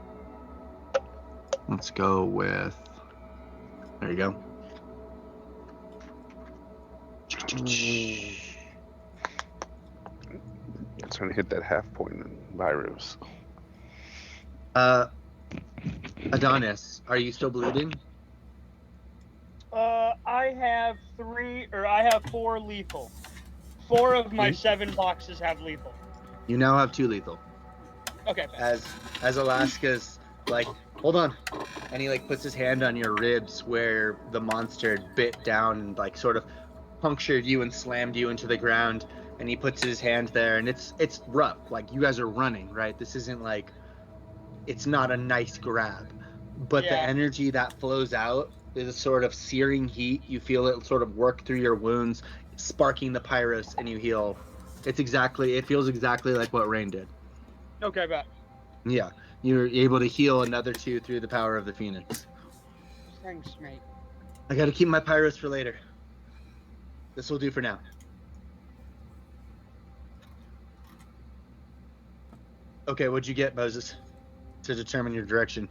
let's go with There you go. I'm trying to hit that half point in virus. Adonis, are you still bleeding? I have 4 lethal. 4 of my You- 7 boxes have lethal. You now have 2 lethal. Okay. As Alaska's like, hold on, and he like puts his hand on your ribs where the monster bit down and like sort of punctured you and slammed you into the ground, and he puts his hand there, and it's rough. Like, you guys are running, right? This isn't like, it's not a nice grab, but the Yeah. energy that flows out is a sort of searing heat. You feel it sort of work through your wounds, sparking the pyros, and you heal. It feels exactly like what Rain did. Okay, bet. Yeah, you're able to heal another 2 through the power of the Phoenix. Thanks, mate. I gotta keep my pyros for later. This will do for now. Okay, what'd you get, Moses, to determine your direction?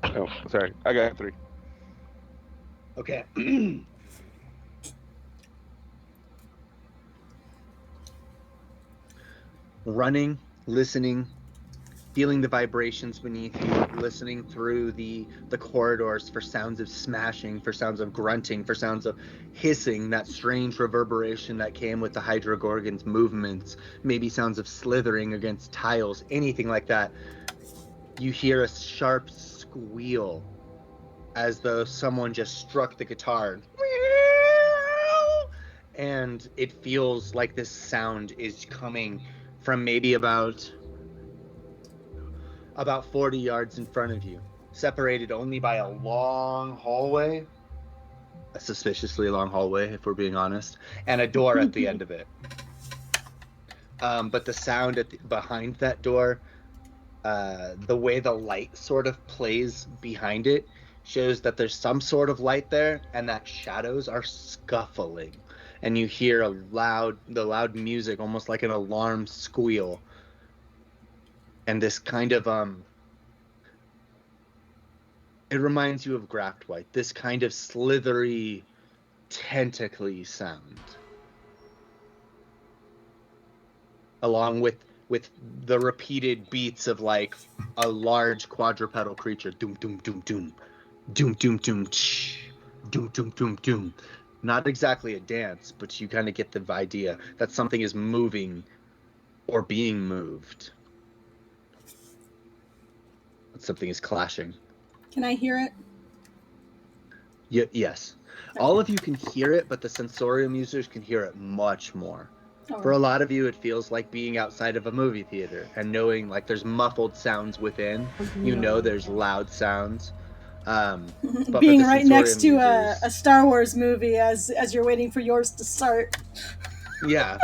Oh, sorry. I got 3. Okay. Running, listening, feeling the vibrations beneath you, listening through the corridors for sounds of smashing, for sounds of grunting, for sounds of hissing, that strange reverberation that came with the Hydrogorgon's movements, maybe sounds of slithering against tiles, anything like that. You hear a sharp squeal as though someone just struck the guitar. And it feels like this sound is coming from maybe about 40 yards in front of you, separated only by a long hallway, a suspiciously long hallway, if we're being honest, and a door at the end of it. But the sound behind that door, the way the light sort of plays behind it, shows that there's some sort of light there, and that shadows are scuffling, and you hear the loud music, almost like an alarm squeal, and this kind of it reminds you of Graft White, this kind of slithery, tentacly sound, along with the repeated beats of like a large quadrupedal creature, doom doom doom doom, doom doom doom, doom doom doom doom. Not exactly a dance, but you kind of get the idea that something is moving or being moved. That something is clashing. Can I hear it? Yes. All of you can hear it, but the sensorium users can hear it much more. Oh. For a lot of you, it feels like being outside of a movie theater and knowing like there's muffled sounds within. You know there's loud sounds. But being for the right next to users, a Star Wars movie as you're waiting for yours to start. Yeah,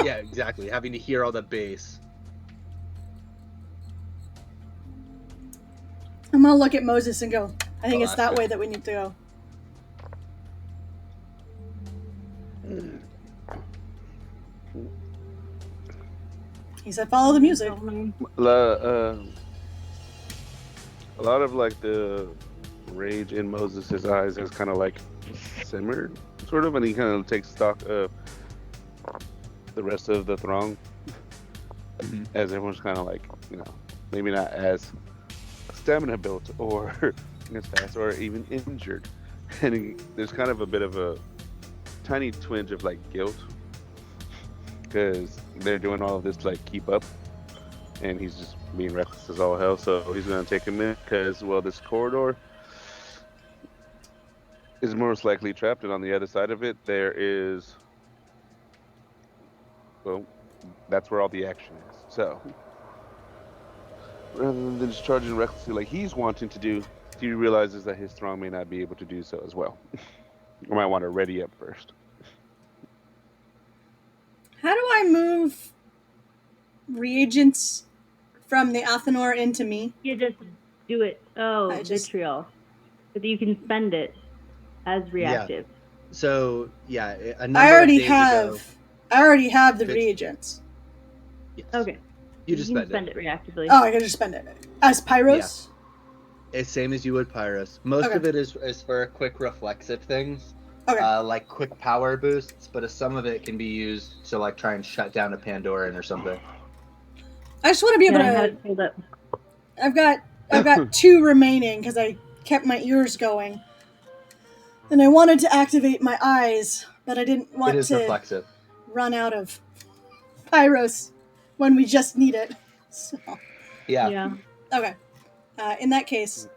exactly. Having to hear all the bass. I'm gonna look at Moses and go, I think it's that Alaska. way that we need to go. He said, follow the music. A lot of like the rage in Moses' eyes has kind of like simmered, sort of, and he kind of takes stock of the rest of the throng, as everyone's kind of like, maybe not as stamina built or as fast or even injured, and there's kind of a bit of a tiny twinge of like guilt because they're doing all of this to like keep up, and he's just being reckless as all hell. So he's gonna take a minute because, well, this corridor is most likely trapped, and on the other side of it there is, well, that's where all the action is. So rather than just charging recklessly like he's wanting to do, he realizes that his throng may not be able to do so as well. Or might want to ready up first. How do I move reagents from the Athenor into me? You just do it. Oh, vitriol. But you can spend it as reactive. Yeah. So yeah, I already have the reagents. Yes. Okay. You just can spend spend it. it reactively. Oh, I can just spend it as Pyros. It's same as you would Pyros. Most Okay. of it is for quick reflexive things, Okay. like quick power boosts. But some of it can be used to like try and shut down a Pandoran or something. I just want to be able I have to. it pulled up. I've got 2 remaining because I kept my ears going, and I wanted to activate my eyes, but I didn't It want is to reflexive. run out of Pyros when we just need it. So Yeah. okay. In that case,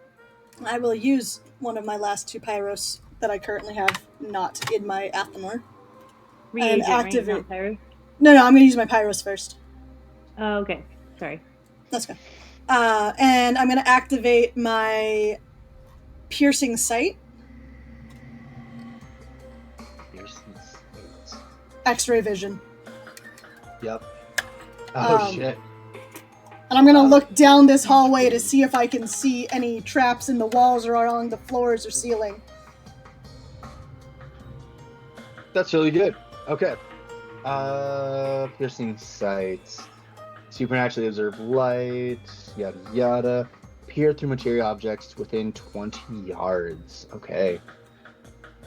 I will use one of my last 2 Pyros that I currently have not in my Athanor. Reagent, activate- right? Not Pyros? No, I'm going to use my Pyros first. Oh, okay. Sorry. That's good. And I'm going to activate my piercing sight, Piercing sight. X-ray vision. Yep. Oh Um, shit. And I'm going to look down this hallway to see if I can see any traps in the walls or along the floors or ceiling. That's really good. Okay. Piercing sight. Supernaturally observe light. Yada yada. Peer through material objects within 20 yards. Okay.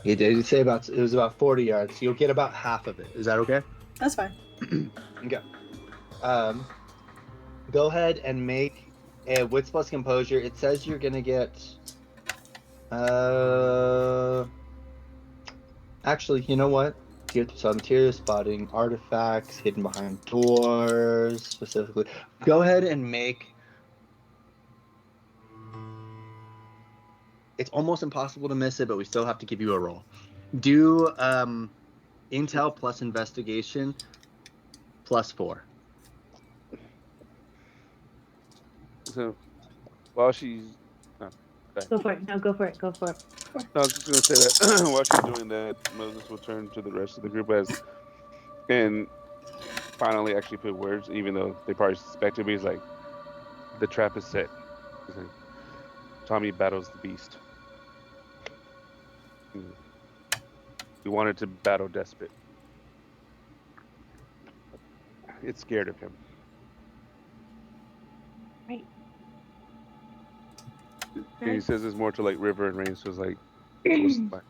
He did say it was about 40 yards. So you'll get about half of it. Is that okay? That's fine. Okay. Go ahead and make a wits plus composure. It says you're gonna get. Actually, you know what? Peer through some material, spotting artifacts hidden behind doors, specifically. Go ahead and make. It's almost impossible to miss it, but we still have to give you a roll. Do intel plus investigation plus 4. So while she's Go for it. No, go for it. Go for it. no, I was just gonna say that while she's doing that, Moses will turn to the rest of the group and finally actually put words, even though they probably suspected me. He's like, the trap is set. He's like, Tommy battles the beast. We wanted to battle Despot. It's scared of him. Right. And he says it's more to like River and Rain, so it's like close by.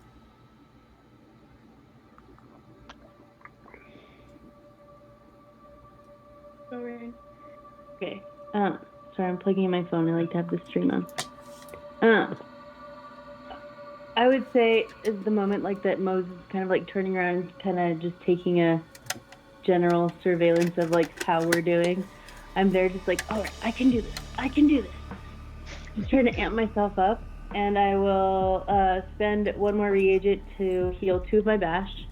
Okay. Sorry, I'm plugging in my phone. I like to have the stream on. I would say is the moment like that Moses is kind of like turning around, kind of just taking a general surveillance of like how we're doing. I'm there just like, all right, I can do this. I can do this. Just trying to amp myself up, and I will spend 1 more reagent to heal 2 of my bash.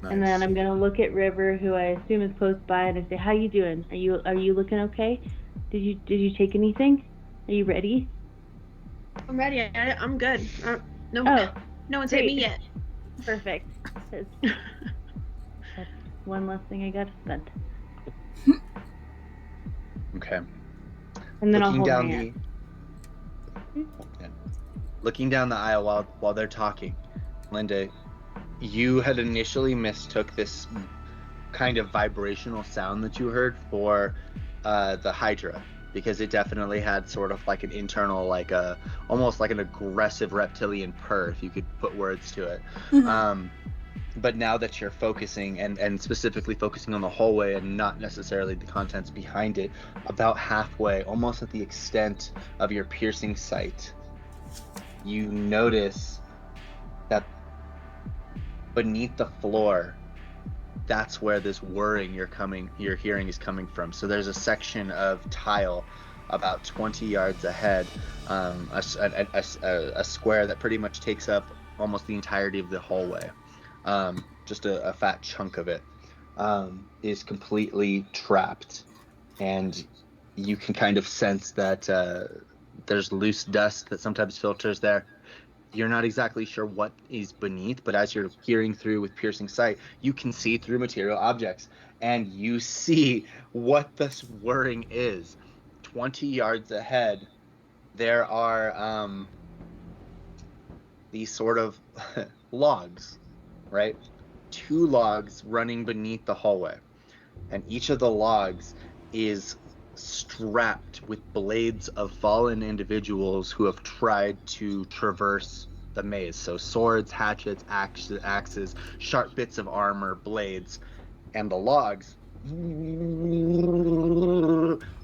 Nice. And then I'm gonna look at River, who I assume is close by, and I say, "How you doing? Are you looking okay? Did you take anything? Are you ready?" I'm ready. I'm good. No one's hit great. me yet. Perfect. That's one less thing I gotta spend. Okay. And then I'll Looking hold down my hand. Looking down the aisle while they're talking, Linda, you had initially mistook this kind of vibrational sound that you heard for the Hydra, because it definitely had sort of like an internal, like almost like an aggressive reptilian purr, if you could put words to it. Mhm. But now that you're focusing and specifically focusing on the hallway and not necessarily the contents behind it, about halfway, almost at the extent of your piercing sight, you notice that beneath the floor, that's where this whirring you're hearing is coming from. So there's a section of tile about 20 yards ahead, a square that pretty much takes up almost the entirety of the hallway. Just a fat chunk of it is completely trapped, and you can kind of sense that there's loose dust that sometimes filters there. You're not exactly sure what is beneath, but as you're peering through with piercing sight, you can see through material objects, and you see what this whirring is. 20 yards ahead, there are these sort of logs, right? 2 logs running beneath the hallway, and each of the logs is strapped with blades of fallen individuals who have tried to traverse the maze. So swords, hatchets, axes, sharp bits of armor, blades, and the logs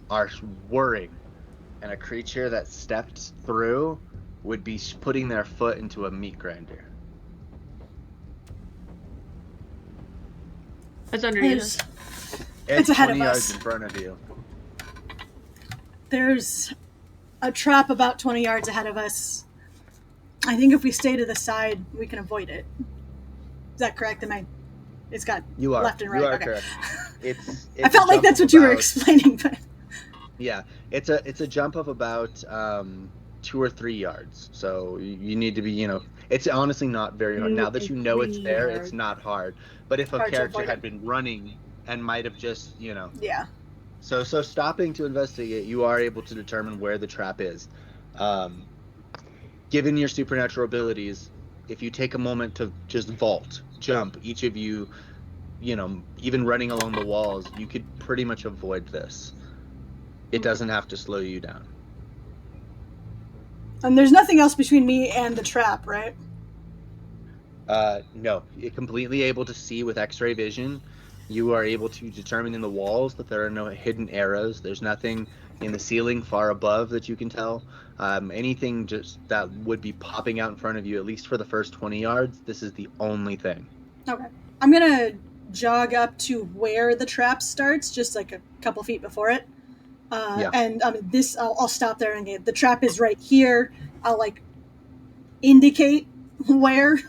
are whirring. And a creature that stepped through would be putting their foot into a meat grinder. It's underneath us. It's ahead 20 of yards us. in front of you. There's a trap about 20 yards ahead of us. I think if we stay to the side, we can avoid it. Is that correct? It's got You are. left and right. You are Okay. correct. It's I felt a like jump that's of what you were about- explaining, but Yeah, it's a jump of about 2 or 3 yards. So you need to be, it's honestly not very hard. 2 Now that or you know it's 3 there, yards. it's not hard. But if a Hard to character avoid had it. been running and might have just, yeah. So stopping to investigate, you are able to determine where the trap is. Given your supernatural abilities, if you take a moment to just vault, jump, each of you, even running along the walls, you could pretty much avoid this. It doesn't have to slow you down. And there's nothing else between me and the trap, right? No, you're completely able to see with X-ray vision. You are able to determine in the walls that there are no hidden arrows. There's nothing in the ceiling far above that you can tell. Anything just that would be popping out in front of you, at least for the first 20 yards, this is the only thing. Okay. I'm gonna jog up to where the trap starts, just like a couple feet before it. Yeah. And I'll stop there and get the trap is right here. I'll indicate where.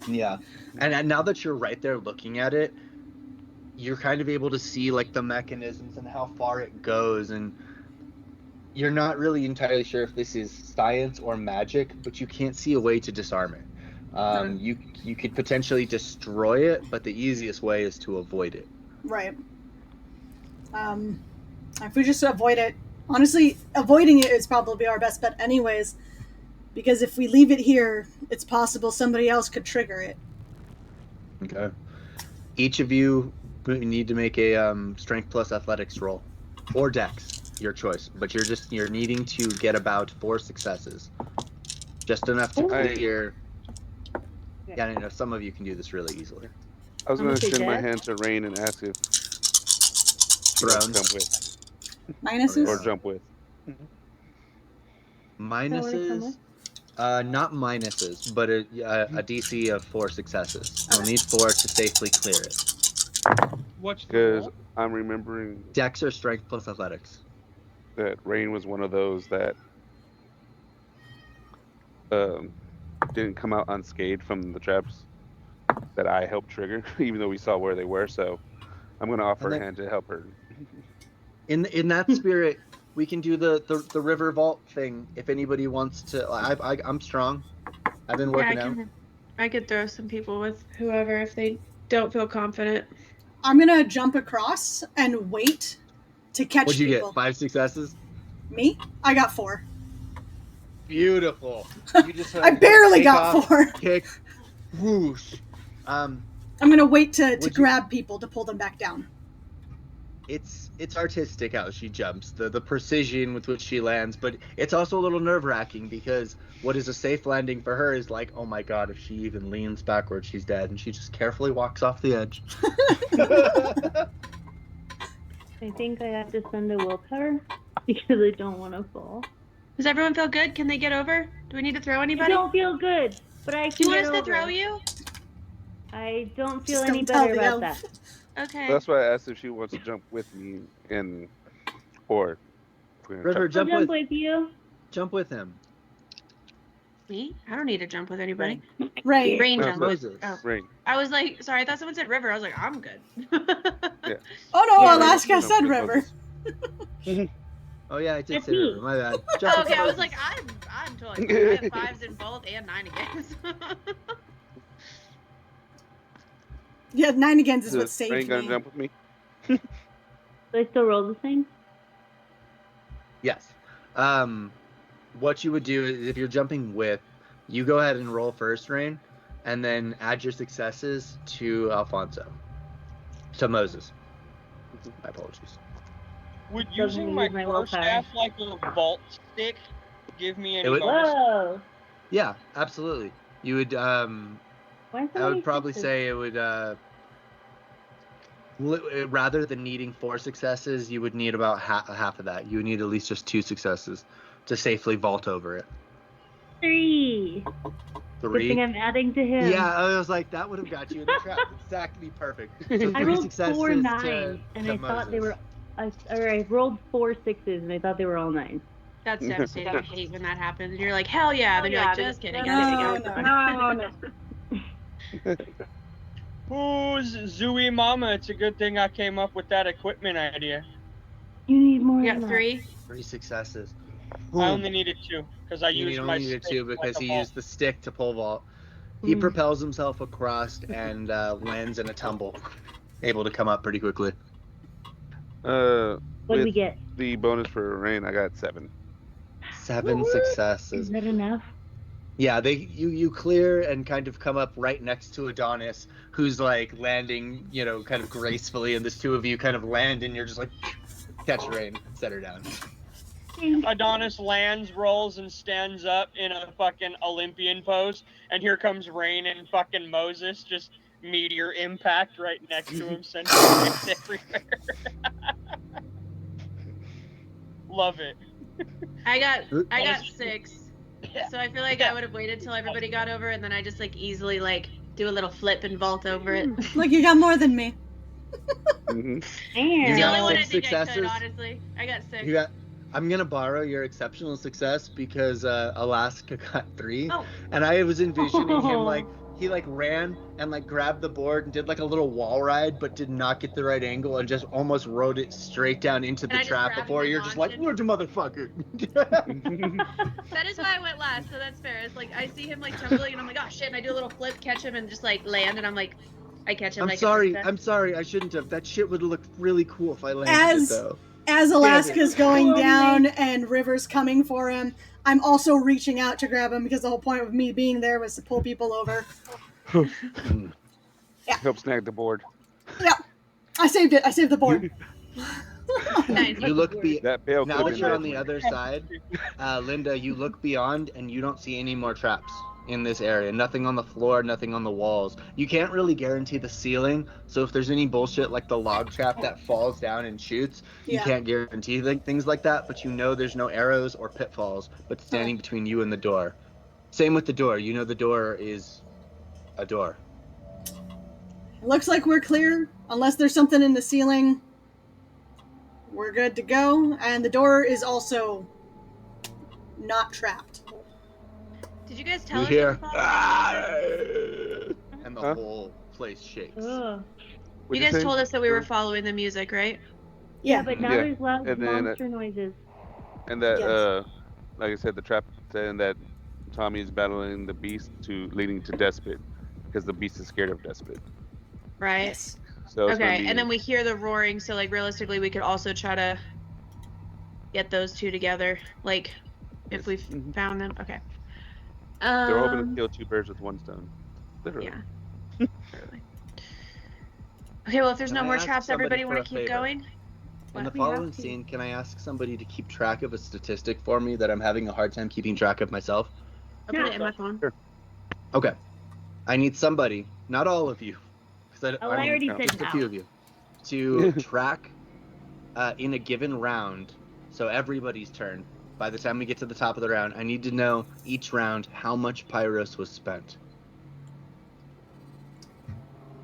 Yeah. And now that you're right there looking at it, you're kind of able to see the mechanisms and how far it goes, and you're not really entirely sure if this is science or magic, but you can't see a way to disarm it. You could potentially destroy it, but the easiest way is to avoid it. Right. If we just avoid it, honestly, avoiding it is probably our best bet anyways, because if we leave it here, it's possible somebody else could trigger it. Okay. Each of you need to make a strength plus athletics roll, or dex, your choice. But you're needing to get about 4 successes, just enough to clear. Yeah, I know some of you can do this really easily. I was I'm going gonna to say extend my dex. hand to Rain and ask if she wants to Thrones. come with Minuses? or jump with. Minuses, not minuses, but a DC of 4 successes. You'll need 4 to safely clear it. What's the Because roll? I'm remembering Dex or strength plus athletics. that Rain was one of those that didn't come out unscathed from the traps that I helped trigger, even though we saw where they were. So I'm going to offer And a then- hand to help her. In that spirit, we can do the river vault thing if anybody wants to. I'm strong. I've been working out. I could throw some people with whoever if they don't feel confident. I'm gonna jump across and wait to catch What'd you people. get? 5 successes? Me? I got 4. Beautiful. You just I barely take got off, 4. Kick, whoosh. I'm gonna wait to Would you- grab people to pull them back down. It's artistic how she jumps, the precision with which she lands, but it's also a little nerve-wracking because what is a safe landing for her is oh my god, if she even leans backwards, she's dead, and she just carefully walks off the edge. I think I have to spend a willpower because I don't want to fall. Does everyone feel good? Can they get over? Do we need to throw I anybody? don't feel good, but I Do can you want get us to over. throw you? I don't feel Just any don't tell better the about elf. that. Okay. That's why I asked if she wants to jump with me or if we're gonna River, I'll jump jump with with you. him. Me? I don't need to jump with anybody. Right. Rain No, jump. Moses. Oh. Rain. I was like, sorry, I thought someone said river. I was like, I'm good. Yeah. Oh no, Yeah, Alaska Jump said with river. Moses. Oh yeah, I did That's say me. river. My bad. Jump Oh, with okay, I was Moses. like, I'm totally fine. I have 5s in both and 9 against. Yeah, 9 against is what Is saved Rain gonna me. jump with me? Do I still roll the same? Yes. What you would do is if you're jumping with, you go ahead and roll first, Rain, and then add your successes to Alfonso. To Moses. My apologies. Would Doesn't using my use my core willpower. staff like a vault stick give me any It would- bonus? Whoa. Yeah, absolutely. You would. Why so I many would probably sixes? say it would. Rather than needing 4 successes, you would need about half of that. You would need at least just 2 successes to safely vault over it. 3. Good 3. thing I'm adding to him. Yeah, I was like, that would have got you in the trap. Exactly perfect. So I 3 rolled successes 4 to, 9s, and to I thought they Moses. were. I rolled 4 6s, and I thought they were all 9s. That's devastating. I hate when that happens. And you're like, hell yeah. Then you're like, just kidding. I'm just kidding. No. Who's Zooey Mama? It's a good thing I came up with that equipment idea. You need more You than got that. 3? 3 successes. I only needed 2 because I You used only my needed stick 2 because like a he vault. used the stick to pole vault. He Mm. propels himself across and lands in a tumble, able to come up pretty quickly. What do we With get? the bonus for rain, I got 7. 7 Is successes. that enough? Yeah, you clear and kind of come up right next to Adonis, who's like landing, kind of gracefully, and the 2 of you kind of land, and you're just like catch rain, set her down. Adonis lands, rolls, and stands up in a fucking Olympian pose, and here comes Rain and fucking Moses, just meteor impact right next to him, sending rain everywhere. Love it. I got 6. So I feel like Yeah. I would have waited till everybody got over, and then I just like easily like do a little flip and vault over it. Look, you got more than me. Mm-hmm. You The got only one I 6 think I could, successes. honestly. I got 6. I'm gonna borrow your exceptional success because Alaska got 3, Oh. and I was envisioning him like he like ran and like grabbed the board and did like a little wall ride, but did not get the right angle and just almost rode it straight down into And the I just trap grabbed before and you're just like, launched "Where's the motherfucker?" That is why I went last, so that's fair. It's like I see him like tumbling, and I'm like, oh shit, and I do a little flip, catch him, and just like land, and I'm like, I catch him. I'm like sorry. A I'm sorry. I shouldn't have. That shit would have looked really cool if I landed As- it though. As Alaska's going Lonely. down and River's coming for him, I'm also reaching out to grab him because the whole point of me being there was to pull people over. Help snag the board. Yeah, I saved it. I saved the board. Nice. You look That bail now could that have you're been on the other side, Linda. You look beyond and you don't see any more traps in this area. Nothing on the floor, nothing on the walls. You can't really guarantee the ceiling, so if there's any bullshit like the log trap that falls down and shoots, you Yeah. can't guarantee things like that, but you know there's no arrows or pitfalls but standing between you and the door. Same with the door. You know the door is a door. Looks like we're clear, unless there's something in the ceiling. We're good to go, and the door is also not trapped. Did you guys tell You us? hear, that we followed and the Huh? whole place shakes. Ugh. What'd you guys say? told us that we were following the music, right? Yeah, but now Yeah. there's loud And then, monster noises. And that, Yes. like I said, the trap and that Tommy is battling the beast leading to Despot because the beast is scared of Despot. Right. Yes. So it's gonna Okay, be, and then we hear the roaring, so like realistically, we could also try to get those two together, like if we Mhm. found them. Okay. They're hoping to kill 2 birds with 1 stone. Literally. Yeah. Literally. Okay, well, if there's Can no I more ask traps, somebody everybody for want a to keep favor? going? In the We have following to. scene, can I ask somebody to keep track of a statistic for me that I'm having a hard time keeping track of myself? I'll put it in my phone. Okay. I need somebody, not all of you, because Oh, I already said just a no. few of you, to track in a given round, so everybody's turn. By the time we get to the top of the round, I need to know each round how much Pyros was spent.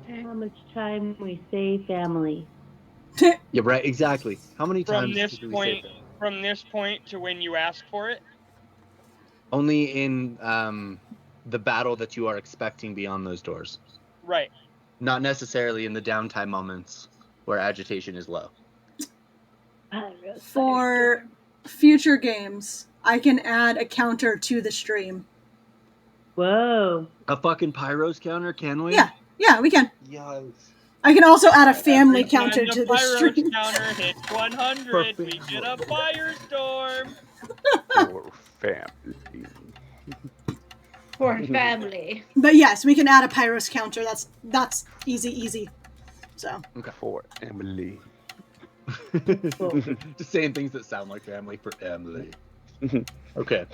How much time we save family. Yeah, right, exactly. How many From times this did we say point, that? from this point to when you ask for it. Only in the battle that you are expecting beyond those doors. Right. Not necessarily in the downtime moments where agitation is low. For future games, I can add a counter to the stream. Whoa. A fucking Pyros counter, can we? Yeah, we can. Yes. I can also add a family Every time counter to the Pyros stream. counter hits 100, we get a firestorm. For family. For family. But yes, we can add a Pyros counter. That's easy. So For Emily. Cool. Just saying things that sound like family for Emily. Okay.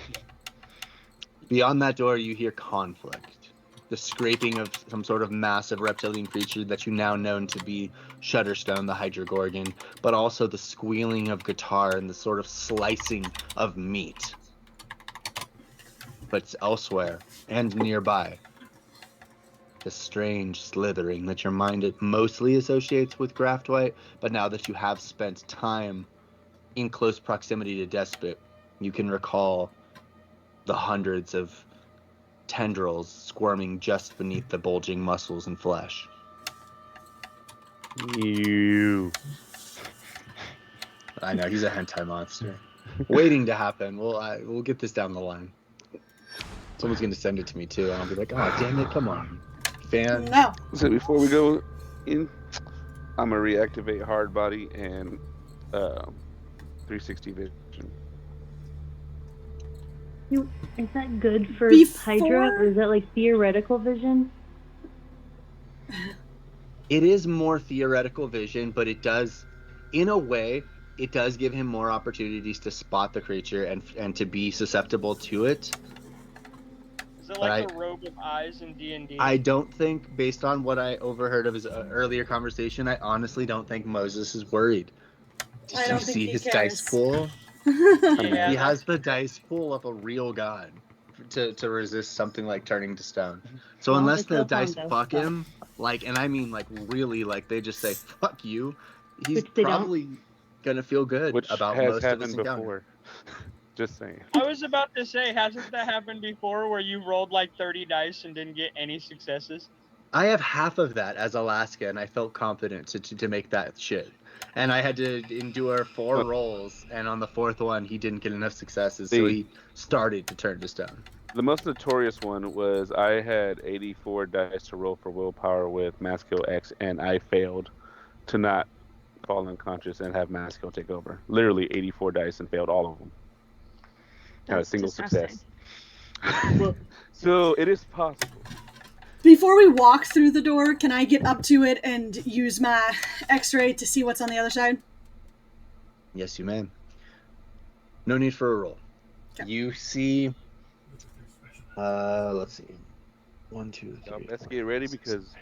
Beyond that door, you hear conflict. The scraping of some sort of massive reptilian creature that you now know to be Shutterstone, the Hydrogorgon, but also the squealing of guitar and the sort of slicing of meat. But elsewhere and nearby, the strange slithering that your mind mostly associates with Graftwhite, but now that you have spent time in close proximity to Despot, you can recall the hundreds of tendrils squirming just beneath the bulging muscles and flesh. You. I know, he's a hentai monster. Waiting to happen. We'll get this down the line. Someone's going to send it to me too, and I'll be like, oh, damn it, come on. Fan. No. So before we go in, I'm gonna reactivate hard body and 360 vision. Is that good for Before- Hydra, or is that like theoretical vision? It is more theoretical vision, but it does, in a way, it does give him more opportunities to spot the creature and to be susceptible to it. Is it like the robe of eyes in D&D? I don't think, based on what I overheard of his earlier conversation, I honestly don't think Moses is worried. Did I you don't think see he his cares. dice pool? Yeah, He has the dice pool of a real god to resist something like turning to stone. So Well, unless it's the all dice fun, though, fuck so. him, like, and I mean like really, like they just say fuck you, he's Which they don't. probably gonna feel good Which about has most of this happened encounter. before. Just saying. I was about to say, hasn't that happened before where you rolled like 30 dice and didn't get any successes? I have half of that as Alaska, and I felt confident to make that shit. And I had to endure 4 rolls, and on the 4th one, he didn't get enough successes, so he started to turn to stone. The most notorious one was I had 84 dice to roll for willpower with Maskill X, and I failed to not fall unconscious and have Maskill take over. Literally 84 dice and failed all of them. Had a single success. So it is possible. Before we walk through the door, can I get up to it and use my X-ray to see what's on the other side? Yes, you may. No need for a roll. Okay. You see, let's see. 1, 2, 3. Let's get ready because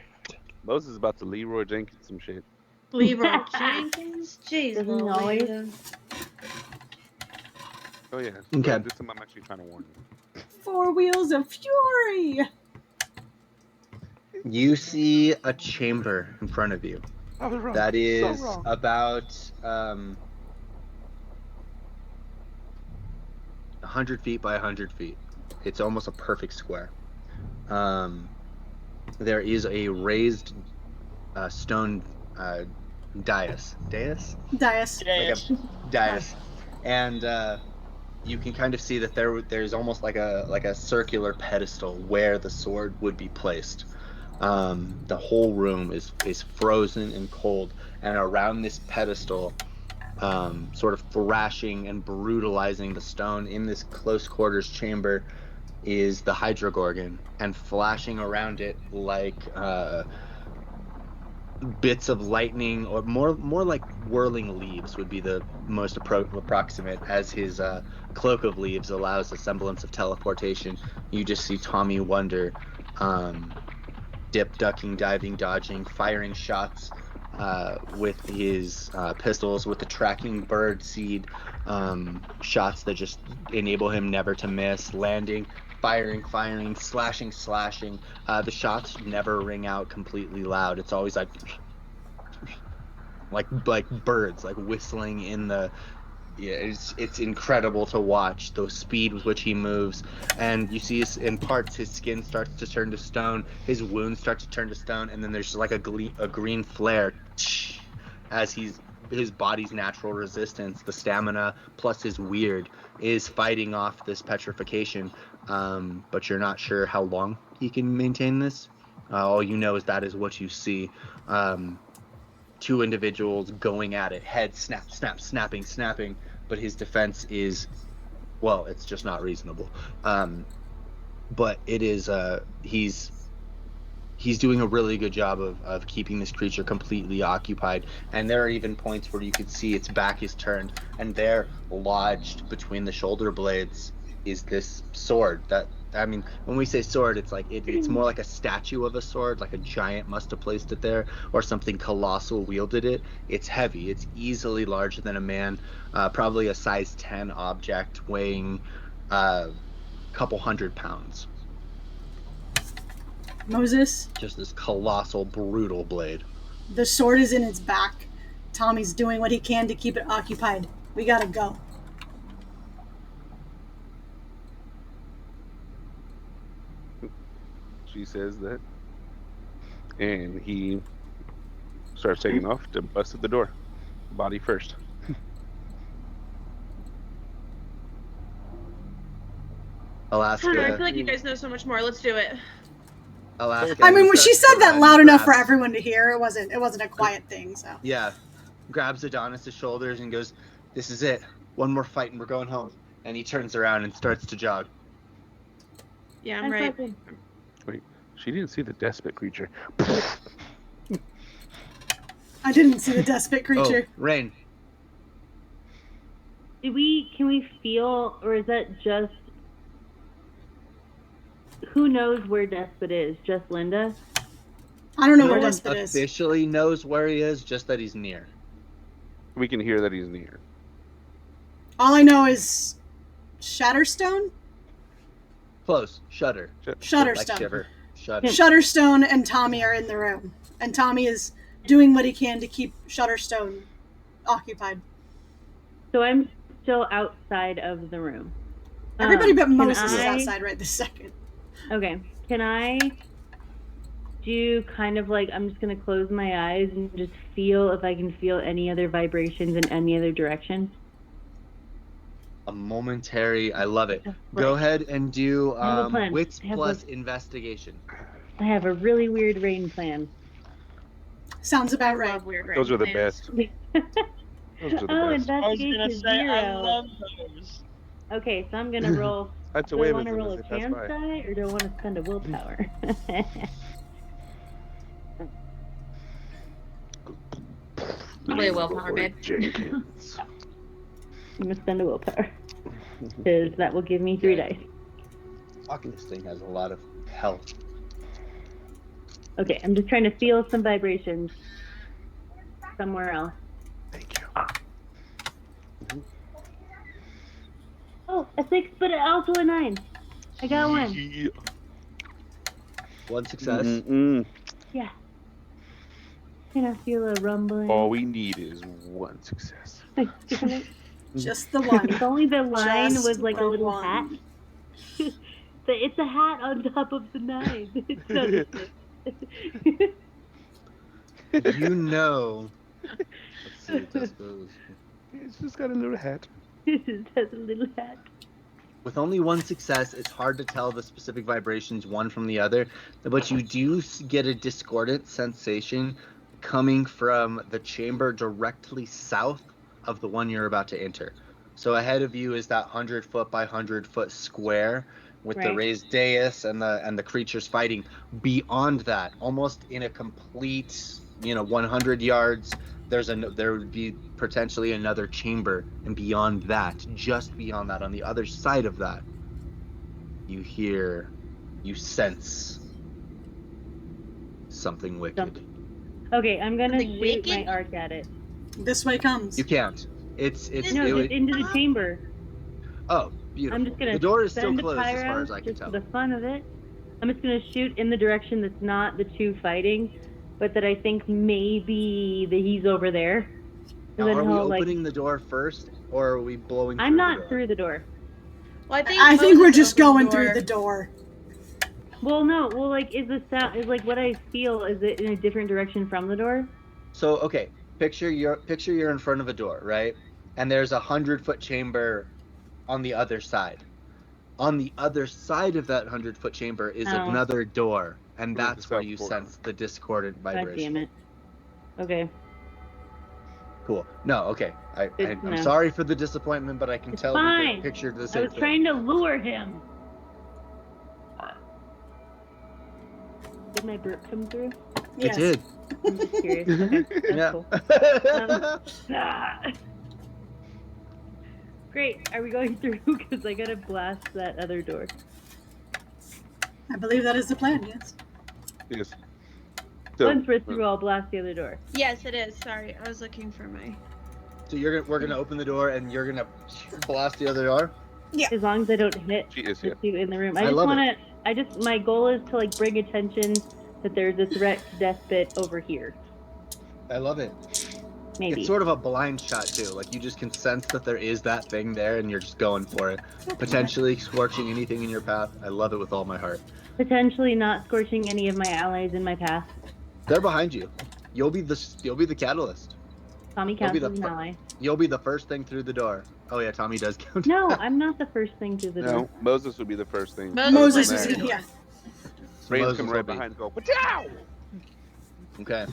Moses is about to Leroy Jenkins some shit. Leroy Jenkins? Jeez, Doesn't he always? Oh yeah. Okay. This time I'm actually trying to warn you. 4 wheels of fury! You see a chamber in front of you. I was wrong. That is So wrong. about 100 feet by 100 feet. It's almost a perfect square. There is a raised stone dais. Dais? Dais. Yes. Dais. And you can kind of see that there's almost like a circular pedestal where the sword would be placed. The whole room is frozen and cold, and around this pedestal, sort of thrashing and brutalizing the stone in this close quarters chamber, is the Hydrogorgon, and flashing around it like bits of lightning, or more like whirling leaves would be the most approximate, as his cloak of leaves allows a semblance of teleportation. You just see Tommy Wonder dip, ducking, diving, dodging, firing shots with his pistols, with the tracking bird seed shots that just enable him never to miss, landing, firing, slashing. The shots never ring out completely loud. It's always like birds, like whistling in the... Yeah, it's incredible to watch the speed with which he moves, and you see in parts his skin starts to turn to stone, his wounds start to turn to stone, and then there's just like a green flare as his body's natural resistance, the stamina plus his weird, is fighting off this petrification. But you're not sure how long he can maintain this. All you know is that is what you see. 2 individuals going at it, head snapping, but his defense is, well, it's just not reasonable. But it is, he's he's doing a really good job of keeping this creature completely occupied. And there are even points where you can see its back is turned, and there, lodged between the shoulder blades, is this sword. That, I mean, when we say sword, it's like it's more like a statue of a sword, like a giant must have placed it there, or something colossal wielded it. It's heavy. It's easily larger than a man, probably a size 10 object, weighing a couple 100 pounds. Moses, Just this colossal, brutal blade. the sword is in its back. Tommy's doing what he can to keep it occupied. We gotta go. She says that. And he starts taking off to bust at the door. Body first. Alaska. I feel like you guys know so much more. Let's do it. Alaska. I mean, when she starts said to that run, loud enough for grabs- everyone to hear, it wasn't a quiet thing. So Yeah, grabs Adonis' shoulders and goes, "This is it. One more fight and we're going home." And he turns around and starts to jog. Yeah, I'm right. Wait, she didn't see the despot creature. I didn't see the despot creature. Oh, Rain. Can we feel, or is that just, who knows where Despot is? Just Linda? I don't know No where one Despot is. officially knows where he is, just that he's near. We can hear that he's near. All I know is Shatterstone, Close. Shudder. Like Shutterstone, shiver. Shudder. Shutterstone, and Tommy are in the room, and Tommy is doing what he can to keep Shutterstone occupied. So I'm still outside of the room. Everybody but can Moses is I- outside right this second. Okay. Can I do kind of like, I'm just going to close my eyes and just feel if I can feel any other vibrations in any other direction? A momentary. I love it. Right. Go ahead and do I have a plan. wits I have plus investigation. I have a really weird rain plan. Sounds about I right. love weird Those are the plans. best. Those are the Oh, best. I was investigation gonna say, 0. I love those. Okay, so I'm gonna roll. That's a Do I wave want to as roll a if that's chance fine. die, or do I want to spend a willpower? Way willpower, Boy, babe. Jenkins. I'm gonna spend a willpower, because that will give me 3 dice. Fuck, this thing has a lot of health. Okay, I'm just trying to feel some vibrations somewhere else. Thank you. Oh, a 6, but also a 9. I got one. Yeah. One success. Mm-mm. Yeah. Can I feel a rumbling? All we need is one success. Just the one. If only the line Just was like a the little one. hat. But it's a hat on top of the 9. It's not a 6. You know. Let's see what this goes. It's just got a little hat. It has a little hat. With only one success, it's hard to tell the specific vibrations one from the other, but you do get a discordant sensation coming from the chamber directly south of the one you're about to enter. So ahead of you is that 100-foot by 100-foot square with the Right. raised dais and the creatures fighting. Beyond that, almost in a complete, 100 yards, there would be potentially another chamber, and beyond that, just beyond that, on the other side of that, you sense something wicked. Okay, I'm gonna Something shoot wicked? my arc at it. This way comes. You can't. No, It just would, into the chamber. oh, beautiful. I'm just gonna The door is still send a closed as pyro far as I can just tell. for the fun of it. I'm just gonna shoot in the direction that's not the two fighting, but that I think maybe that he's over there. Now, then are we he'll, like- opening the door first, or are we blowing I'm through not the door? through the door. Well, I think we're Moses just opened going through the door. Well, no. Well, like, is the sound is like what I feel? Is it in a different direction from the door? So, okay, picture you're in front of a door, right? And there's a 100-foot chamber on the other side. On the other side of that 100-foot chamber is Oh. another door, and We're at the that's where south you corner. sense the discordant God vibration. damn it. Okay. Cool. No, okay. Good to I'm know. sorry for the disappointment, but I can It's tell fine. you pictured the I same was thing. trying to lure him. my burp come through? Yes. It did. I'm just curious. Okay, that's Yeah. cool. Great. Are we going through? Because I gotta blast that other door. I believe that is the plan, yes. Yes. So, Once we're through, I'll blast the other door. Yes, it is. Sorry, I was looking for my. So we're gonna open the door and you're gonna blast the other door. As long as I don't hit she is the here. two in the room. I love it. My goal is to like bring attention that there's a threat to death bit over here. I love it. Maybe. It's sort of a blind shot too. Like you just can sense that there is that thing there, and you're just going for it. Potentially scorching anything in your path. I love it with all my heart. Potentially not scorching any of my allies in my path. They're behind you. You'll be the catalyst. Tommy counts as an ally. You'll be the first thing through the door. Oh yeah, Tommy does count. No, I'm not the first thing through the door. No, Moses would be the first thing. Moses Other is than that, yeah. Rain's Moses coming will right be. behind and go, "Pachow!" Okay.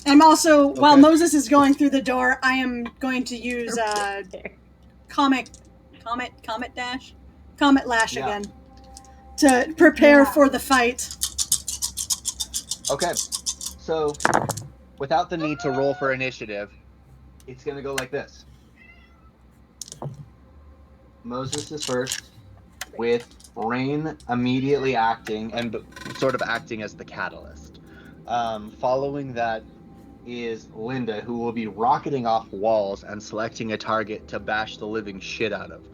I'm also while Okay. Moses is going through the door, I am going to use Comet Lash Yeah. again to prepare for the fight. Okay. So, without the need to roll for initiative, it's gonna go like this. Moses is first, with Rain immediately acting and sort of acting as the catalyst. Following that is Linda, who will be rocketing off walls and selecting a target to bash the living shit out of.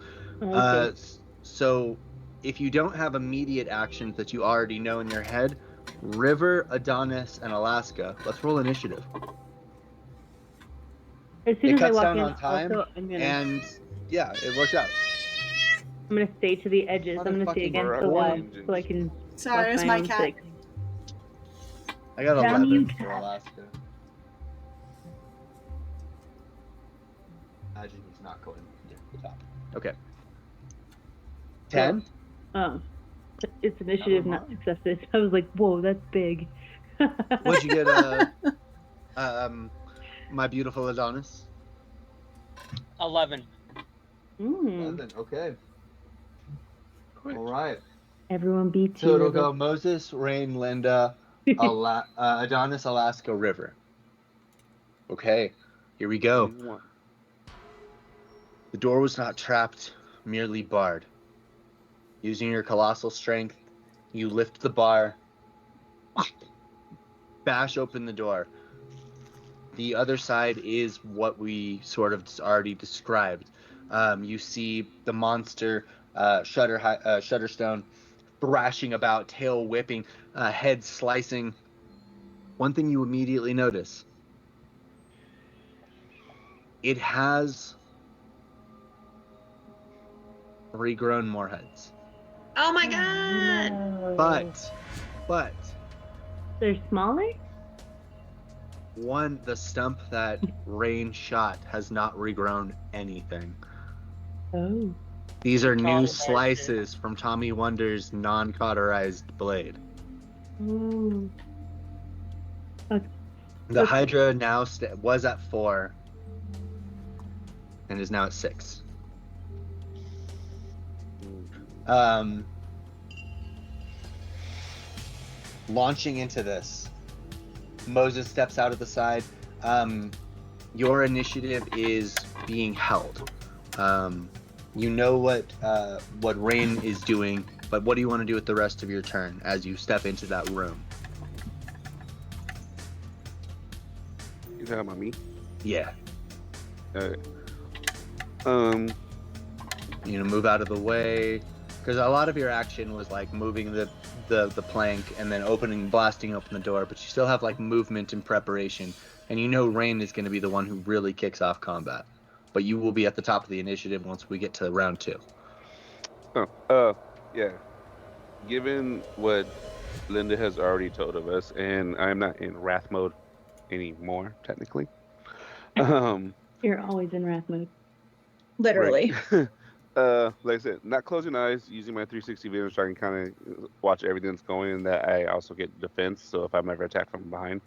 Okay. So, if you don't have immediate actions that you already know in your head, River, Adonis, and Alaska, let's roll initiative. As soon It as I cuts walk down in, on time, also, I'm and yeah, it works out. gonna stay to the edges. I'm gonna stay Motherfucking against the Verizon wall engines. so I can Sorry, watch it's my my own cat. six. I got Damn 11 you, for cat. Alaska. Imagine he's not going to the top. Okay. 10? It's initiative not successes. I was like, whoa, that's big. What'd you get, my beautiful Adonis? 11. 11, okay. Quick. All right. Everyone beats So you. it'll go Moses, Rain, Linda, Adonis, Alaska, River. Okay, here we go. The door was not trapped, merely barred. Using your colossal strength, you lift the bar, bash open the door. The other side is what we sort of already described. You see the monster Shutterstone thrashing about, tail whipping, head slicing. One thing you immediately notice: it has regrown more heads. Oh my god! No. But They're smaller? the stump that Rain shot has not regrown anything. Oh. These are new Oh, slices from Tommy Wonder's non-cauterized blade. Ooh. The Hydra now was at 4 and is now at 6. Launching into this, Moses steps out of the side. Your initiative is being held. You know what Rain is doing, but what do you want to do with the rest of your turn as you step into that room? You talking about me? Yeah. Alright. You know, move out of the way, because a lot of your action was like moving the plank and then blasting open the door, but you still have like movement and preparation, and you know Rain is going to be the one who really kicks off combat, but you will be at the top of the initiative once we get to round 2. Yeah. Given what Linda has already told of us, and I'm not in wrath mode anymore, technically. You're always in wrath mode. Literally. Right. Like I said, not closing eyes, using my 360 vision so I can kind of watch everything that's going, and that I also get defense. So if I'm ever attacked from behind,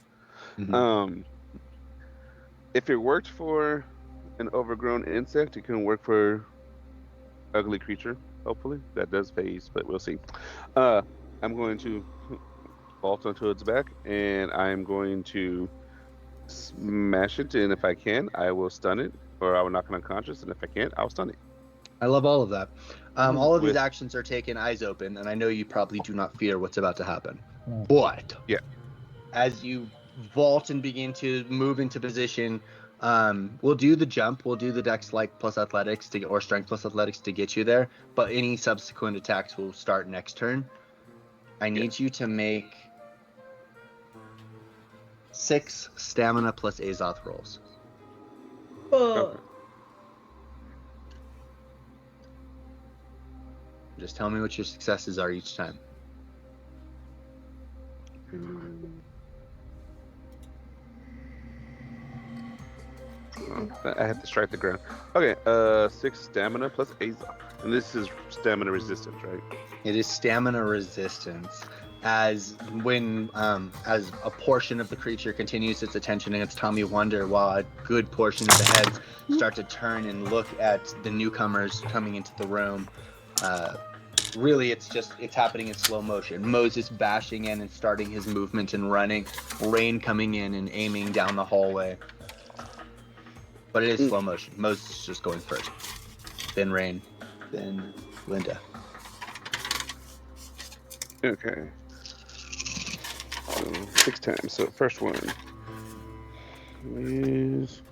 if it worked for an overgrown insect, it can work for ugly creature. Hopefully that does phase, but we'll see. I'm going to vault onto its back, and I'm going to smash it. And if I can, I will stun it, or I will knock it unconscious. And if I can't, I'll stun it. I love all of that. All of these With actions are taken eyes open, and I know you probably do not fear what's about to happen. But yeah, as you vault and begin to move into position, we'll do the jump. We'll do the dex like plus athletics or strength plus athletics to get you there. But any subsequent attacks will start next turn. I need you to make 6 stamina plus Azoth rolls. okay. Just tell me what your successes are each time. I have to strike the ground. Okay, 6 stamina plus Azoth. And this is stamina resistance, right? It is stamina resistance. As a portion of the creature continues its attention against Tommy Wonder, while a good portion of the heads start to turn and look at the newcomers coming into the room. Really, it's happening in slow motion. Moses bashing in and starting his movement and running. Rain coming in and aiming down the hallway. But it is slow motion. Moses is just going first. Then Rain. Then Linda. Okay. So 6 times. So first one is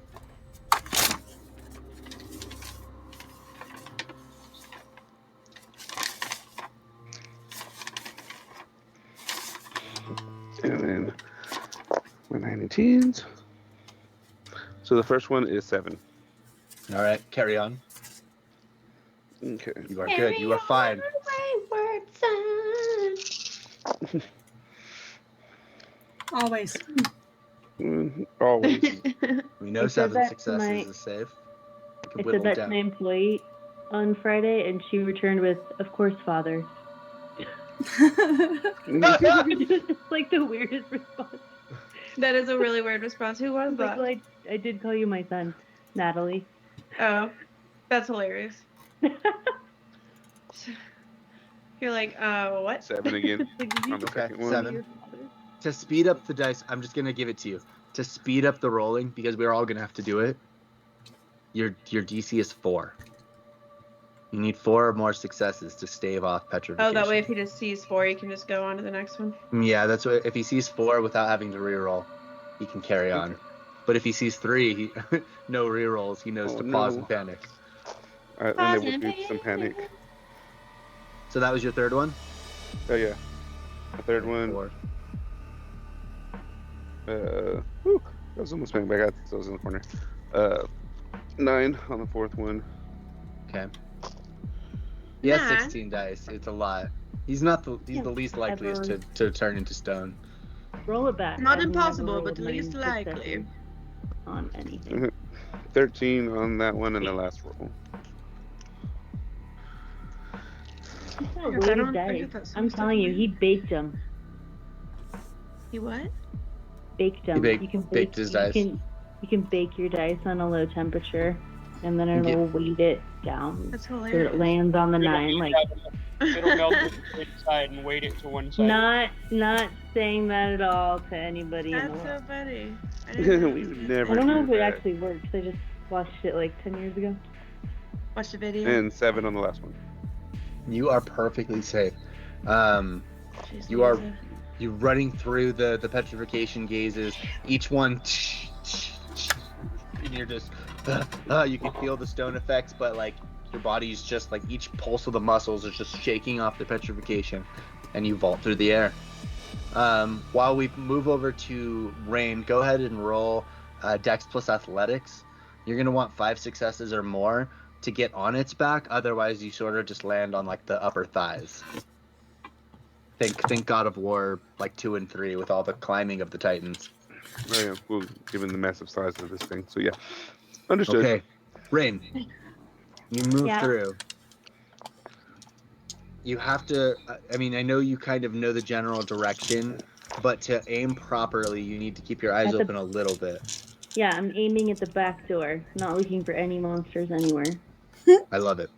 and then 119s. So the first one is 7. All right, carry on. Okay. You are good. You are fine. Always. Always. We know I said 7 that to successes is safe. You can I whittle said it that to down. my employee on Friday, and she returned with, "Of course, father." It's like the weirdest response. That is a really weird response. Who was Like, that? well, I did call you my son, Natalie. Oh, that's hilarious. You're like, what? 7 again Like, did you on the Okay, second one. 7. your father? To speed up the dice, I'm just gonna give it to you. To speed up the rolling, because we're all gonna have to do it. Your DC is 4. You need 4 or more successes to stave off petrification. Oh, that way if he just sees 4, he can just go on to the next one. Yeah, that's what. If he sees 4 without having to reroll, he can carry on. But if he sees 3, no rerolls. He knows to pause and panic. And there will be some panic. So that was your third one. Oh yeah, the third one. 4. That was almost bang back. I was in the corner. 9 on the fourth one. Okay. He has Nah. 16 dice. It's a lot. He's the least likeliest to turn into stone. Roll it back. Not I've never impossible, but rolled least many likely. successes on anything. 13 on that one and the last roll. He's got I weighted don't dice. forget that some I'm stuff telling you, in he baked them. He what? Baked them. baked- you can baked his dice. You can bake your dice on a low temperature, and then it'll weight it down That's so hilarious. it lands on the 9. Like, It'll melt it to inside and weight it to one side. not saying that at all to anybody in the That's world. so funny. We would never I don't know do if it that. actually works. I just watched it like 10 years ago. Watch the video. And 7 on the last one. You are perfectly safe. Jeez, You are Lisa. you're running through the petrification gazes. Each one, and you're just you can feel the stone effects, but like your body's just like each pulse of the muscles is just shaking off the petrification, and you vault through the air. While we move over to Rain, go ahead and roll Dex plus Athletics. You're gonna want 5 successes or more to get on its back. Otherwise, you sort of just land on like the upper thighs. Think God of War like 2 and 3 with all the climbing of the Titans. Oh yeah, well, given the massive size of this thing. So yeah, understood. Okay, Rain, you move Yeah. through. You have to. I mean, I know you kind of know the general direction, but to aim properly, you need to keep your eyes At the- open a little bit. Yeah, I'm aiming at the back door, not looking for any monsters anywhere. I love it.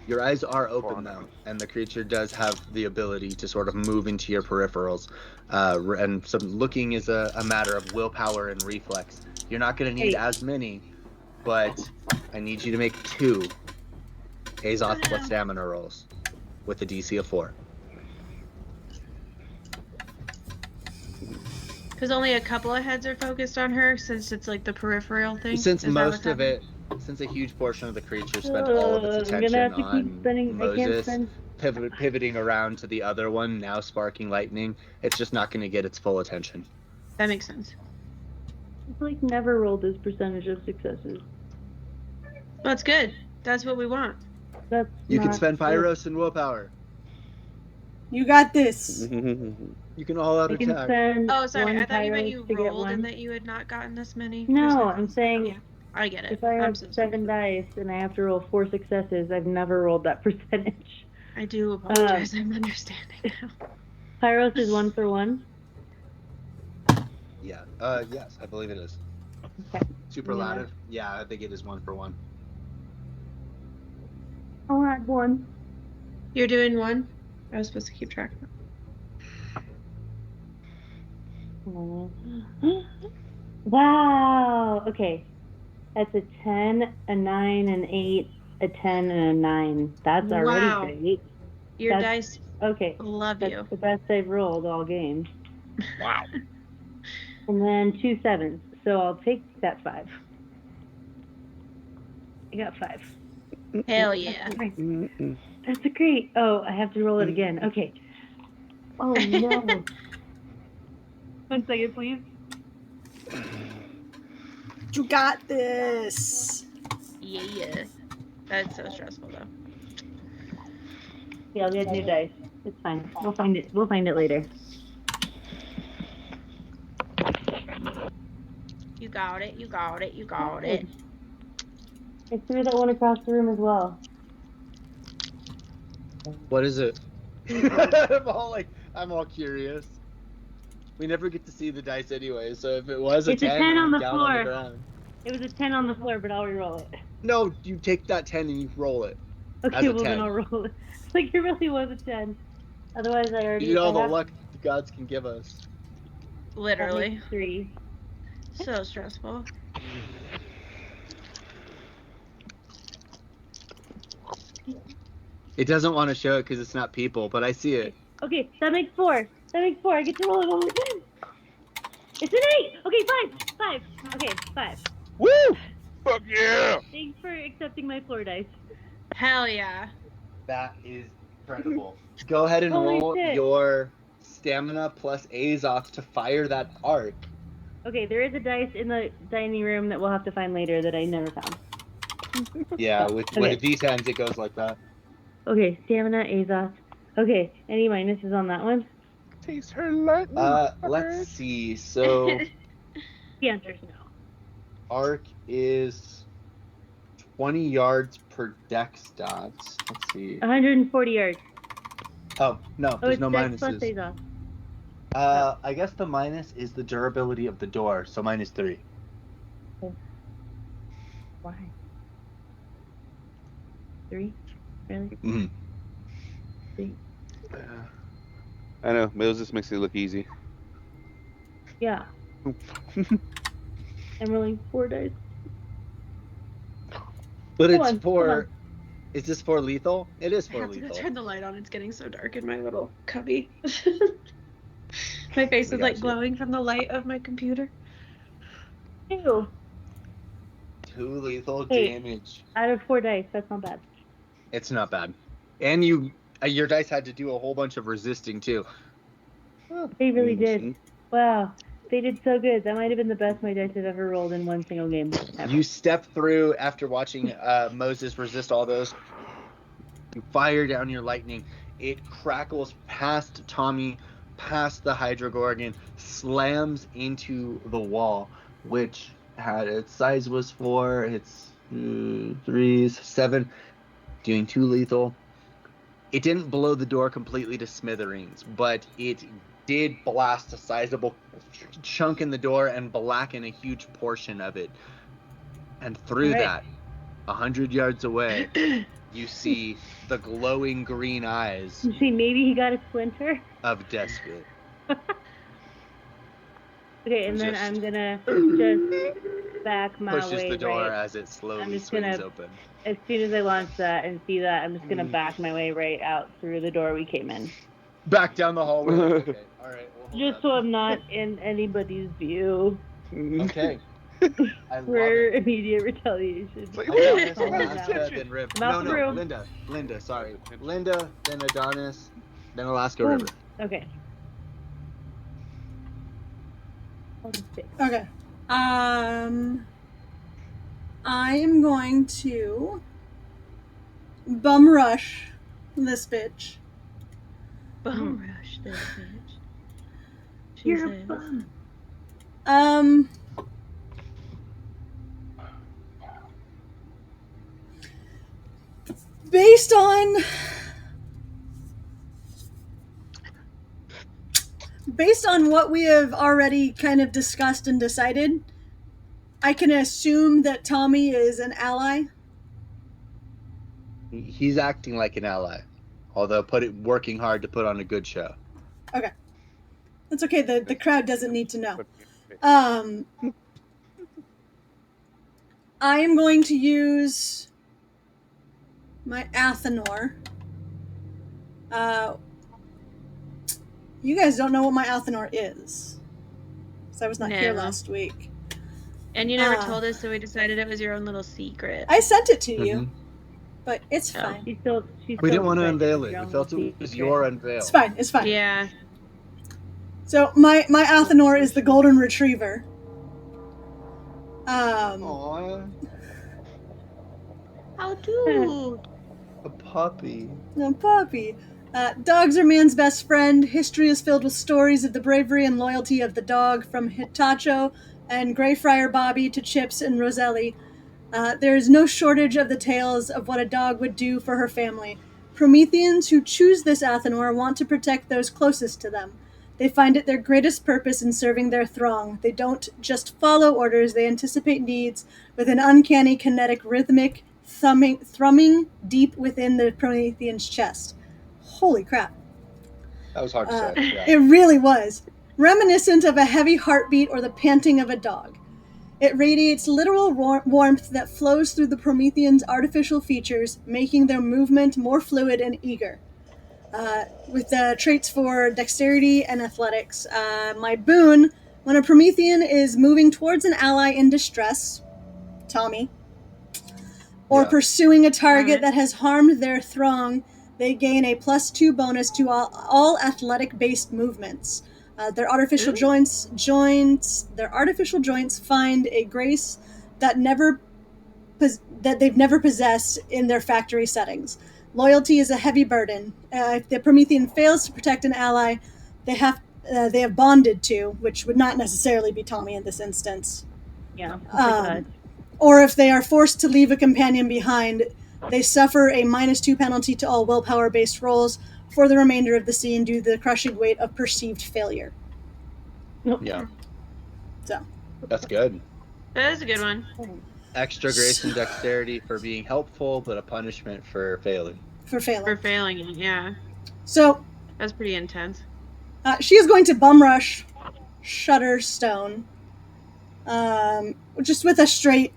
Your eyes are open, Far though, enough. and the creature does have the ability to sort of move into your peripherals. And some looking is a matter of willpower and reflex. You're not going to need Hey. as many, but I need you to make 2 Azoth plus stamina rolls with a DC of 4. Because only a couple of heads are focused on her, since it's like the peripheral thing. Since Is that what's most of happening? it, since a huge portion of the creature spent all of its I'm gonna attention have to keep on spending. I can't Moses, spend. pivoting around to the other one, now sparking lightning, it's just not going to get its full attention. That makes sense. It's like never rolled this percentage of successes. That's good. That's what we want. That's You can not spend good. Pyros and willpower. You got this. You can all out I can attack. spend. Oh, sorry. one I thought you meant Pyros you to get rolled and one. that you had not gotten this many. No, percent. I'm saying Yeah, I get it. if I I'm have so sorry. 7 dice and I have to roll 4 successes, I've never rolled that percentage. I do apologize. I'm understanding now. Pyros is 1 for 1. Yeah. Yes, I believe it is. Okay. Superlative. Yeah, I think it is 1 for 1. I'll add 1. You're doing 1? I was supposed to keep track of it. Wow. Okay. That's a 10, a 9, an 8, a 10, and a 9. That's already Wow. great. Your That's- dice Okay. love That's you. the best I've rolled all game. Wow. And then 2 7s. So I'll take that 5. I got 5. Hell yeah. That's a great. Oh, I have to roll it again. Okay. Oh no. 1 second, please. You got this. Yeah. That's so stressful though. Yeah, I'll get new dice. It's fine. We'll find it. We'll find it later. You got it. You got it. You got it. I threw that one across the room as well. What is it? I'm all curious. We never get to see the dice anyway, so if it was a It's a 10, 10 on the down on the floor. ground. It was a 10 on the floor, but I'll re-roll it. No, you take that 10 and you roll it. Okay, As a well 10. then I'll roll it. Like it really was a 10. Otherwise, I already. You know I the have, luck the gods can give us. that Literally. makes 3. So stressful. It doesn't want to show it because it's not people, but I see it. Okay, that makes 4. That makes 4. I get to roll it one more time. It's an 8. Okay, 5. 5. Okay, 5. Woo! Fuck yeah! Thanks for accepting my floor dice. Hell yeah. That is incredible. Go ahead and Holy roll shit. your stamina plus Azoth to fire that arc. Okay, there is a dice in the dining room that we'll have to find later that I never found. Yeah, with Okay. these hands it goes like that. Okay, stamina, Azoth. Okay, any minuses on that one? Taste her lightning. Let's see. So The answer's no. arc is 20 yards per dex dots. Let's see. 140 yards. Oh, no, Oh, there's it's no dex plus minuses. Azoth. I guess the minus is the durability of the door, so -3. Why? 3? Really? Mhm. 3? I know, Moses makes it look easy. Yeah. I'm rolling 4 dice. But Come it's on, for. come on. Is this for lethal? It is I for have to go lethal. turn the light on. It's getting so dark in my little cubby. My face We is got like you. glowing from the light of my computer. 2 2 lethal Hey. damage. out of 4 dice. That's not bad. It's not bad. And your dice had to do a whole bunch of resisting too. They really did. Mhm. Wow. They did so good. That might have been the best my dice have ever rolled in one single game. Ever. You step through after watching Moses resist all those. You fire down your lightning. It crackles past Tommy, past the Hydrogorgon, slams into the wall, which had its size was 4, its 3s, 7, doing 2 lethal. It didn't blow the door completely to smithereens, but it did blast a sizable chunk in the door and blacken a huge portion of it. And through All right. that, 100 yards away, you see the glowing green eyes You see, maybe he got a splinter. of Despot. Okay, and then Just I'm gonna just back my pushes way the door right. as it slowly I'm just swings gonna, open. as soon as I launch that and see that, I'm just gonna back my way right out through the door we came in. Back down the hallway. Like, okay, all right, we'll hold Just up. so I'm not in anybody's view Okay, I love for it. immediate retaliation. It's like, Adonis, Calling him out. Alaska, then River. I'm out the No, room. Linda, sorry. Linda, then Adonis, then Alaska, Ooh, River. okay. I'll just fix. Okay. I am going to bum rush this bitch. Bum rush this bitch. She You're a says. bum. Based on what we have already kind of discussed and decided, I can assume that Tommy is an ally. He's acting like an ally, although working hard to put on a good show. Okay. That's okay. The crowd doesn't need to know. I am going to use my Athanor. You guys don't know what my Athanor is, because I was not here No. last week. And you never told us, so we decided it was your own little secret. I sent it to you, but it's fine. She's still We didn't want to excited unveil with it. your We own felt it little was secret. your unveil. It's fine. It's fine. Yeah. So my Athanor is the golden retriever. Aww, How do? a puppy. No puppy. Dogs are man's best friend. History is filled with stories of the bravery and loyalty of the dog, from Hitacho and Greyfriar Bobby to Chips and Roselli. There is no shortage of the tales of what a dog would do for her family. Prometheans who choose this Athanor want to protect those closest to them. They find it their greatest purpose in serving their throng. They don't just follow orders, they anticipate needs with an uncanny, kinetic, rhythmic thrumming deep within the Promethean's chest. Holy crap. That was hard to say. Yeah. It really was. Reminiscent of a heavy heartbeat or the panting of a dog. It radiates literal warmth that flows through the Promethean's artificial features, making their movement more fluid and eager. With the traits for dexterity and athletics. My boon, when a Promethean is moving towards an ally in distress, Tommy, or pursuing a target that has harmed their throng, they gain a +2 bonus to all athletic-based movements. Their artificial joints find a grace that they've never possessed in their factory settings. Loyalty is a heavy burden. If the Promethean fails to protect an ally, they have bonded to, which would not necessarily be Tommy in this instance. Yeah. Or if they are forced to leave a companion behind, they suffer a -2 penalty to all willpower-based rolls for the remainder of the scene due to the crushing weight of perceived failure. Yeah. So. That's good. That is a good one. Extra grace and dexterity for being helpful, but a punishment for failing. For failing, yeah. So. That's pretty intense. She is going to bum rush Shutterstone, just with a straight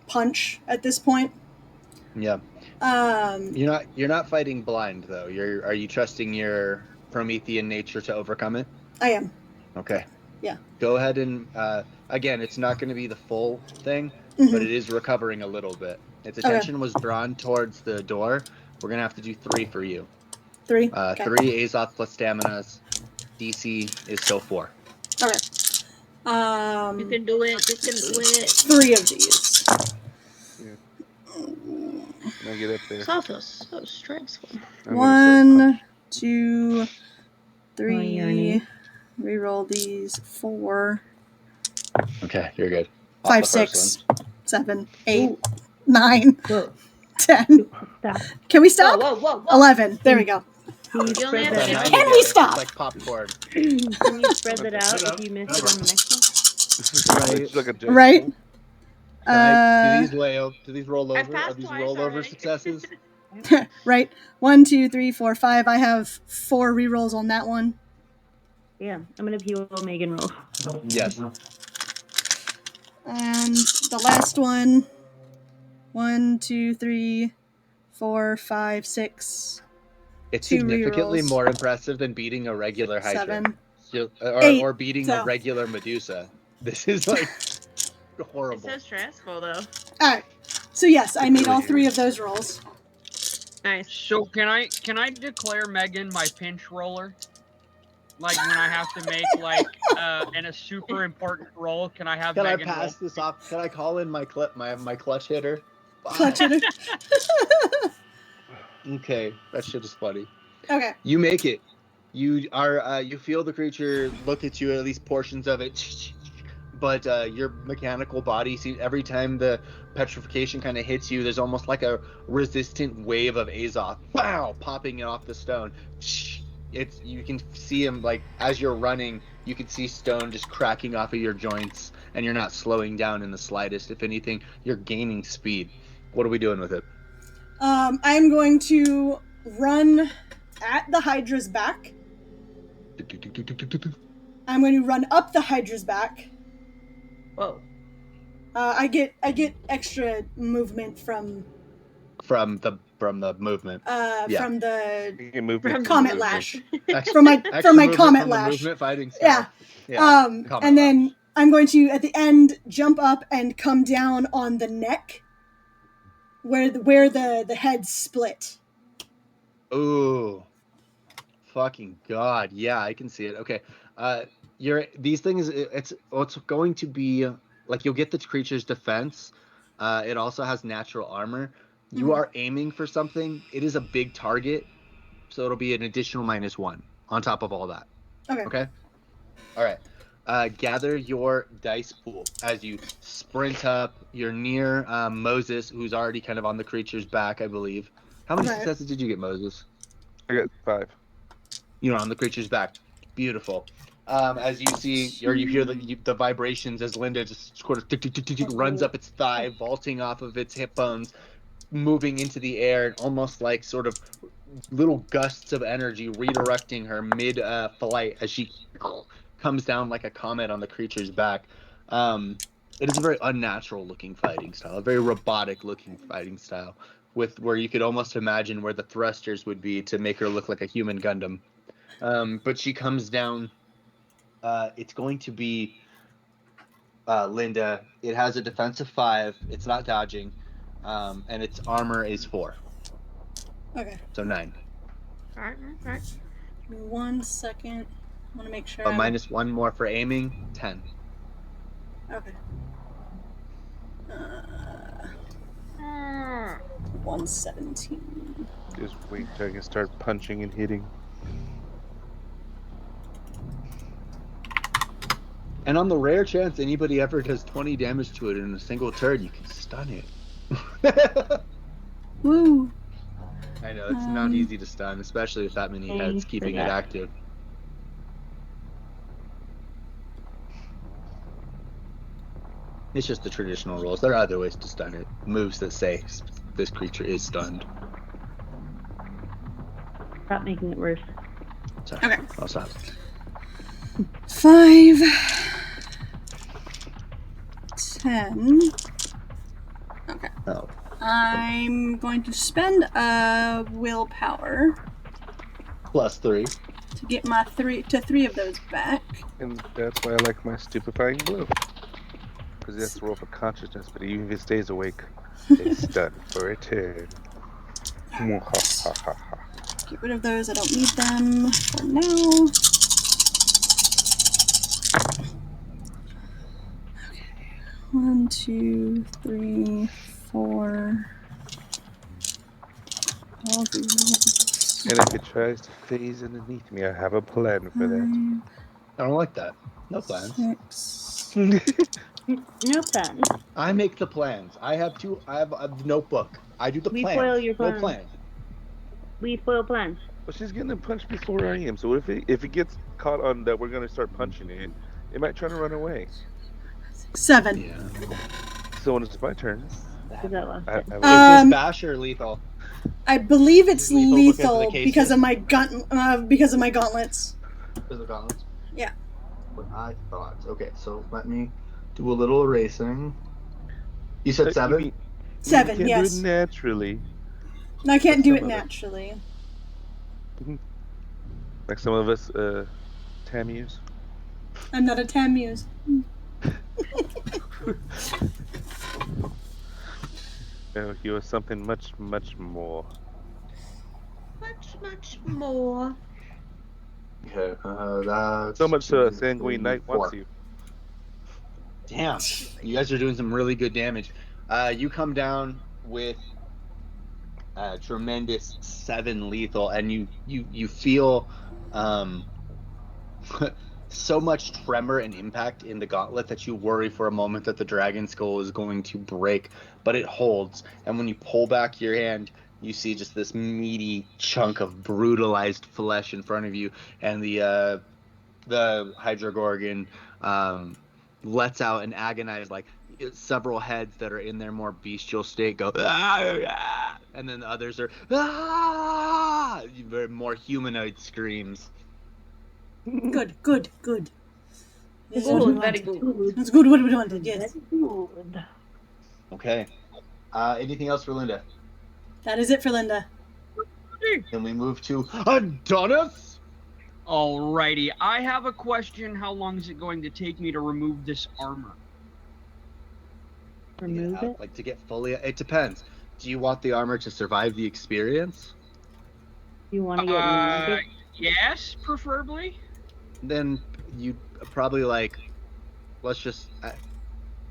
punch at this point. Yeah. You're not fighting blind though. Are you trusting your Promethean nature to overcome it? I am. Okay. Yeah. Go ahead and again, it's not going to be the full thing, but it is recovering a little bit. Its attention was drawn towards the door. We're gonna have to do 3 for you. 3. 3 Azoth plus staminas. DC is still 4. Okay. You can do it. You can do it. 3 of these. Yeah. I get up there. It's also so stressful. 1, 2, 3. Reroll these. 4. Okay, you're good. 5, 6, 7, 8, 9, 10. Stop. Can we stop? Whoa. 11. There we go. Can you spread that out? Can we stop? It's like popcorn. Can you spread that out if you missed it on the next one? It's like a joke. Right? Do these roll I've over? Are passed these twice rollover already. successes? Right. 1, 2, 3, 4, 5. I have 4 rerolls on that one. Yeah, I'm gonna heal Megan roll. Yes. And the last one. 1, 2, 3, 4, 5, 6. It's 2 significantly rerolls. more impressive than beating a regular Hydra. 7. So- 8. or beating a So. regular Medusa. This is like It's horrible. so stressful though. Alright. So yes, I made all really 3 is. of those rolls. Nice. So can I declare Megan my pinch roller? Like when I have to make like a super important roll, can I have Can I Megan roll? pass this off? Can I call in my my clutch hitter? Clutch hitter. Okay, that shit is funny. Okay. You make it. You are you feel the creature look at you, at least portions of it, but your mechanical body see every time the petrification kind of hits you, there's almost like a resistant wave of Azoth, wow, popping off the stone. It's you can see him like as you're running, you can see stone just cracking off of your joints, and you're not slowing down in the slightest. If anything, you're gaining speed. What are we doing with it? I'm going to run at the Hydra's back. I'm going to run up the Hydra's back. Whoa. I get extra movement from the movement. Yeah. from the You can move From it. Comet movement. Lash. Extra, From my extra movement Comet from the Lash. movement fighting Yeah. style. Yeah. Comet And then Lash. I'm going to at the end jump up and come down on the neck where the head split. Ooh. Fucking God. Yeah, I can see it. Okay. These things, it's going to be like you'll get the creature's defense. It also has natural armor. You are aiming for something. It is a big target, so it'll be an additional -1 on top of all that. Okay. All right. Gather your dice pool as you sprint up. You're near Moses, who's already kind of on the creature's back, I believe. How many successes did you get, Moses? I got 5. You're on the creature's back. Beautiful. As you see, or you hear the vibrations as Linda just sort of runs up its thigh, vaulting off of its hip bones, moving into the air, and almost like sort of little gusts of energy redirecting her mid flight as she comes down like a comet on the creature's back. It is a very unnatural looking fighting style, a very robotic looking fighting style, with where you could almost imagine where the thrusters would be to make her look like a human Gundam. But she comes down. It's going to be Linda. It has a defense of 5. It's not dodging, and its armor is 4. Okay. So 9. All right. Give me 1 second. I want to make sure. But -1 more for aiming. 10. Okay. 117. Just wait till I can start punching and hitting. And on the rare chance anybody ever does 20 damage to it in a single turn, you can stun it. Woo. I know, it's not easy to stun, especially with that many heads keeping it active. It's just the traditional rules. There are other ways to stun it. Moves that say this creature is stunned. Stop making it worse. Sorry. Okay. I'll stop. 5, 10. Okay. Oh. I'm going to spend a willpower +3. to get my 3 of those back. And that's why I like my stupefying blow. Because it has to roll for consciousness, but even if it stays awake, it's stunned for a turn. Get rid of those. I don't need them for now. Okay. 1, 2, 3, 4. All these. And if it tries to phase underneath me, I have a plan for that. I don't like that. No plans. 6. No plans. I make the plans. I have a notebook. I do the We plans. foil your No plans. plan. We foil plans. Well, she's getting punched before I am, so if it gets caught on that we're gonna start punching it, it might try to run away. 7. Yeah. So when it's my turn, Is that last I turn? will. Is this bash or lethal? I believe it's Is it lethal because of the lethal cases? because of my gauntlets. Because of gauntlets? Yeah. What I thought. Okay, so let me do a little erasing. You said You 7? mean you 7, can't do it yes. naturally, And I can't but do some it of us, naturally. like some of us, Tammuz. I'm not a Tammuz. No, he was something much, much more. Much more. Okay, that's So much so that 2, Sanguine 3, Knight wants 4. you. Damn, you guys are doing some really good damage. You come down with tremendous 7 lethal, and you feel um, so much tremor and impact in the gauntlet that you worry for a moment that the dragon skull is going to break, but it holds. And when you pull back your hand, you see just this meaty chunk of brutalized flesh in front of you, and the Hydra Gorgon lets out an agonized, like several heads that are in their more bestial state go, "Ah, ah," and then the others are ah, very more humanoid screams. Good, good, good. This is what we Good, very wanted. good. That's good what we wanted, yes. Good. Okay. Anything else for Linda? That is it for Linda. Can we move to Adonis? Alrighty, I have a question. How long is it going to take me to remove this armor? Remove it. Like to get fully. It depends. Do you want the armor to survive the experience? You want to get naked? Yes, preferably. Then you probably like. Let's just.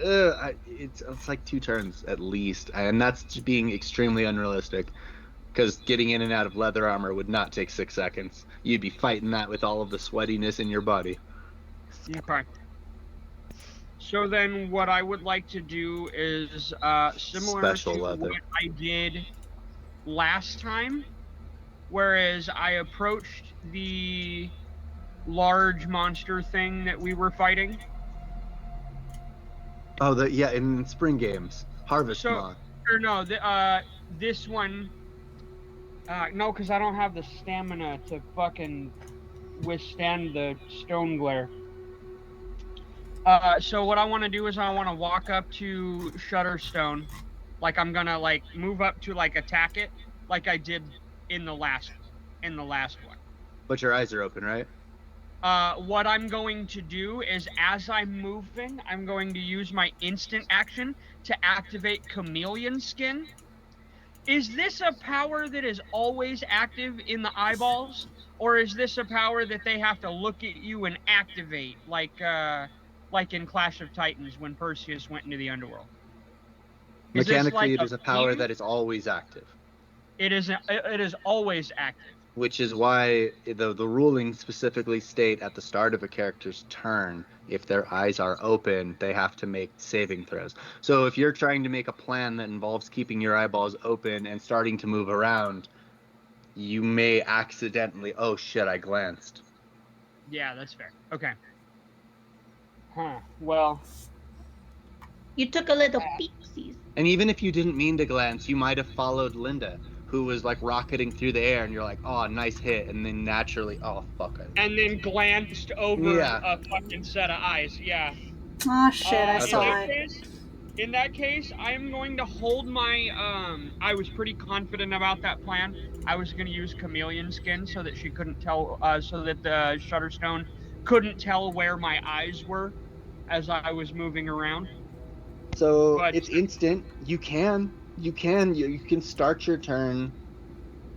It's like 2 turns at least, and that's being extremely unrealistic. Because getting in and out of leather armor would not take 6 seconds. You'd be fighting that with all of the sweatiness in your body. Okay. So then what I would like to do is similar Special to leather. what I did last time, whereas I approached the large monster thing that we were fighting. Oh, yeah, in spring games, Harvest So, Moth. or no, this one, no, because I don't have the stamina to fucking withstand the stone glare. So what I want to do is I want to walk up to Shutterstone, like I'm gonna like move up to like attack it, like I did in the last one. But your eyes are open, right? What I'm going to do is as I'm moving, I'm going to use my instant action to activate Chameleon Skin. Is this a power that is always active in the eyeballs, or is this a power that they have to look at you and activate, like in Clash of Titans when Perseus went into the underworld? Is this like Mechanically, it a is a power beam? that is always active, It is always active. which is why the rulings specifically state at the start of a character's turn, if their eyes are open, they have to make saving throws. So if you're trying to make a plan that involves keeping your eyeballs open and starting to move around, you may accidentally, oh shit, I glanced. Yeah, that's fair. Okay. Huh. Well, You took a little peepsies. And even if you didn't mean to glance, you might have followed Linda, who was like rocketing through the air, and you're like, oh, nice hit. And then naturally, oh, fuck it. and then glanced over Yeah. a fucking set of eyes. Yeah. Ah, shit, I That's saw all. it. In that case, I am going to hold my I was pretty confident about that plan. I was going to use chameleon skin so that she couldn't tell so that the Shutterstone couldn't tell where my eyes were as I was moving around. So But it's instant. You can start your turn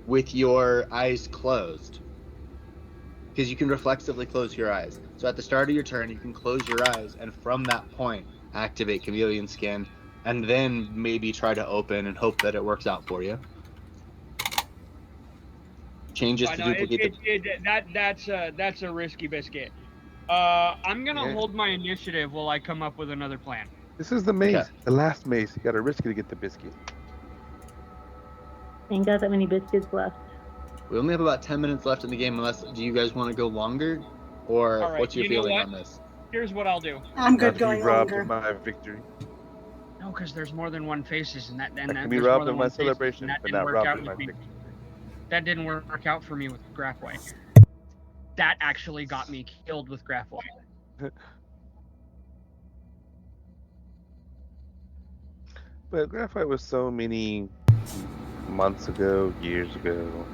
with your eyes closed. Because you can reflexively close your eyes. So at the start of your turn, you can close your eyes, and from that point, activate Chameleon Skin, and then maybe try to open and hope that it works out for you. Changes I to know duplicate that's a risky biscuit. I'm gonna Yeah. hold my initiative while I come up with another plan. This is the maze, the last maze. You gotta risk it to get the biscuit. Ain't got that many biscuits left. We only have about 10 minutes left in the game. Unless, do you guys want to go longer, or All right, what's your you know feeling what? on this? Here's what I'll do. I'm Not good to be going robbed of longer. my victory. No, because there's more than one faces, and I can be there's more robbed than of my one faces, celebration, and that but didn't not work robbed out of with my me. victory. That didn't work out for me with Graphway. That actually got me killed with Graphway. But graphite was so many months ago, years ago,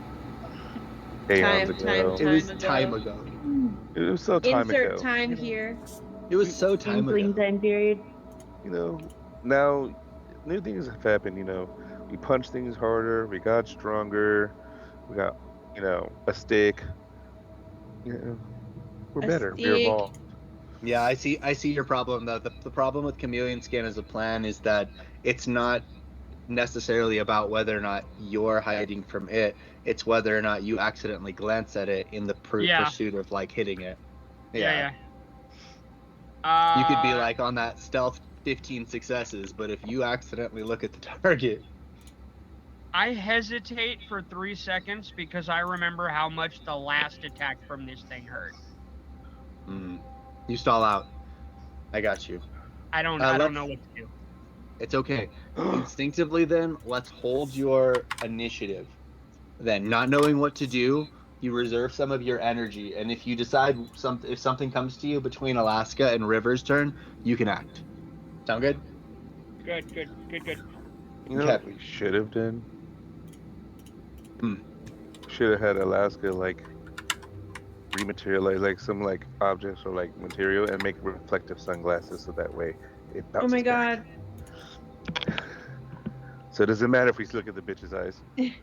aeons ago. It was Time time ago. ago. It was so time Insert ago. time You know, here. It was so time Inkling ago. time period. you know, now new things have happened. You know, we punch things harder. We got stronger. We got, a stick. You know, we're A better. We're stick. evolved. Yeah, I see your problem though. The problem with chameleon skin as a plan is that it's not necessarily about whether or not you're hiding from it. It's whether or not you accidentally glance at it in the Yeah. pursuit of like hitting it. Yeah. You could be like on that stealth 15 successes, but if you accidentally look at the target, I hesitate for 3 seconds because I remember how much the last attack from this thing hurt. you stall out. I got you. I don't Let's. know what to do. It's okay. Instinctively, then let's hold your initiative. Then, not knowing what to do, you reserve some of your energy, and if you decide if something comes to you between Alaska and River's turn, you can act. Sound good? Good. You know Okay. what we should have done? Hmm. Should have had Alaska like rematerialize like some like objects or like material and make reflective sunglasses so that way it Oh my bounces back. god. So it doesn't matter if we look at the bitch's eyes. The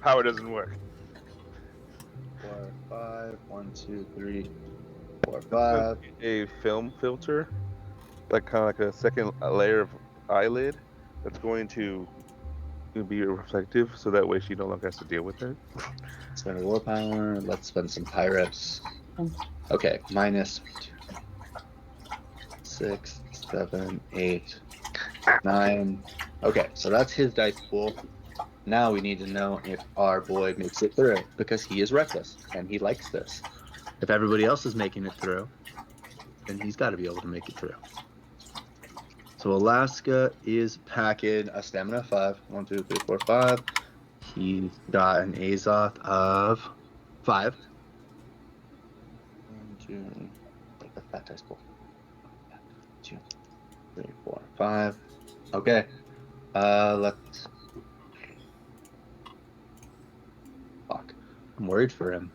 power doesn't work. 4, 5, 1, 2, 3, 4, It's gonna 5. be a film filter, like kind of like a second layer of eyelid that's going to be reflective, so that way she no longer has to deal with it. Spend war power. Let's spend some pirates. Okay, minus 6, 7, 8, 9. Okay, so that's his dice pool. Now we need to know if our boy makes it through because he is reckless and he likes this. If everybody else is making it through, then he's got to be able to make it through. So Alaska is packing a stamina 5. 1, 2, 3, 4, 5. He's got an Azoth of 5. 1, 2, like the fat dice pool. 2, 3, 4, 5. Okay. Let's. Fuck. I'm worried for him.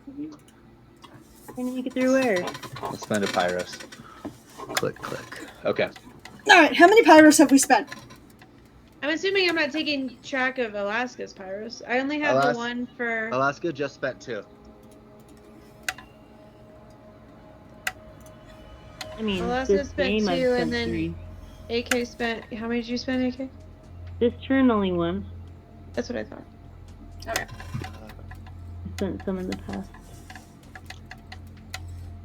Can you make it through where? Let's spend a Pyros. Click. Okay. All right, how many pyros have we spent? I'm assuming I'm not taking track of Alaska's pyros. I only have the one for. Alaska just spent 2. I mean, Alaska this spent game I've 2, spent and then 3. AK spent. How many did you spend, AK? This turn only 1. That's what I thought. Okay. I spent some in the past.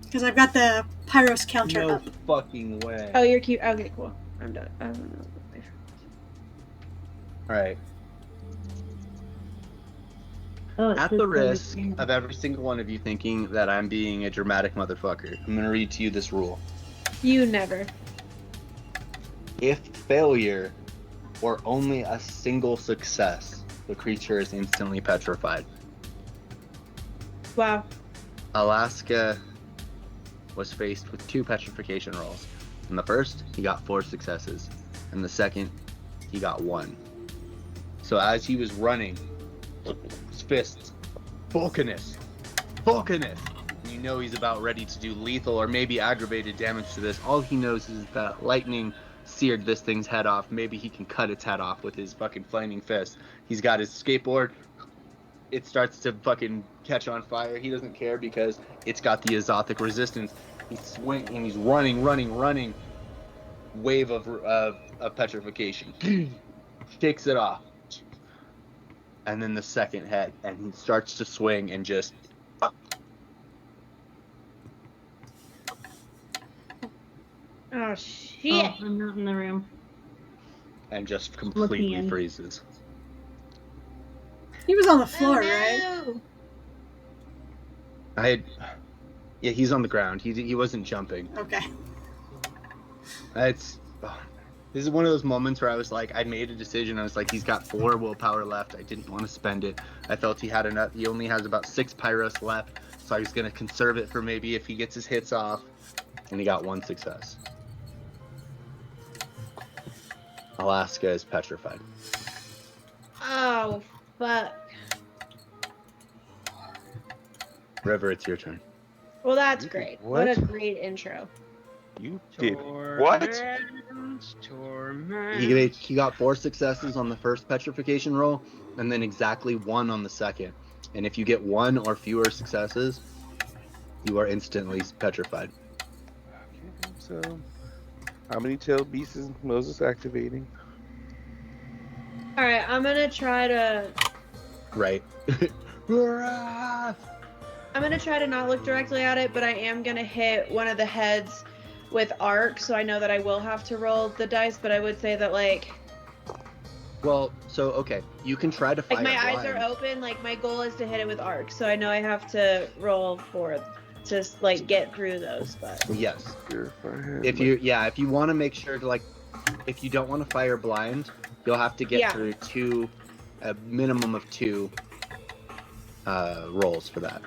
Because I've got the pyros counter No up. fucking way. Oh, you're cute. Okay, cool. I'm done. I don't know. All right. Oh, it At says the some risk experience. of every single one of you thinking that I'm being a dramatic motherfucker, I'm going to read to you this rule. You never. If failure or only a single success, the creature is instantly petrified. Wow. Alaska was faced with 2 petrification rolls. In the first, he got 4 successes. In the second, he got 1. So as he was running, his fists, Vulcanus. And you know he's about ready to do lethal or maybe aggravated damage to this. All he knows is that lightning seared this thing's head off. Maybe he can cut its head off with his fucking flaming fist. He's got his skateboard. It starts to fucking catch on fire. He doesn't care because it's got the azothic resistance. He's swinging and he's running. Wave of petrification. Shakes it off. And then the second head, and he starts to swing and just. Oh shit. Oh, I'm not in the room. And just completely in. freezes. He was on the floor, right? No. Yeah, he's on the ground. He wasn't jumping. Okay. It's This is one of those moments where I was like, I made a decision. I was like, he's got 4 willpower left. I didn't want to spend it. I felt he had enough. He only has about 6 Pyros left, so I was gonna conserve it for maybe if he gets his hits off. And he got 1 success. Alaska is petrified. Oh, fuck. River, it's your turn. Well, that's You did great. what? What a great intro. You did what? Torment. He got 4 successes on the first petrification roll, and then exactly 1 on the second. And if you get 1 or fewer successes, you are instantly petrified. Okay, so how many tailed beasts is Moses activating? All right, I'm gonna try to. Right. I'm gonna try to not look directly at it, but I am gonna hit one of the heads with arc, so I know that I will have to roll the dice. But I would say that like Well, so okay, you can try to fire my eyes blind. are open. Like my goal is to hit it with arc, so I know I have to roll for to like get through those. But Yes. If If you want to make sure to if you don't want to fire blind, you'll have to get through a minimum of 2 rolls for that.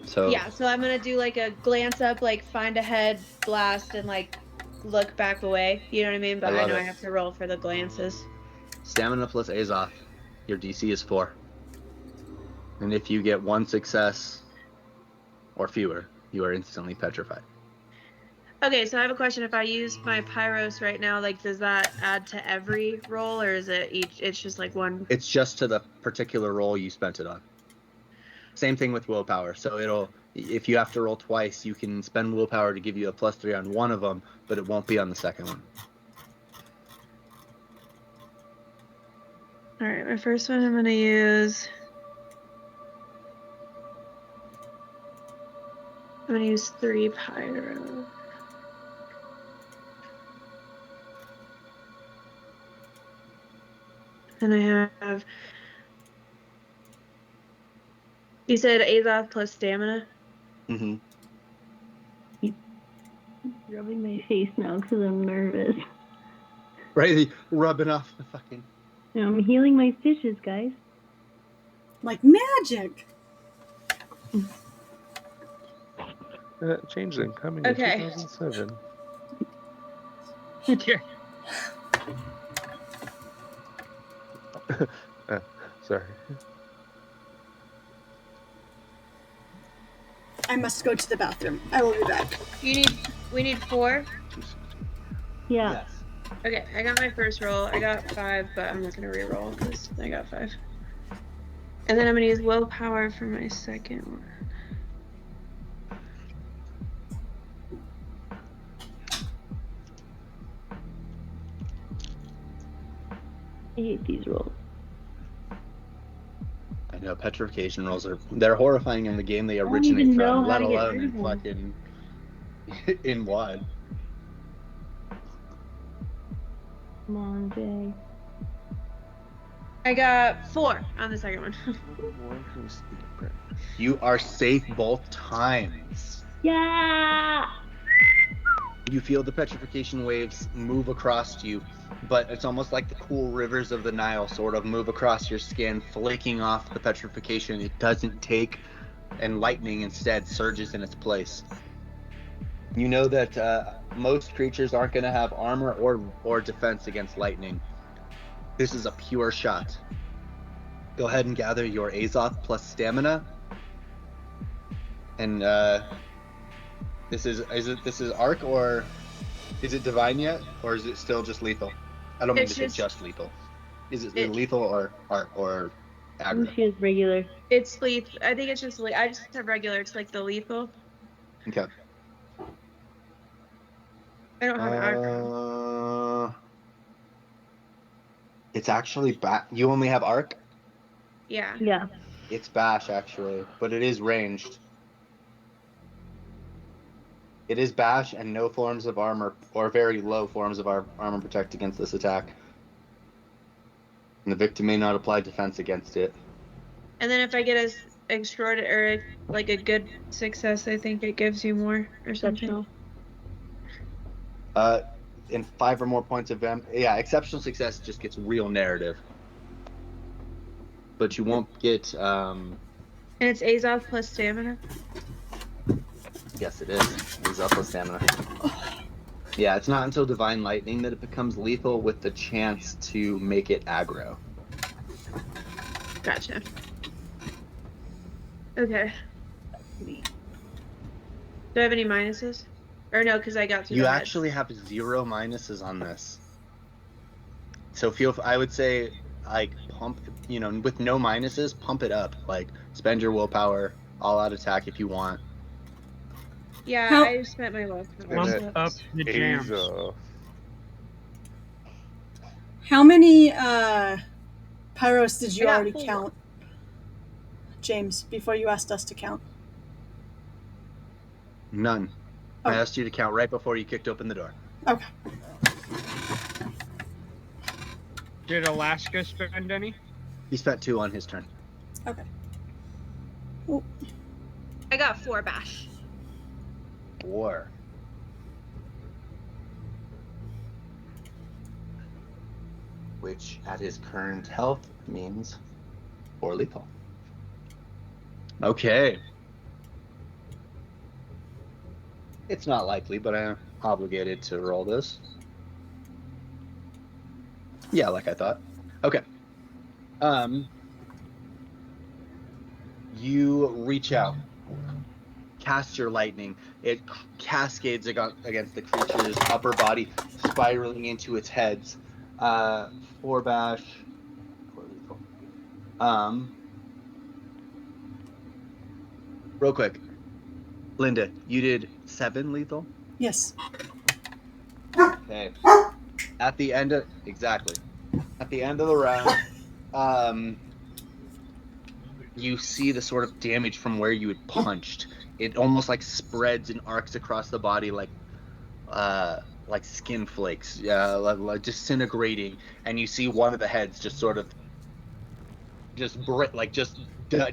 So yeah, so I'm gonna do like a glance up, like find a head, blast, and like look back away. You know what I mean? But I know I have to roll for the glances. Stamina plus Azoth, your DC is 4. And if you get 1 success or fewer, you are instantly petrified. Okay, so I have a question. If I use my Pyros right now, like, does that add to every roll, or is it each? It's just like one. It's just to the particular roll you spent it on. Same thing with willpower. So if you have to roll twice, you can spend willpower to give you a +3 on one of them, but it won't be on the second one. All right, my first one I'm gonna use. I'm gonna use 3 Pyro. And I have. You said Azoth plus stamina? Mm-hmm. Rubbing my face now because I'm nervous. Right, rubbing off the fucking. I'm healing my fishes, guys. Like magic. Changeling coming Okay. in 2007. Sorry. I must go to the bathroom. I will be back. We need 4? Yeah. Yes. Okay, I got my first roll. I got 5, but I'm not gonna re-roll because I got 5. And then I'm gonna use willpower for my second one. I hate these rolls. I know petrification rolls they're horrifying in the game they don't originate even know from, how let to get alone rid in of them. fucking in WoD. Come on, Jay. I got 4 on the second one. You are safe both times. Yeah. You feel the petrification waves move across you, but it's almost like the cool rivers of the Nile sort of move across your skin, flaking off the petrification. It doesn't take, and lightning instead surges in its place. You know that most creatures aren't going to have armor or defense against lightning. This is a pure shot. Go ahead and gather your Azoth plus stamina. And this is arc, or is it divine yet, or is it still just lethal? I don't mean to say just lethal. Is it lethal or arc or aggro? She has regular. It's lethal. I think it's just I just have regular. It's like the lethal. Okay. I don't have aggro. It's actually you only have arc? Yeah. Yeah. It's bash actually, but it is ranged. It is bash, and no forms of armor, or very low forms of armor, protect against this attack. And the victim may not apply defense against it. And then if I get a extraordinary, or like a good success, I think it gives you more or something. and 5 or more points of exceptional success just gets real narrative. But you won't get And it's Azoth plus stamina. yes, it is. It's up with stamina. Yeah, it's not until Divine Lightning that it becomes lethal with the chance to make it aggro. Gotcha. Okay. Do I have any minuses? Or no, because I got through You the actually have 0 minuses on this. So I would say, like, pump, with no minuses, pump it up. Like, spend your willpower, all out attack if you want. Yeah, How- I spent my willpower. And Lump that up the jams. Azoth. How many pyros did you I got already 4. count, James, before you asked us to count? None. Oh. I asked you to count right before you kicked open the door. Okay. Did Alaska spend any? He spent 2 on his turn. Okay. I got 4 bash. 4. Which, at his current health, means 4 lethal. Okay. It's not likely, but I'm obligated to roll this. Yeah, like I thought. Okay. You reach out, cast your lightning. It cascades against the creature's upper body, spiraling into its heads. 4 bash, 4 lethal. Real quick, Linda, you did 7 lethal? Yes. Okay. At the end of the round, you see the sort of damage from where you had punched. It almost like spreads and arcs across the body like skin flakes, like disintegrating. And you see one of the heads just sort of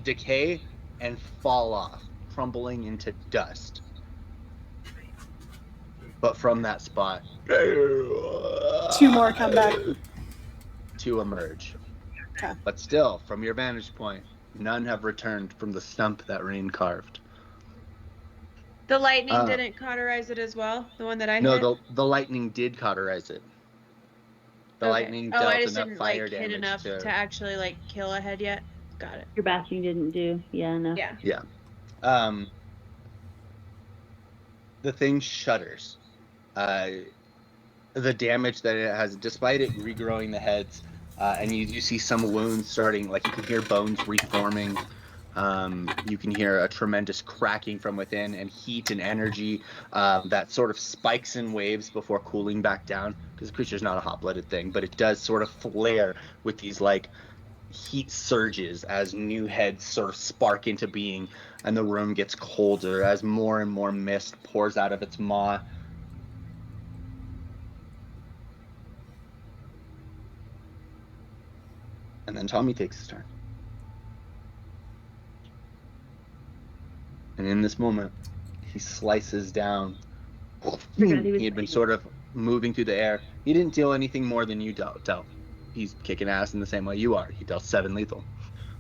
decay and fall off, crumbling into dust. But from that spot, 2 more come back. 2 emerge. Okay. But still, from your vantage point, none have returned from the stump that Rain carved. The lightning didn't cauterize it as well? The one that I hit? No, the lightning did cauterize it. The lightning dealt I just enough didn't fire hit damage enough to actually kill a head yet. Got it. Your bashing didn't do. Yeah, no. Yeah. Yeah. The thing shudders. The damage that it has, despite it regrowing the heads, and you do see some wounds starting, like you can hear bones reforming. You can hear a tremendous cracking from within, and heat and energy that sort of spikes in waves before cooling back down, because the creature's not a hot-blooded thing, but it does sort of flare with these heat surges as new heads sort of spark into being, and the room gets colder as more and more mist pours out of its maw. And then Tommy takes his turn. And in this moment, he slices down. He had been sort of moving through the air. He didn't deal anything more than you dealt. He's kicking ass in the same way you are. He dealt 7 lethal.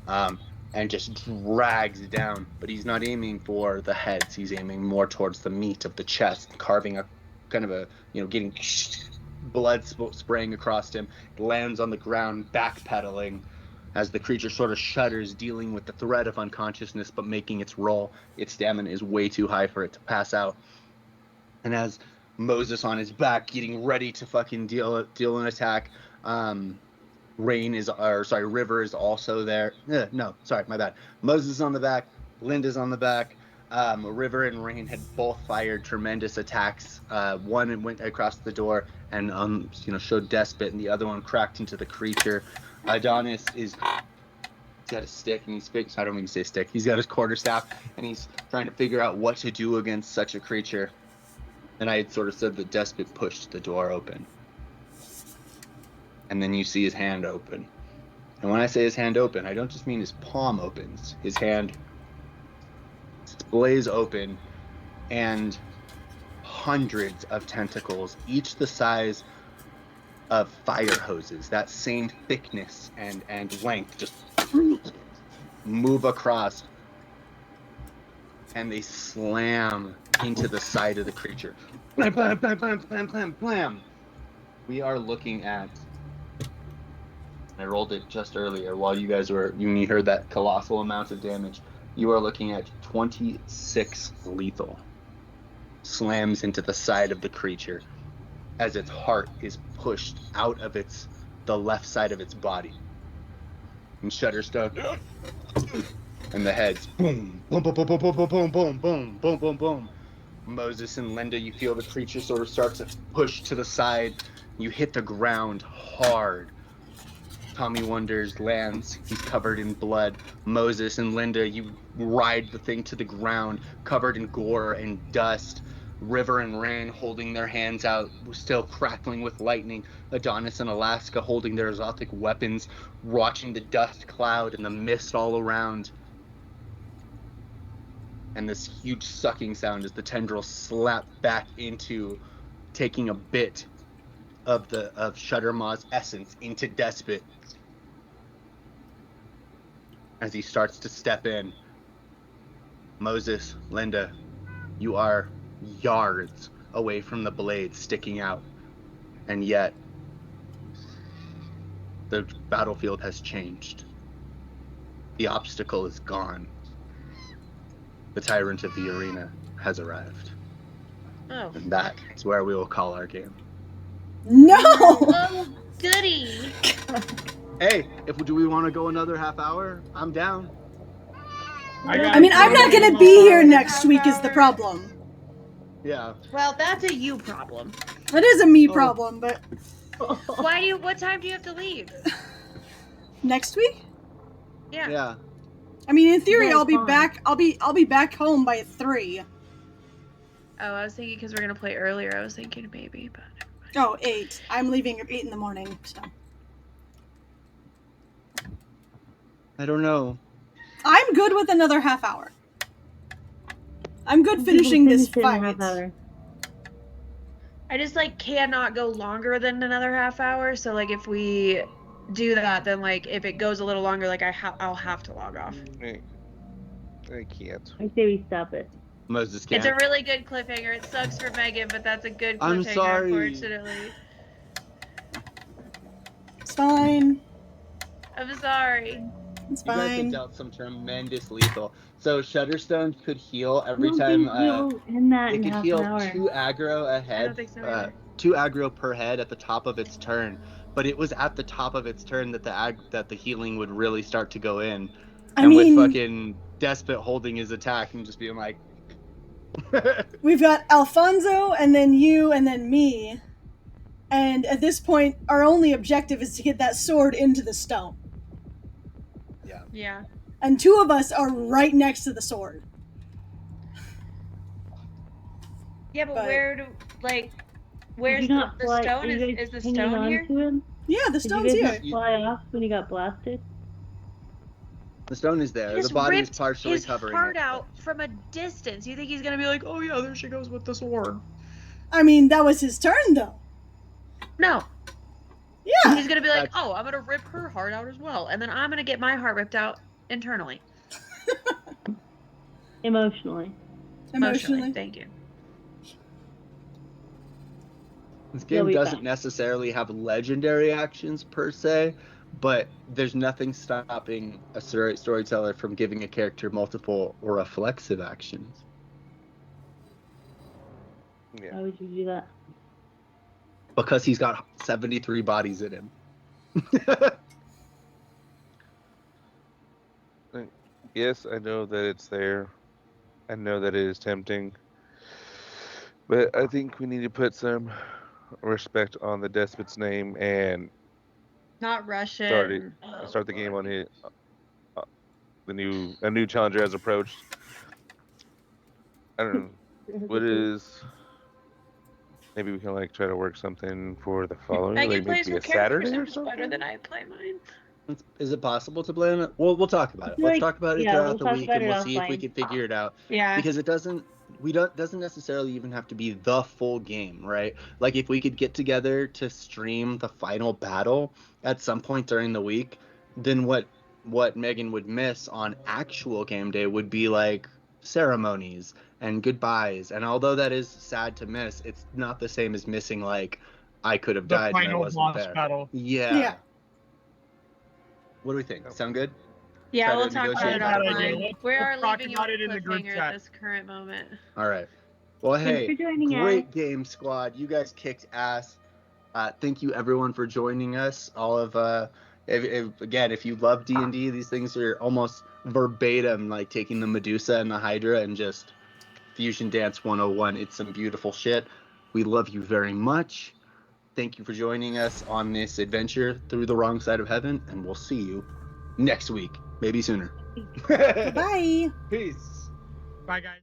And just drags down. But he's not aiming for the heads. He's aiming more towards the meat of the chest, carving a kind of a, getting blood spraying across him. It lands on the ground, backpedaling as the creature sort of shudders, dealing with the threat of unconsciousness, but making its roll. Its stamina is way too high for it to pass out. And as Moses on his back, getting ready to fucking deal an attack, River is also there. My bad. Moses is on the back, Linda's on the back. River and Rain had both fired tremendous attacks. One went across the door and showed Despot, and the other one cracked into the creature. Adonis he's got a stick, and I don't mean to say stick. He's got his quarterstaff, and he's trying to figure out what to do against such a creature. And I had sort of said that Despot pushed the door open. And then you see his hand open. And when I say his hand open, I don't just mean his palm opens. His hand splays open, and hundreds of tentacles, each the size of fire hoses, that same thickness and length, just move across, and they slam into the side of the creature. Blam, blam, blam, blam, blam, blam, blam. We are looking at, I rolled it just earlier while you guys were, you heard that colossal amount of damage. You are looking at 26 lethal. Slams into the side of the creature as its heart is pushed out of the left side of its body. And Shutterstone, and the heads, boom, boom, boom, boom, boom, boom, boom, boom, boom, boom, boom, boom, boom. Moses and Linda, you feel the creature sort of start to push to the side. You hit the ground hard. Tommy Wonders lands. He's covered in blood. Moses and Linda, you ride the thing to the ground, covered in gore and dust. River and Rain holding their hands out, still crackling with lightning. Adonis and Alaska holding their exotic weapons, watching the dust cloud and the mist all around. And this huge sucking sound as the tendrils slap back into taking a bit of Shuttermaw's essence into Despot. As he starts to step in, Moses, Linda, you are yards away from the blade sticking out, and yet the battlefield has changed. The obstacle is gone. The tyrant of the arena has arrived. Oh. And that is where we will call our game. No! Oh, goody. Hey, do we want to go another half hour? I'm down. I mean, I'm not gonna be here next week is the problem. Yeah. Well, that's a you problem. That is a me problem, but What time do you have to leave? next week? Yeah. Yeah. I mean, in theory, Yeah, I'll be fine. back. I'll be back home by 3. Oh, I was thinking because we're gonna play earlier. I was thinking maybe, but. Oh, 8. I'm leaving at 8 in the morning. So I don't know. I'm good with another half hour. I'm good finishing this Finish it in a fight. half hour. I just cannot go longer than another half hour. So if we do that, then if it goes a little longer, I'll have to log off. I can't. I say we stop it. Moses can't. It's a really good cliffhanger. It sucks for Megan, but that's a good cliffhanger, I'm sorry. unfortunately. It's fine. I'm sorry. It's You guys have fine. dealt some tremendous lethal. So Shutterstone could heal every I don't time. think we'll end that It in could half heal an hour. 2 aggro a head. I don't think so either. 2 aggro per head at the top of its turn. But it was at the top of its turn that the healing would really start to go in. I And mean, with fucking Despot holding his attack and just being like, we've got Alfonso, and then you, and then me. And at this point, our only objective is to get that sword into the stone. yeah. Yeah. And 2 of us are right next to the sword. Yeah, but But- where's Did you not the fly? stone? Are you guys Is the hanging stone on here? to him? Yeah, the Did you stone's guys here. not fly off when you got blasted? The stone is there. He The just body is ripped partially his covering heart it. out from a distance. You think he's gonna be like, oh yeah, there she goes with the sword? I mean, that was his turn, though. No. Yeah. He's gonna be like, That's- oh, I'm gonna rip her heart out as well, and then I'm gonna get my heart ripped out internally. Emotionally. Emotionally. Thank you. This You'll game be doesn't fine. necessarily have legendary actions per se, but there's nothing stopping a storyteller from giving a character multiple reflexive actions. Yeah. Why would you do that? Because he's got 73 bodies in him. Yes, I know that it's there. I know that it is tempting. But I think we need to put some respect on the despot's name and Not Russian. start the game on it. A new challenger has approached. I don't know. What is? Maybe we can try to work something for the following, Megan maybe plays her a character Saturday or so much better something. than I play mine. Is it possible to blame it? We'll talk about it. I feel Let's like- talk about it yeah, throughout we'll the talk week about and it we'll see if we offline. can figure it out. Yeah. Because it doesn't doesn't necessarily even have to be the full game, right? Like if we could get together to stream the final battle at some point during the week, then what Megan would miss on actual game day would be like ceremonies and goodbyes. And although that is sad to miss, it's not the same as missing like I could have The died and I final wasn't boss there. battle. Yeah. What do we think? Sound good? Yeah, Try we'll to talk about negotiate it that idea. offline. Let's- We let's are talk leaving you about on it in the group cliffhanger chat. at this current moment. All right. Well, Thanks hey, for joining great us. game, squad. You guys kicked ass. Thank you, everyone, for joining us. All of if you love D&D, these things are almost verbatim, like taking the Medusa and the Hydra and just Fusion Dance 101. It's some beautiful shit. We love you very much. Thank you for joining us on this adventure through the wrong side of heaven, and we'll see you next week, maybe sooner. Bye. Peace. Bye, guys.